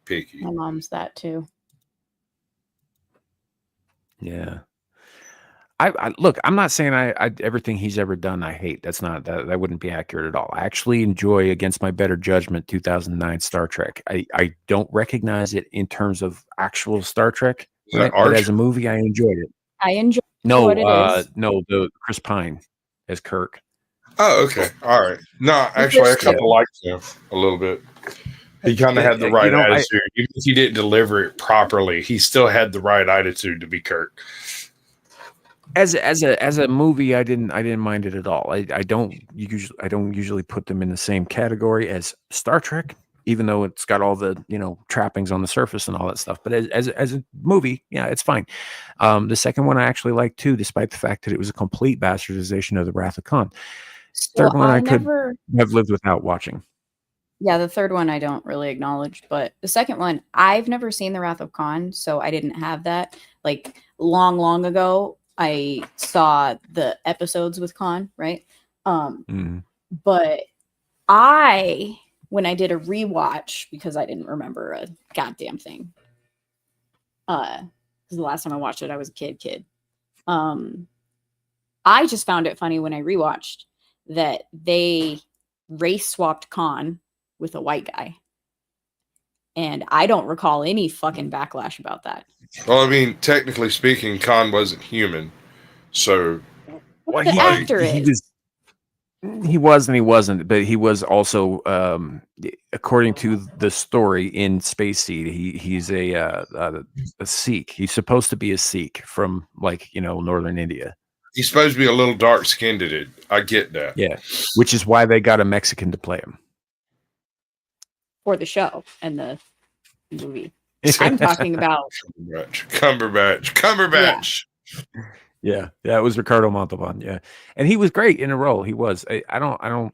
picky. My mom's that too. Yeah. I look, I'm not saying I everything he's ever done I hate. That's not that wouldn't be accurate at all. I actually enjoy, against my better judgment, 2009 Star Trek. I don't recognize it in terms of actual Star Trek, right? But as a movie, I enjoyed it. I enjoy what it is. No, the Chris Pine as Kirk. Oh, okay. All right. No, actually, I kind of liked him a little bit. He kind of had the right attitude. Even if he didn't deliver it properly, he still had the right attitude to be Kirk. As a movie, I didn't mind it at all. I don't usually put them in the same category as Star Trek, even though it's got all the trappings on the surface and all that stuff. But as a movie, yeah, it's fine. The second one I actually liked too, despite the fact that it was a complete bastardization of the Wrath of Khan. Third one I could have lived without watching. Yeah, the third one I don't really acknowledge, but the second one, I've never seen the Wrath of Khan, so I didn't have that. Like long ago, I saw the episodes with Khan, right? But when I did a rewatch, because I didn't remember a goddamn thing, because the last time I watched it, I was a kid. I just found it funny when I rewatched that they race swapped Khan with a white guy. And I don't recall any fucking backlash about that. Well, I mean, technically speaking, Khan wasn't human. So the actor is. He was and he wasn't, but he was also, according to the story in Space Seed, he's a Sikh. He's supposed to be a Sikh from northern India. He's supposed to be a little dark-skinned. I get that. Yeah, which is why they got a Mexican to play him for the show and the movie. I'm talking about Cumberbatch. Yeah, it was Ricardo Montalban. Yeah, and he was great in a role. He was. I don't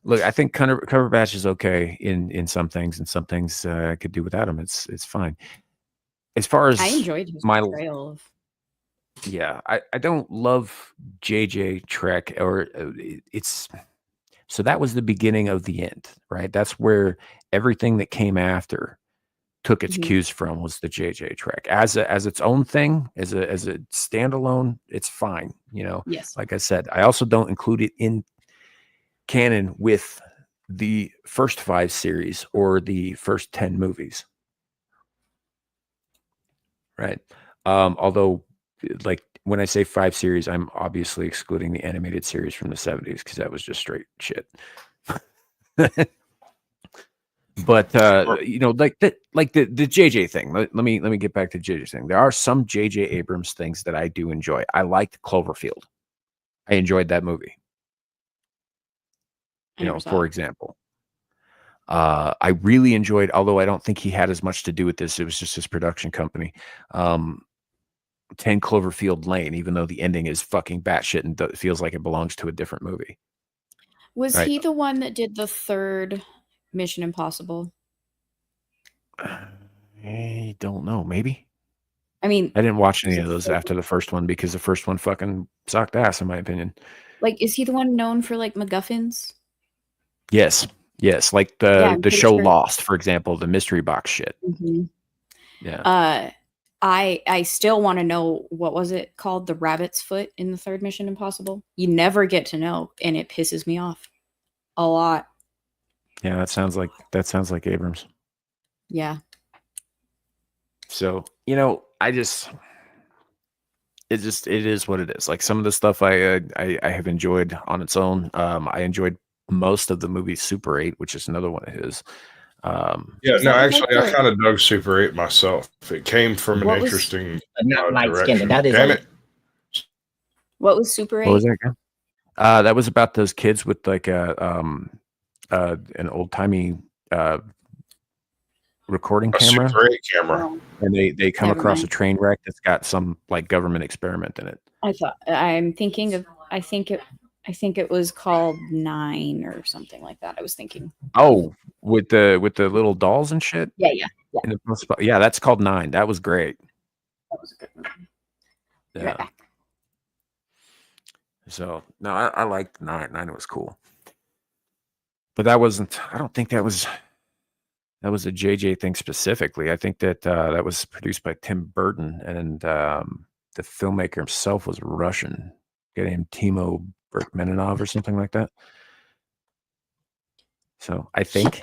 look. I think Cumberbatch is okay in some things, and some things I could do without him. It's fine. As far as I enjoyed his portrayal of. Yeah, I don't love JJ Trek, or it's. So that was the beginning of the end, right? That's where everything that came after took its cues from, was the JJ Trek as its own thing, as a standalone. It's fine, Yes. Like I said, I also don't include it in canon with the first 5 series or the first 10 movies, right? Although, like when I say 5 series, I'm obviously excluding the animated series from the 70s because that was just straight shit. But like the JJ thing. Let me get back to JJ thing. There are some JJ Abrams things that I do enjoy. I liked Cloverfield. I enjoyed that movie. For example. I really enjoyed, although I don't think he had as much to do with this, it was just his production company. 10 Cloverfield Lane, even though the ending is fucking batshit and it feels like it belongs to a different movie. Was he the one that did the third Mission Impossible? I don't know. Maybe. I mean, I didn't watch any of those after the first one because the first one fucking sucked ass, in my opinion. Like, is he the one known for like MacGuffins? Yes. Like the show Lost, for example, the mystery box shit. Mm-hmm. Yeah. I still want to know, what was it called? The rabbit's foot in the third Mission Impossible. You never get to know, and it pisses me off a lot. Yeah, that sounds like Abrams. Yeah. So, it is what it is. Like some of the stuff I have enjoyed on its own. I enjoyed most of the movie Super 8, which is another one of his. Actually, I kind of dug Super 8 myself. It came from an interesting direction. Damn it. What was Super 8? What was that again? That was about those kids with like an old timey recording camera. Super 8 camera. And they come across a train wreck that's got some like government experiment in it. I think it was called 9 or something like that. I was thinking. Oh, with the little dolls and shit. Yeah. Yeah, that's called 9. That was great. That was a good movie. Yeah. Right back. So no, I liked 9. 9 was cool, but that wasn't. I don't think that was a JJ thing specifically. I think that that was produced by Tim Burton, and the filmmaker himself was Russian. Guy named Timo Berkmenov or something like that. So I think.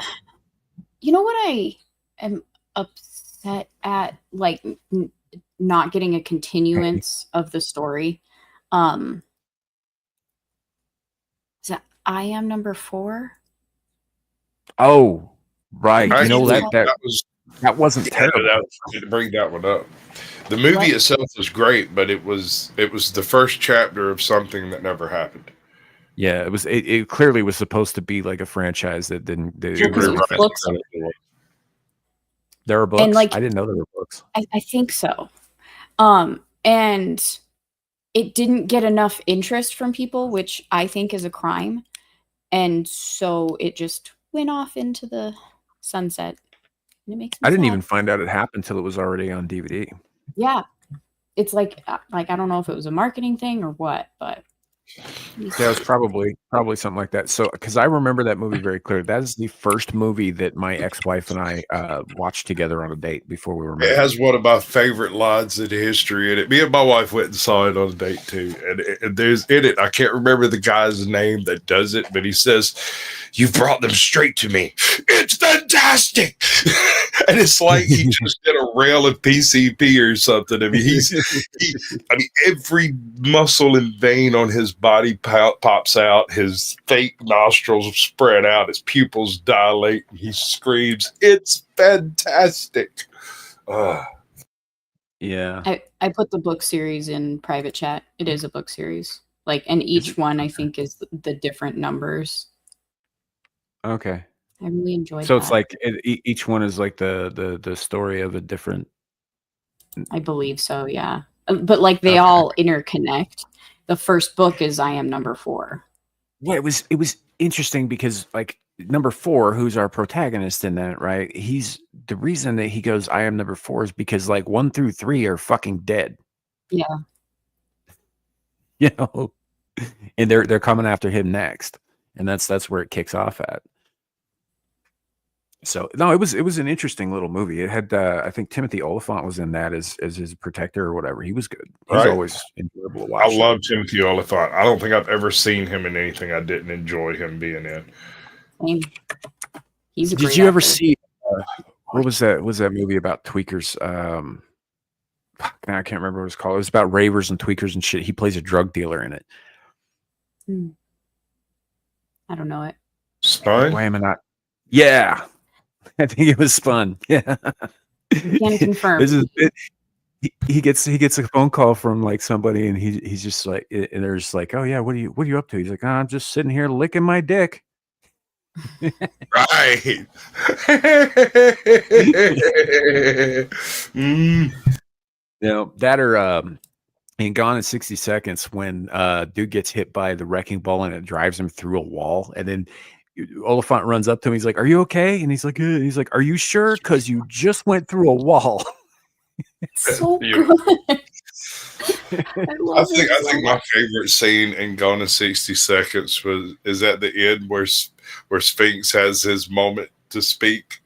You know what I am upset at, like not getting a continuance of the story. Is that I Am Number 4? Oh, right. That wasn't terrible. To bring that one up. The movie itself was great, but it was the first chapter of something that never happened. Yeah, it was. It clearly was supposed to be like a franchise that didn't. There are books. And I didn't know there were books. I think so. And it didn't get enough interest from people, which I think is a crime. And so it just went off into the sunset. And it makes me I didn't sad. even find out it happened until it was already on DVD. Yeah. It's like I don't know if it was a marketing thing or what, but yeah, it was probably something like that. So, because I remember that movie very clearly. That is the first movie that my ex-wife and I watched together on a date before we were married. It has one of my favorite lines in history in it. Me and my wife went and saw it on a date too. And there's in it, I can't remember the guy's name that does it, but he says, "You've brought them straight to me. It's fantastic." And it's like he just did a rail of PCP or something. I mean, every muscle and vein on his body pops out. His fake nostrils spread out. His pupils dilate. And he screams, "It's fantastic." Yeah. I put the book series in private chat. It is a book series. And each one I think is the different numbers. Okay. I really enjoyed So that. it's like each one is like the story of a different. I believe so, yeah. But they all interconnect. The first book is I Am Number 4. Yeah, it was interesting because number 4, who's our protagonist in that, right? He's the reason that he goes I am number 4 is because 1 through 3 are fucking dead. Yeah. And they're coming after him next. And that's where it kicks off at. So no, it was an interesting little movie. It had I think Timothy Oliphant was in that as his protector or whatever. He was good. He's always enjoyable to watch. I love Timothy Oliphant. I don't think I've ever seen him in anything I didn't enjoy him being in. Same. He's a Did great you ever actor. see what was that? Was that movie about tweakers? Now I can't remember what it was called. It was about ravers and tweakers and shit. He plays a drug dealer in it. I don't know it. Spun? Why am I not? Yeah. I think it was Spun. Yeah. Can confirm. He gets a phone call from somebody, and he's just and they're just like, "Oh yeah, what are you up to?" He's like, "I'm just sitting here licking my dick." Right. That or in Gone in 60 Seconds when dude gets hit by the wrecking ball and it drives him through a wall, and then Oliphant runs up to him. He's like, "Are you okay?" And he's like, "Are you sure? Because you just went through a wall." It's so good. I think my favorite scene in Gone in 60 Seconds is at the end where Sphinx has his moment to speak.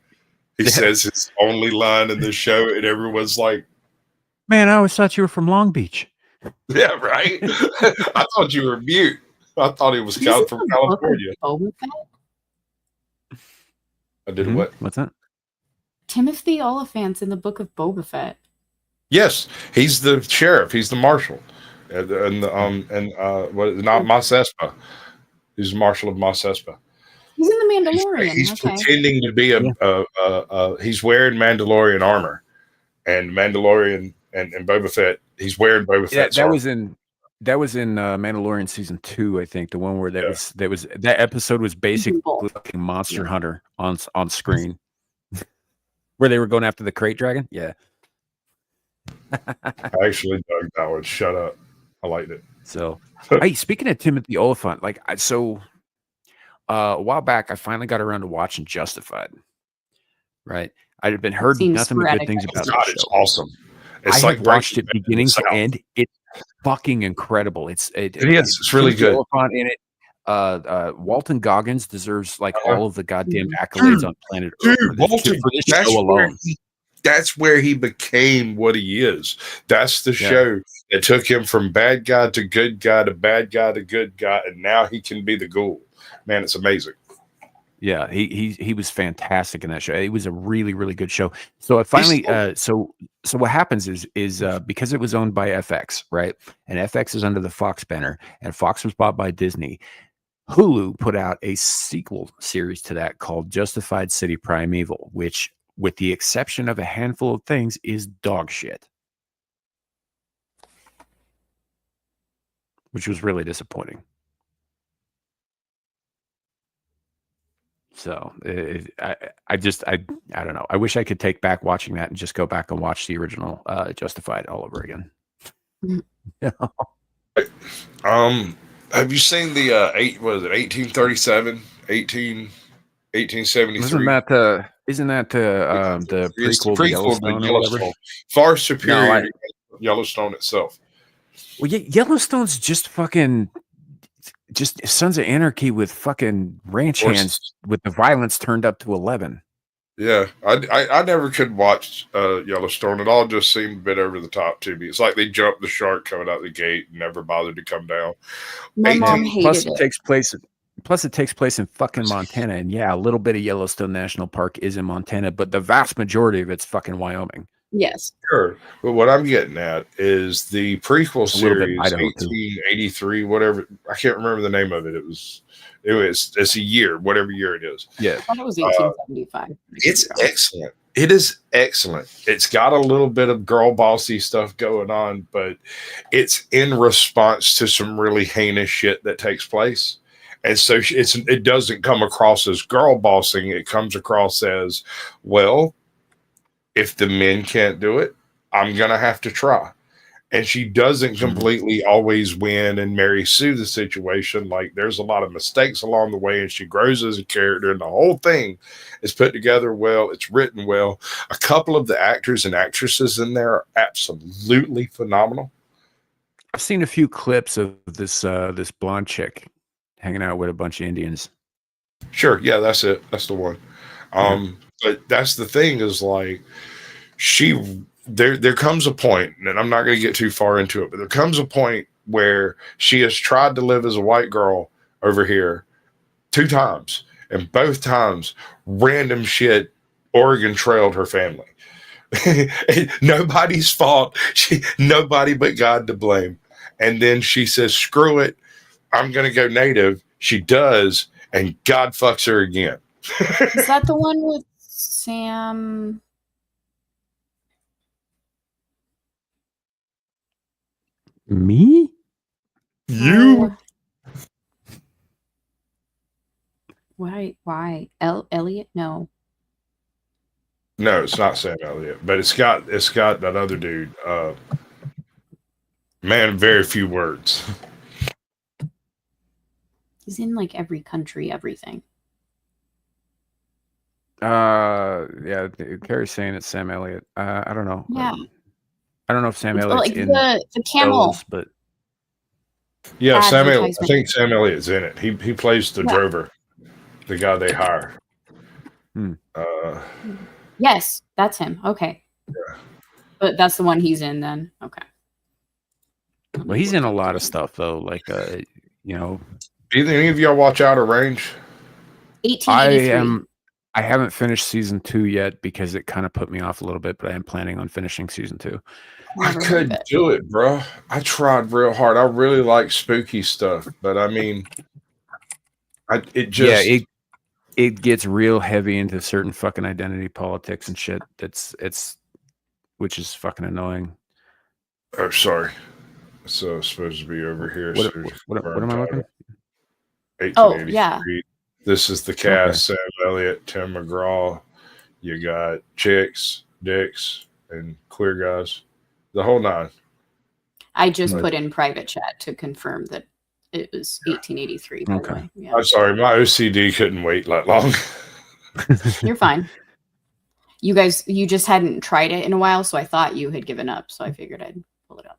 He says his only line in the show, and everyone's like, Man, I always thought you were from Long Beach. Yeah, right. I thought you were mute. I thought he was from California. Boba Fett? I did what? What's that? Timothy Oliphant's in the Book of Boba Fett. Yes, he's the sheriff. He's the marshal, not Mos Espa. He's the marshal of Mos Espa. He's in the Mandalorian. He's pretending to be he's wearing Mandalorian armor, and Mandalorian and Boba Fett. He's wearing Boba Fett's armor. That was in Mandalorian season 2, I think. The one where that episode was basically like Monster Hunter on screen, where they were going after the crate dragon. Yeah. I actually dug that one. Shut up. I liked it. So, hey, speaking of Timothy Oliphant, a while back, I finally got around to watching Justified. Right, I had been heard nothing but good things about it. It's awesome. It's I watched it beginning to end. It's fucking incredible. It is. It's really good. Oliphant in it. Walton Goggins deserves all of the goddamn accolades on planet Earth for this show alone. That's where he became what he is. That's the show that took him from bad guy to good guy to bad guy to good guy, and now he can be the ghoul. Man, it's amazing. Yeah, he was fantastic in that show. It was a really, really good show. So I finally so what happens is because it was owned by FX, right? And FX is under the Fox banner, and Fox was bought by Disney. Hulu put out a sequel series to that called Justified City Primeval, which, with the exception of a handful of things, is dog shit. Which was really disappointing. So I don't know. I wish I could take back watching that and just go back and watch the original Justified all over again. Have you seen the 1837, 1873? Isn't that the prequel to Yellowstone? Far superior to Yellowstone itself. Well, Yellowstone's just fucking Sons of Anarchy with fucking ranch hands with the violence turned up to 11. Yeah, I never could watch Yellowstone. It all just seemed a bit over the top to me. It's like they jumped the shark coming out the gate and never bothered to come down. My mom hated plus it takes place in fucking Montana, and a little bit of Yellowstone National Park is in Montana, but the vast majority of it's fucking Wyoming. Yes. Sure. But what I'm getting at is the prequel series, 1883, whatever. I can't remember the name of it. It's a year, whatever year it is. Yeah. I thought it was 1875. It's excellent. It is excellent. It's got a little bit of girl bossy stuff going on, but it's in response to some really heinous shit that takes place. And so it doesn't come across as girl bossing. It comes across as, well, if the men can't do it, I'm going to have to try. And she doesn't completely always win and Mary Sue the situation. Like, there's a lot of mistakes along the way, and she grows as a character, and the whole thing is put together well. It's written well. A couple of the actors and actresses in there are absolutely phenomenal. I've seen a few clips of this blonde chick hanging out with a bunch of Indians. Sure. Yeah, that's it. That's the one. But that's the thing is, like, there comes a point, and I'm not going to get too far into it, but there comes a point where she has tried to live as a white girl over here 2 times, and both times random shit Oregon trailed her family. Nobody's fault. Nobody but God to blame. And then she says, screw it, I'm going to go native. She does, and God fucks her again. Is that the one with Sam? Me? You? Why? Elliot? No. No, it's not Sam Elliott, but it's got that other dude. Man, very few words. He's in like every country, everything. Yeah, Carrie's saying it's Sam Elliott. I don't know. Yeah. I don't know if Sam Elliott's like in the camel, those, but yeah, Sam Elliott. I think Sam Elliott's in it. He plays the drover, the guy they hire. Yes, that's him. Okay. Yeah. But that's the one he's in then. Okay. Well, he's in a lot of stuff though. Like, you know, Do any of y'all watch Outer Range? 1883. I haven't finished season 2 yet because it kind of put me off a little bit, but I am planning on finishing season 2. I couldn't do it, bro. I tried real hard. I really like spooky stuff, but I mean, it gets real heavy into certain fucking identity politics and shit. Which is fucking annoying. Oh, sorry. It's supposed to be over here. What am I looking? 1883. Oh, yeah. This is the cast: Sam Elliott, Tim McGraw. You got chicks, dicks, and queer guys. The whole nine. I just put in private chat to confirm that it was 1883. By the way. Yeah. I'm sorry, my OCD couldn't wait that long. You're fine. You just hadn't tried it in a while, so I thought you had given up. So I figured I'd pull it up.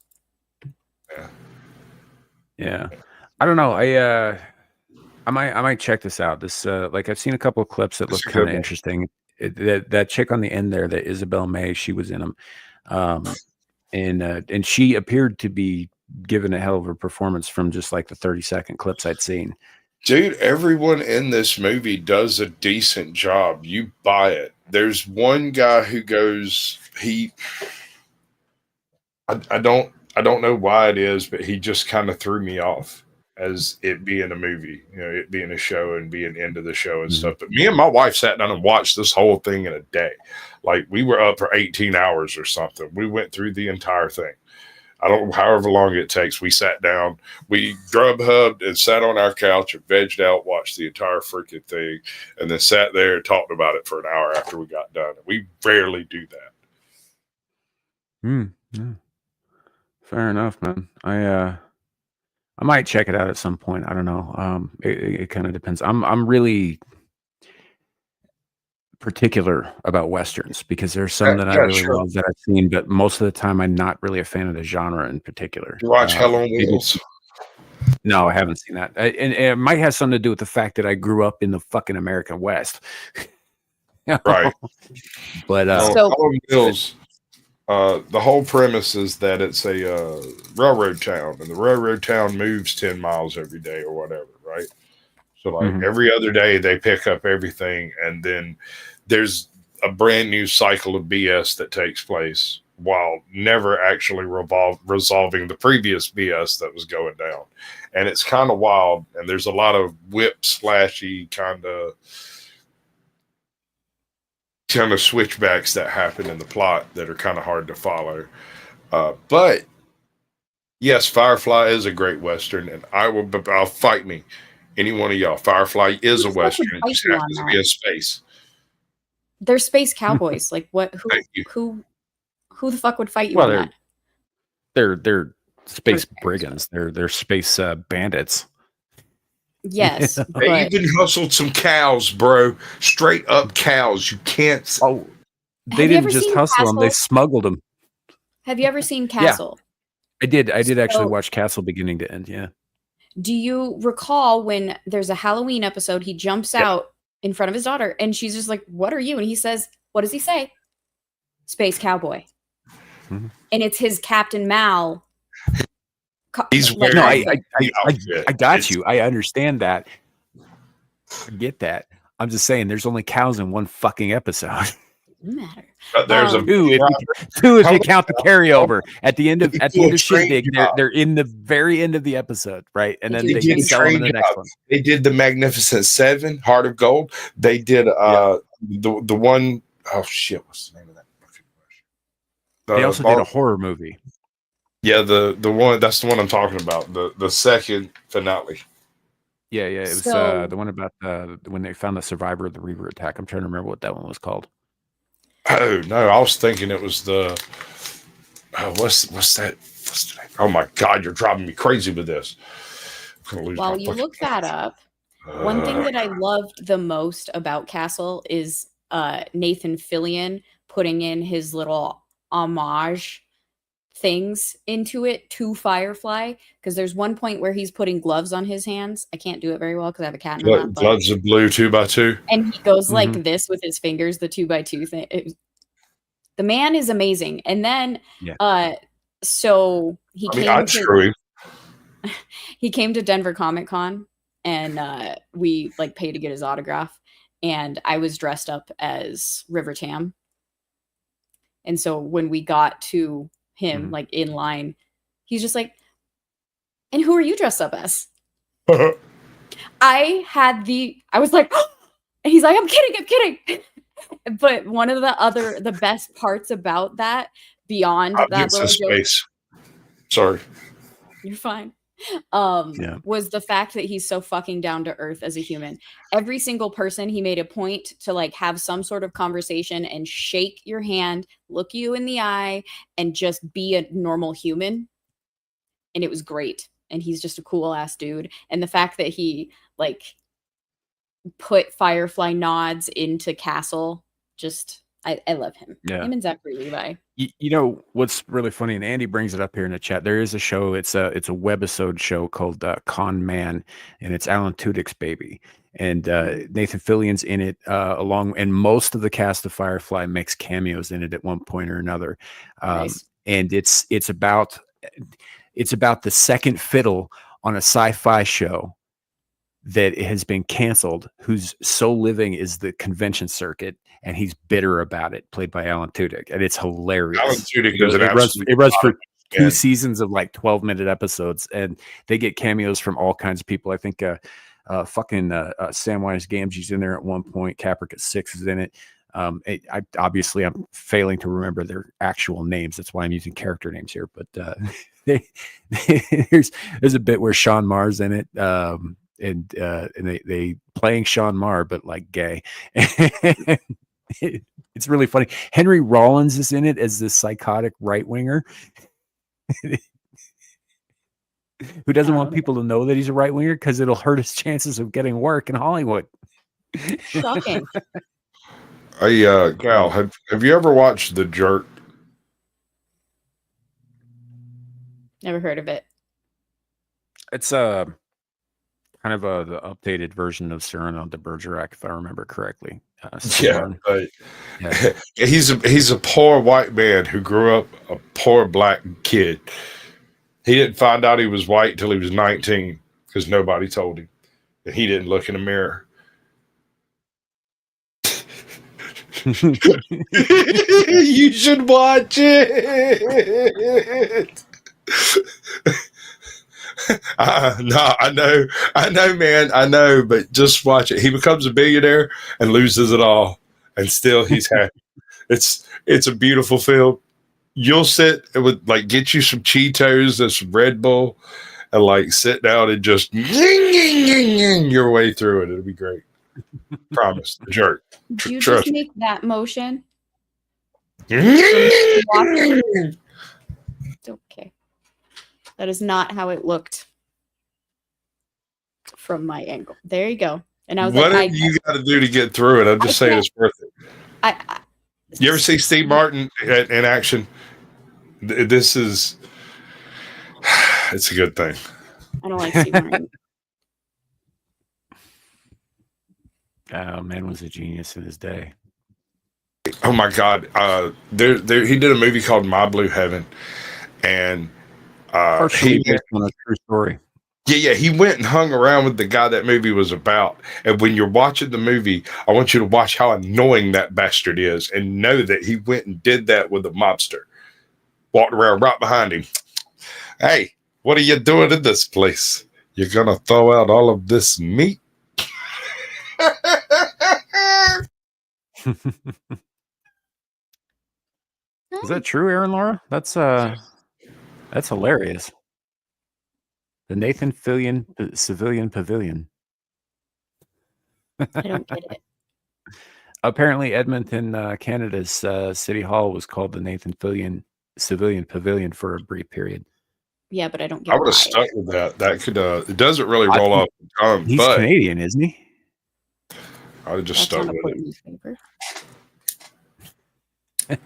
Yeah. I don't know. I might check this out. This like I've seen a couple of clips that look kind of interesting. That chick on the end there, that Isabel May, she was in them, and she appeared to be given a hell of a performance from just like the 30-second clips I'd seen. Dude, everyone in this movie does a decent job. You buy it. There's one guy who goes, I don't know why it is, but he just kind of threw me off as it being a movie, you know, it being a show and being into the show and stuff. But me and my wife sat down and watched this whole thing in a day. Like, we were up for 18 hours or something. We went through the entire thing. I don't know, however long it takes. We sat down, we Grubhubbed and sat on our couch and vegged out, watched the entire freaking thing, and then sat there and talked about it for an hour after we got done. We rarely do that. Yeah. Fair enough, man. I might check it out at some point. I don't know. It kind of depends. I'm really particular about Westerns because there's some that I really love that I've seen, but most of the time I'm not really a fan of the genre in particular. You watch Hell on Wheels? No, I haven't seen that. And it might have something to do with the fact that I grew up in the fucking American West. Right. But Hell on Wheels, the whole premise is that it's a railroad town, and the railroad town moves 10 miles every day or whatever, right? So like every other day they pick up everything, and then there's a brand new cycle of BS that takes place while never actually resolving the previous BS that was going down. And it's kind of wild, and there's a lot of whip slashy kind of switchbacks that happen in the plot that are kind of hard to follow. But yes, Firefly is a great Western, and I'll fight me. Any one of y'all. Firefly is a Western. It just happens to be in space. They're space cowboys. Like what? Who the fuck would fight you on that? They're space brigands. They're space bandits. Yes, they even hustled some cows, bro. Straight up cows. You can't. Oh, they didn't just hustle them; they smuggled them. Have you ever seen Castle? Yeah. I did actually watch Castle beginning to end. Yeah. Do you recall when there's a Halloween episode? He jumps out in front of his daughter, and she's just like, "What are you?" And he says, "What does he say?" Space cowboy. And it's his Captain Mal. He's wearing. No, I got you. I understand that. I get that. I'm just saying, there's only cows in one fucking episode. Doesn't matter. There's two if you count the carryover. At the end of Shindig, they're in the very end of the episode, right? And then they get selling in the next one. They did the Magnificent Seven, Heart of Gold. They did the one oh shit, what's the name of that? They also did a horror movie. Yeah, the one that's the one I'm talking about. The second finale. Yeah. It was the one about when they found the survivor of the Reaver attack. I'm trying to remember what that one was called. Oh no, I was thinking it was the what's that? What's the name? Oh my god, you're driving me crazy with this. While you look that up, one thing that I loved the most about Castle is Nathan Fillion putting in his little homage things into it to Firefly, because there's one point where he's putting gloves on his hands. I can't do it very well because I have a cat in my lap. Gloves of blue 2x2, and he goes like this with his fingers, the 2x2 thing. The man is amazing. And then, Yeah. so I'd screw him. he came to Denver Comic Con, and we like paid to get his autograph. And I was dressed up as River Tam. And so when we got to him, like in line, he's just like, "And who are you dressed up as?" I was like, oh! And he's like, I'm kidding. But one of the best parts about that, beyond that little joke, space. Sorry, you're fine. Was the fact that he's so fucking down to earth as a human. Every single person, he made a point to like have some sort of conversation and shake your hand, look you in the eye, and just be a normal human. And it was great. And he's just a cool ass dude. And the fact that he like put Firefly nods into Castle, just I love him. Yeah. Him and Zachary Levi. You know what's really funny, and Andy brings it up here in the chat. There is a show. It's a webisode show called Con Man, and it's Alan Tudyk's baby. And Nathan Fillion's in it, and most of the cast of Firefly makes cameos in it at one point or another. Nice. And it's about the second fiddle on a sci-fi show that has been canceled, whose sole living is the convention circuit, and he's bitter about it, played by Alan Tudyk, and it's hilarious. Alan Tudyk is it runs for 2 seasons of like 12-minute episodes, and they get cameos from all kinds of people. I think Samwise Gamgee's in there at one point. Caprica 6 is in it. I'm failing to remember their actual names. That's why I'm using character names here. But there's a bit where Sean Marr's in it. And they playing Sean Marr, but like gay. It's really funny. Henry Rollins is in it as this psychotic right winger who doesn't want people to know that he's a right winger because it'll hurt his chances of getting work in Hollywood. Shocking. Gal, have you ever watched The Jerk? Never heard of it. It's kind of the updated version of Cyrano de Bergerac, if I remember correctly. He's a poor white man who grew up a poor black kid. He didn't find out he was white until he was 19 because nobody told him, and he didn't look in a mirror. You should watch it. No, I know, man. I know, but just watch it. He becomes a billionaire and loses it all, and still he's happy. It's a beautiful film. You'll sit and get you some Cheetos and some Red Bull, and like sit down and just your way through it. It'll be great. Promise. The Jerk. Did you just make that motion? It's okay. That is not how it looked from my angle. There you go. And I was what have you got to do to get through it? I'm just saying it's worth it. You ever see Steve Martin in action? It's a good thing. I don't like Steve Martin. Oh, man was a genius in his day. Oh my God! He did a movie called My Blue Heaven, and he based on a true story. Yeah. He went and hung around with the guy that movie was about. And when you're watching the movie, I want you to watch how annoying that bastard is, and know that he went and did that with a mobster. Walked around right behind him. Hey, what are you doing in this place? You're gonna throw out all of this meat? Is that true, Aaron Laura? That's hilarious. The Nathan Fillion Civilian Pavilion. I don't get it. Apparently, Edmonton, Canada's City Hall was called the Nathan Fillion Civilian Pavilion for a brief period. Yeah, but I don't get I would have stuck with that. That could it doesn't really roll off the tongue. He's Canadian, isn't he? I would have just stuck with it.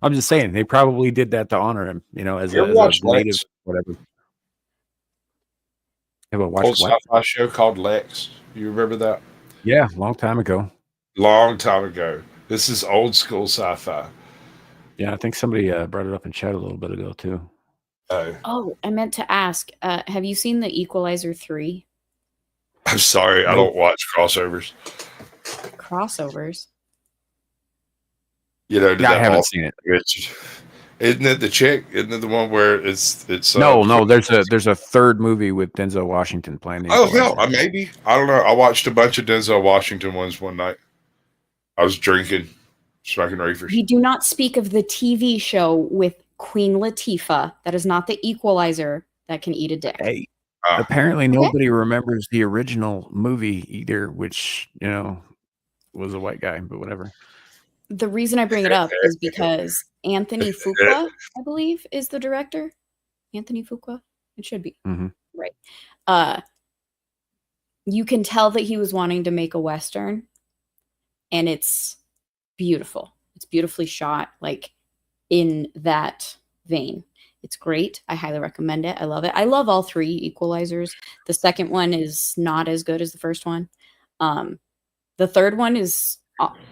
I'm just saying they probably did that to honor him, as a native, whatever. Have a old sci-fi show called Lex. You remember that? Yeah, long time ago. Long time ago. This is old school sci-fi. Yeah, I think somebody brought it up in chat a little bit ago too. Oh, I meant to ask. Have you seen The Equalizer 3? I'm sorry, I don't watch crossovers. Crossovers? You know, I haven't seen it. Isn't it the chick? Isn't it the one where it's no? There's a third movie with Denzel Washington playing. Oh hell, maybe I don't know. I watched a bunch of Denzel Washington ones one night. I was drinking, smoking reefers. We do not speak of the TV show with Queen Latifah. That is not The Equalizer that can eat a dick. Hey, apparently nobody remembers the original movie either, which was a white guy, but whatever. The reason I bring it up is because Anthony Fuqua, I believe, is the director. Anthony Fuqua? It should be. Mm-hmm. Right. You can tell that he was wanting to make a Western, and it's beautiful. It's beautifully shot, like in that vein. It's great. I highly recommend it. I love it. I love all three Equalizers. The second one is not as good as the first one. The third one is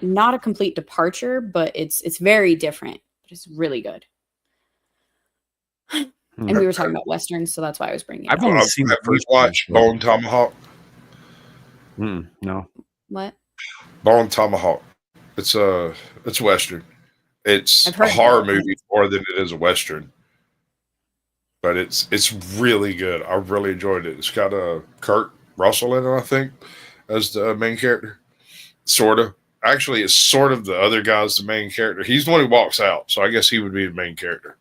not a complete departure, but it's very different. But it's really good. And we were talking about Westerns, so that's why I was bringing it up. I've only seen the first watch Bone Tomahawk. No. What? Bone Tomahawk. It's Western. It's a horror movie more than it is a Western. But it's really good. I really enjoyed it. It's got Kurt Russell in it, I think, as the main character. Sort of. Actually, it's sort of the other guy's the main character. He's the one who walks out, so I guess he would be the main character.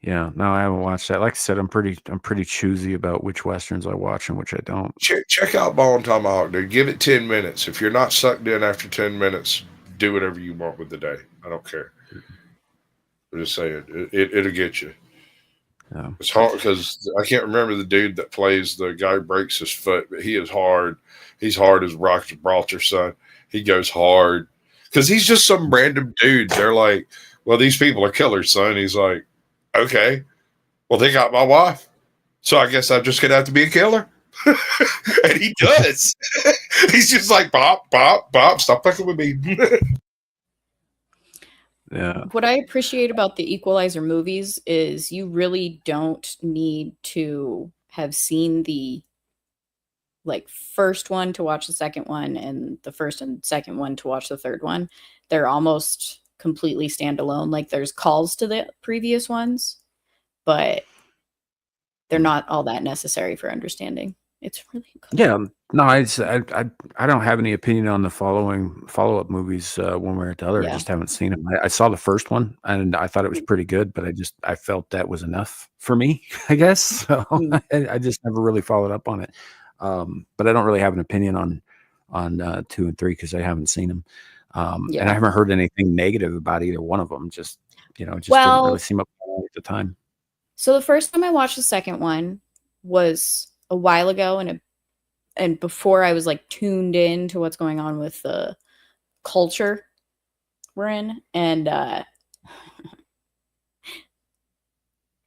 Yeah, no, I haven't watched that. Like I said, I'm pretty choosy about which Westerns I watch and which I don't. Check out Bone Tomahawk, dude. Give it 10 minutes. If you're not sucked in after 10 minutes, do whatever you want with the day. I don't care. I'm just saying, it'll get you. Yeah. It's hard because I can't remember the dude that plays the guy who breaks his foot, but he is hard. He's hard as Rock Gibraltar's son. He goes hard because he's just some random dude. They're like, well, these people are killers, son. He's like, okay, well, they got my wife, so I guess I'm just gonna have to be a killer. And he does. He's just like, Bob, stop fucking with me. Yeah. What I appreciate about the Equalizer movies is you really don't need to have seen the first one to watch the second one and the first and second one to watch the third one. They're almost completely standalone. Like there's calls to the previous ones, but they're not all that necessary for understanding. It's really good. Yeah, no, I don't have any opinion on the follow-up movies one way or the other. Yeah. I just haven't seen them. I saw the first one and I thought it was pretty good, but I felt that was enough for me, I guess. So I just never really followed up on it. But I don't really have an opinion on 2 and 3 because I haven't seen them. And I haven't heard anything negative about either one of them. Just didn't really seem up at the time. So the first time I watched the second one was a while ago, and before I was like tuned in to what's going on with the culture we're in, and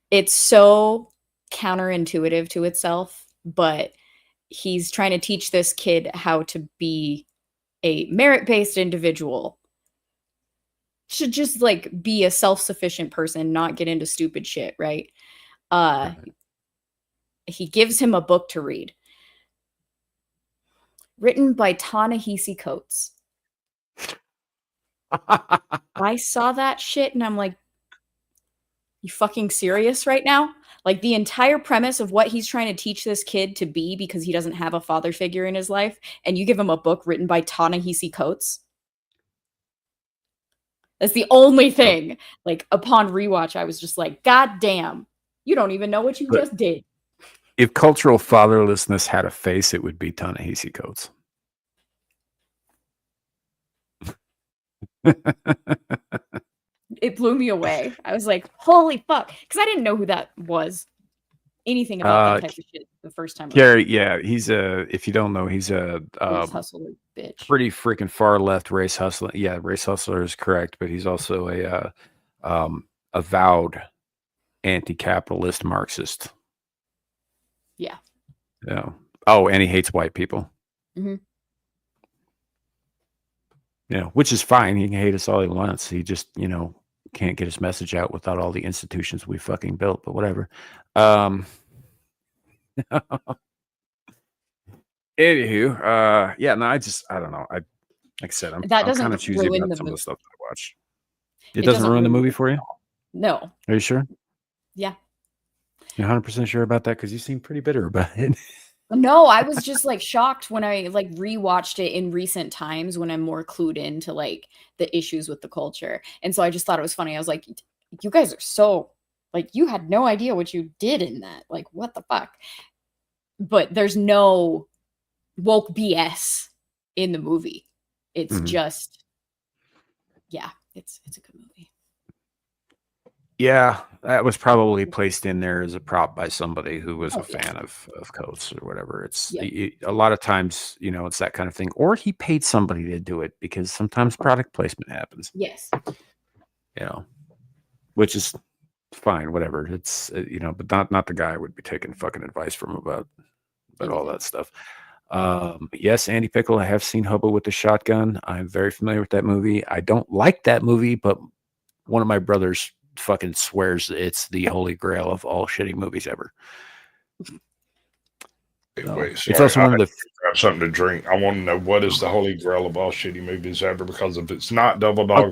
it's so counterintuitive to itself, but he's trying to teach this kid how to be a merit-based individual, should just like be a self-sufficient person, not get into stupid shit, right? He gives him a book to read written by Ta-Nehisi Coates. I saw that shit and I'm like, you fucking serious right now? Like the entire premise of what he's trying to teach this kid to be because he doesn't have a father figure in his life, and you give him a book written by Ta-Nehisi Coates? That's the only thing. Like upon rewatch, I was just like, God damn, you don't even know what you just did. If cultural fatherlessness had a face, it would be Ta-Nehisi Coates. It blew me away. I was like, holy fuck. Because I didn't know who that was. Anything about that type of shit the first time. Yeah, he's if you don't know, he's a race hustler bitch. Pretty freaking far left race hustler. Yeah, race hustler is correct, but he's also a avowed anti-capitalist Marxist. Yeah. Yeah. Oh, and he hates white people. Mm-hmm. which is fine. He can hate us all he wants. He just, can't get his message out without all the institutions we fucking built, but whatever. Anywho, yeah, no, I don't know. Like I said, I'm kind of choosy about some of the stuff that I watch. It doesn't ruin the movie for you? No. Are you sure? Yeah. You're 100% sure about that? Because you seem pretty bitter about it. No, I was just like shocked when I like rewatched it in recent times when I'm more clued into like the issues with the culture. And so I just thought it was funny. I was like, you guys are so like, you had no idea what you did in that. Like, what the fuck? But there's no woke BS in the movie. It's just, yeah, it's a good movie. Yeah, that was probably placed in there as a prop by somebody who was a fan of Coates or whatever. It's a lot of times, it's that kind of thing. Or he paid somebody to do it because sometimes product placement happens. Yes. Which is fine, whatever. It's but not the guy I would be taking fucking advice from about all that stuff. Yes, Andy Pickle, I have seen Hobo with the Shotgun. I'm very familiar with that movie. I don't like that movie, but one of my brothers fucking swears it's the holy grail of all shitty movies ever. Wait, sorry, it's also one of the grab something to drink. I want to know what is the holy grail of all shitty movies ever, because if it's not Double Dog,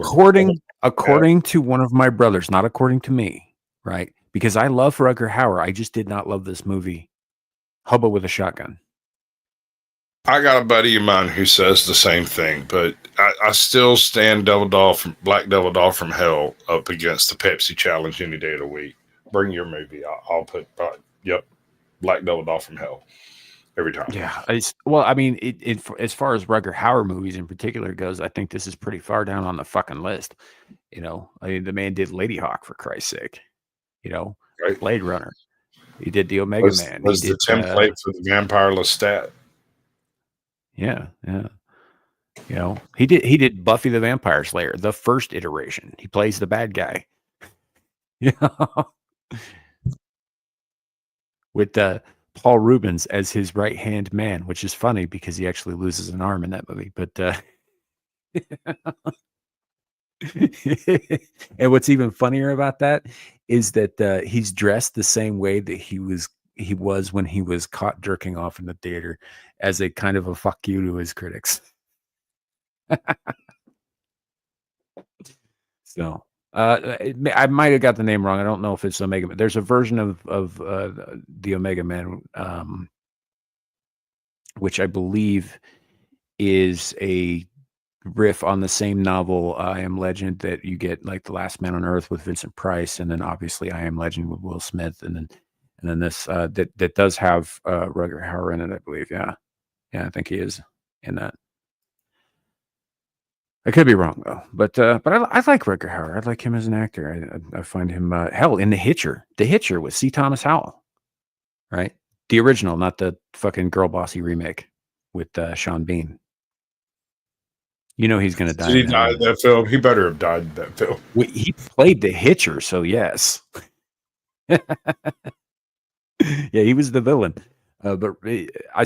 according to one of my brothers, not according to me, right? Because I love Rutger Hauer, I just did not love this movie, Hobo with a Shotgun. I got a buddy of mine who says the same thing, but I still stand Black Devil Doll from Hell up against the Pepsi Challenge any day of the week. Bring your movie. I'll put, Black Devil Doll from Hell every time. Yeah. As far as Rutger Hauer movies in particular goes, I think this is pretty far down on the fucking list. The man did Lady Hawk, for Christ's sake. Right. Blade Runner. He did the Omega Man. Was the template for the Vampire Lestat. Yeah. He did Buffy the Vampire Slayer, the first iteration. He plays the bad guy. With Paul Rubens as his right-hand man, which is funny because he actually loses an arm in that movie. But and what's even funnier about that is that he's dressed the same way that he was when he was caught jerking off in the theater, as a kind of a fuck you to his critics. So I might have got the name wrong. I don't know if it's Omega Man. There's a version of the Omega Man, which I believe is a riff on the same novel, I Am Legend, that you get like The Last Man on Earth with Vincent Price, and then obviously I Am Legend with Will Smith, and then this that does have Rutger Hauer in it, I believe. Yeah, I think he is in that. I could be wrong though, but I like Rutger Hauer. I like him as an actor. I find him hell in The Hitcher. The Hitcher with C. Thomas Howell, right? The original, not the fucking Girl Bossy remake with Sean Bean. He's going to die. Did he die in that film? He better have died in that film. He played the Hitcher, so yes. Yeah, he was the villain. But I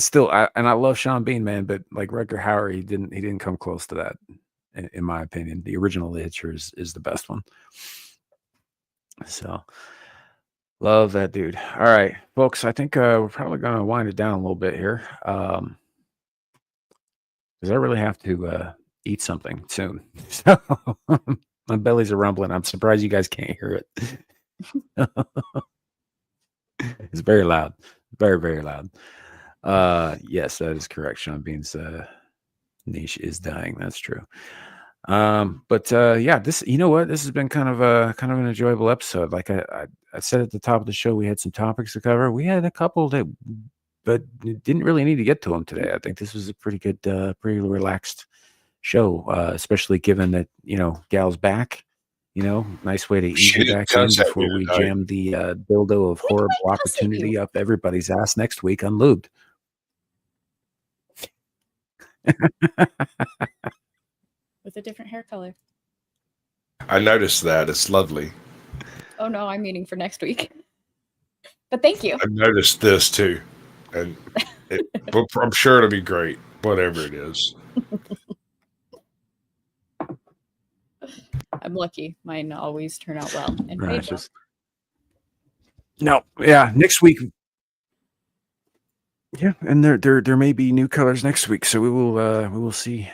love Sean Bean, man. But like Rutger Hauer, he didn't come close to that, in my opinion. The original The Hitcher is the best one. So love that dude. All right, folks. I think we're probably going to wind it down a little bit here, because I really have to eat something soon. So my belly's a rumbling. I'm surprised you guys can't hear it. It's very loud. Very, very loud. Yes, that is correct. Sean Bean's niche is dying. That's true. But yeah, this, you know what? This has been kind of an enjoyable episode. Like I said at the top of the show, we had some topics to cover. We had a couple but didn't really need to get to them today. I think this was a pretty good, pretty relaxed show, especially given that, Gal's back. Nice way to ease her back in before we jam the dildo of horrible opportunity up everybody's ass next week unlubed. With a different hair color. I noticed that. It's lovely. Oh no, I'm meaning for next week. But thank you. I noticed this too. And I'm sure it'll be great, whatever it is. I'm lucky. Mine always turn out well. And paid well. No, yeah, next week. Yeah, and there may be new colors next week, so we will see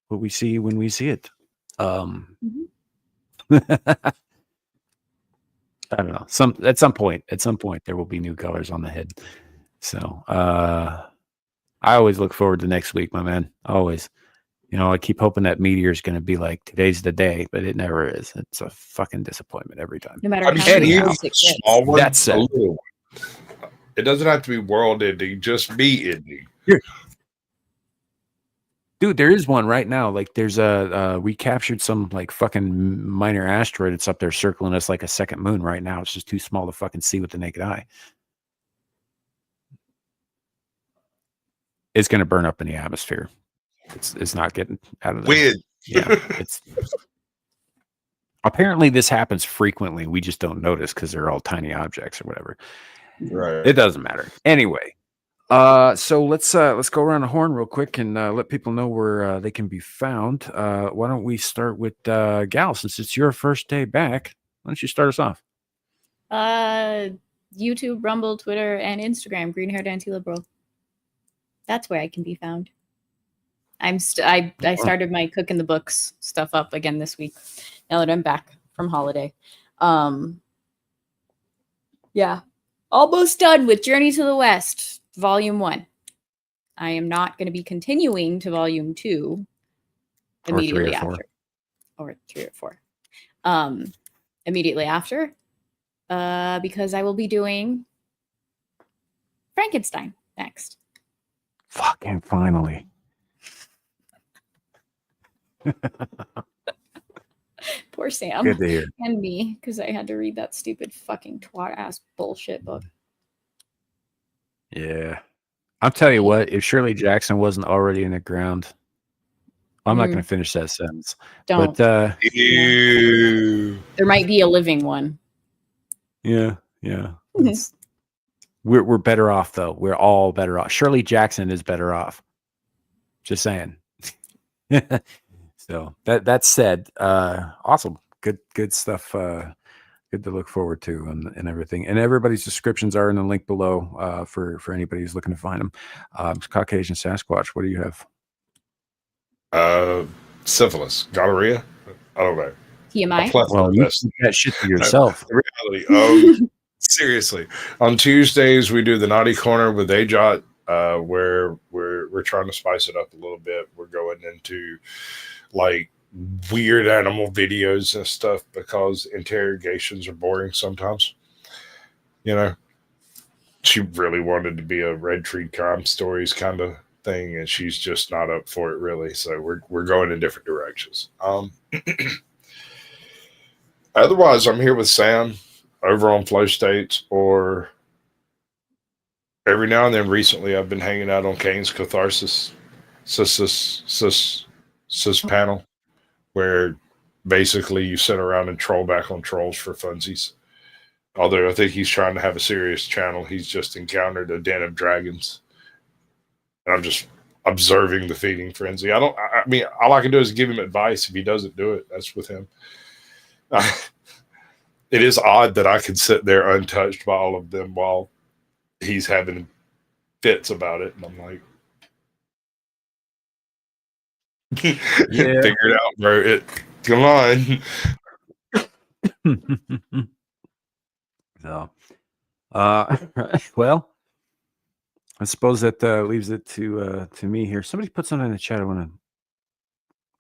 what we see when we see it. I don't know. At some point there will be new colors on the head. So I always look forward to next week, my man. Always. I keep hoping that meteor is going to be like today's the day, but it never is. It's a fucking disappointment every time. No matter how many years it gets. Small one, That's it. It doesn't have to be world ending, just be ending. Dude, there is one right now. Like, there's we captured some like fucking minor asteroid. It's up there circling us like a second moon right now. It's just too small to fucking see with the naked eye. It's going to burn up in the atmosphere. It's not getting out of there. Weird. Yeah, it's apparently this happens frequently. We just don't notice because they're all tiny objects or whatever. Right. It doesn't matter. Anyway, so let's go around the horn real quick and let people know where they can be found. Why don't we start with Gal, since it's your first day back? Why don't you start us off? YouTube, Rumble, Twitter, and Instagram. Green-haired anti-liberal. That's where I can be found. I started my cooking the books stuff up again this week. Now that I'm back from holiday, yeah, almost done with Journey to the West, Volume 1. I am not going to be continuing to Volume 2 immediately after, or 3 or 4, immediately after, because I will be doing Frankenstein next. Fucking finally. Poor Sam. Good to hear. And me, because I had to read that stupid fucking twat ass bullshit book. Yeah. I'll tell you what, if Shirley Jackson wasn't already in the ground, I'm not going to finish that sentence. Don't. But there might be a living one. Yeah. We're better off though. We're all better off. Shirley Jackson is better off. Just saying. So that said, awesome. Good stuff. Good to look forward to and everything. And everybody's descriptions are in the link below for anybody who's looking to find them. Caucasian Sasquatch, what do you have? Syphilis, gonorrhea. I don't know. TMI. Well, you keep that shit to yourself. Reality. Seriously, on Tuesdays we do the Naughty Corner with AJOT, where we're trying to spice it up a little bit. We're going into like weird animal videos and stuff because interrogations are boring sometimes. She really wanted to be a Red Tree Crime Stories kind of thing, and she's just not up for it really. So we're going in different directions. Otherwise, I'm here with Sam over on Flow States, or every now and then recently I've been hanging out on Kane's Catharsis panel, where basically you sit around and troll back on trolls for funsies. Although I think he's trying to have a serious channel. He's just encountered a den of dragons. And I'm just observing the feeding frenzy. I mean, all I can do is give him advice. If he doesn't do it, that's with him. It is odd that I can sit there untouched by all of them while he's having fits about it. And I'm like, yeah. Figure it out, bro. Come on. So, well, I suppose that leaves it to me here. Somebody put something in the chat. Where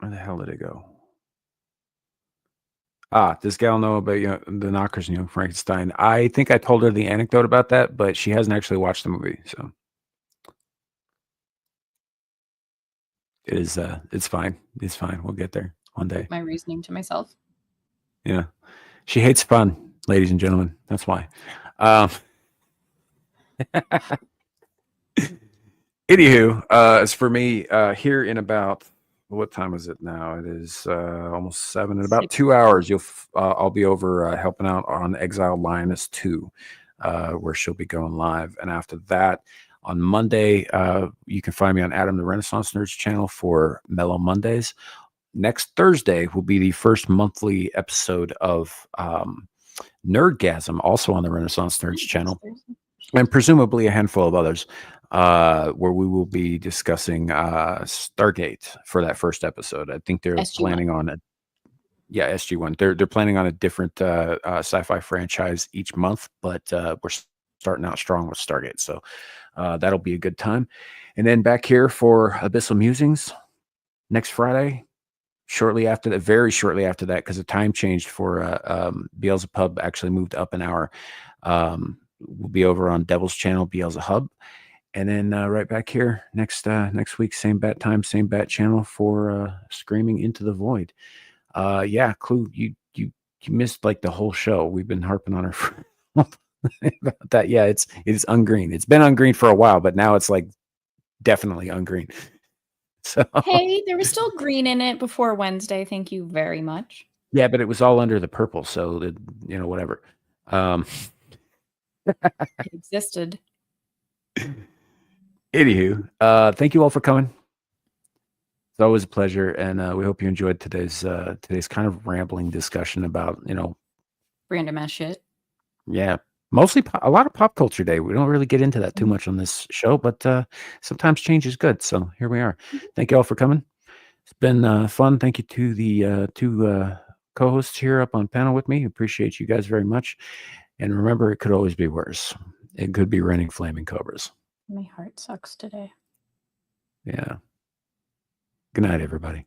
the hell did it go? Does Gal know about the Knockers and Young Frankenstein? I think I told her the anecdote about that, but she hasn't actually watched the movie, so it's fine. It's fine. We'll get there one day. My reasoning to myself. Yeah, she hates fun, ladies and gentlemen. That's why. Anywho, as for me, here in about. What time is it now? It is almost 7. In about 2 hours, I'll be over helping out on Exiled Lioness 2, where she'll be going live. And after that, on Monday, you can find me on Adam the Renaissance Nerd's channel for Mellow Mondays. next Thursday will be the first monthly episode of Nerdgasm, also on the Renaissance Nerds channel, and presumably a handful of others, where we will be discussing Stargate for that first episode. I think they're SG-1. planning on it. Yeah, SG-1. They're planning on a different sci-fi franchise each month, but we're starting out strong with Stargate, so that'll be a good time. And then back here for Abyssal Musings next Friday, very shortly after that, because the time changed for Beelzebub actually moved up an hour. We'll be over on Devil's Channel, Beelzehub. And then right back here next week, same bat time, same bat channel for Screaming Into the Void. Yeah, Clue, you missed like the whole show. We've been harping on her for about that. Yeah, it is ungreen. It's been ungreen for a while, but now it's like definitely ungreen. So hey, there was still green in it before Wednesday. Thank you very much. Yeah, but it was all under the purple, so it, whatever. It existed. Anywho, thank you all for coming. It's always a pleasure, and we hope you enjoyed today's kind of rambling discussion about random ass shit. Yeah, mostly a lot of pop culture day. We don't really get into that too much on this show, but sometimes change is good. So here we are. Thank you all for coming. It's been fun. Thank you to the two co-hosts here up on panel with me. Appreciate you guys very much. And remember, it could always be worse. It could be raining flaming cobras. My heart sucks today. Yeah. Good night, everybody.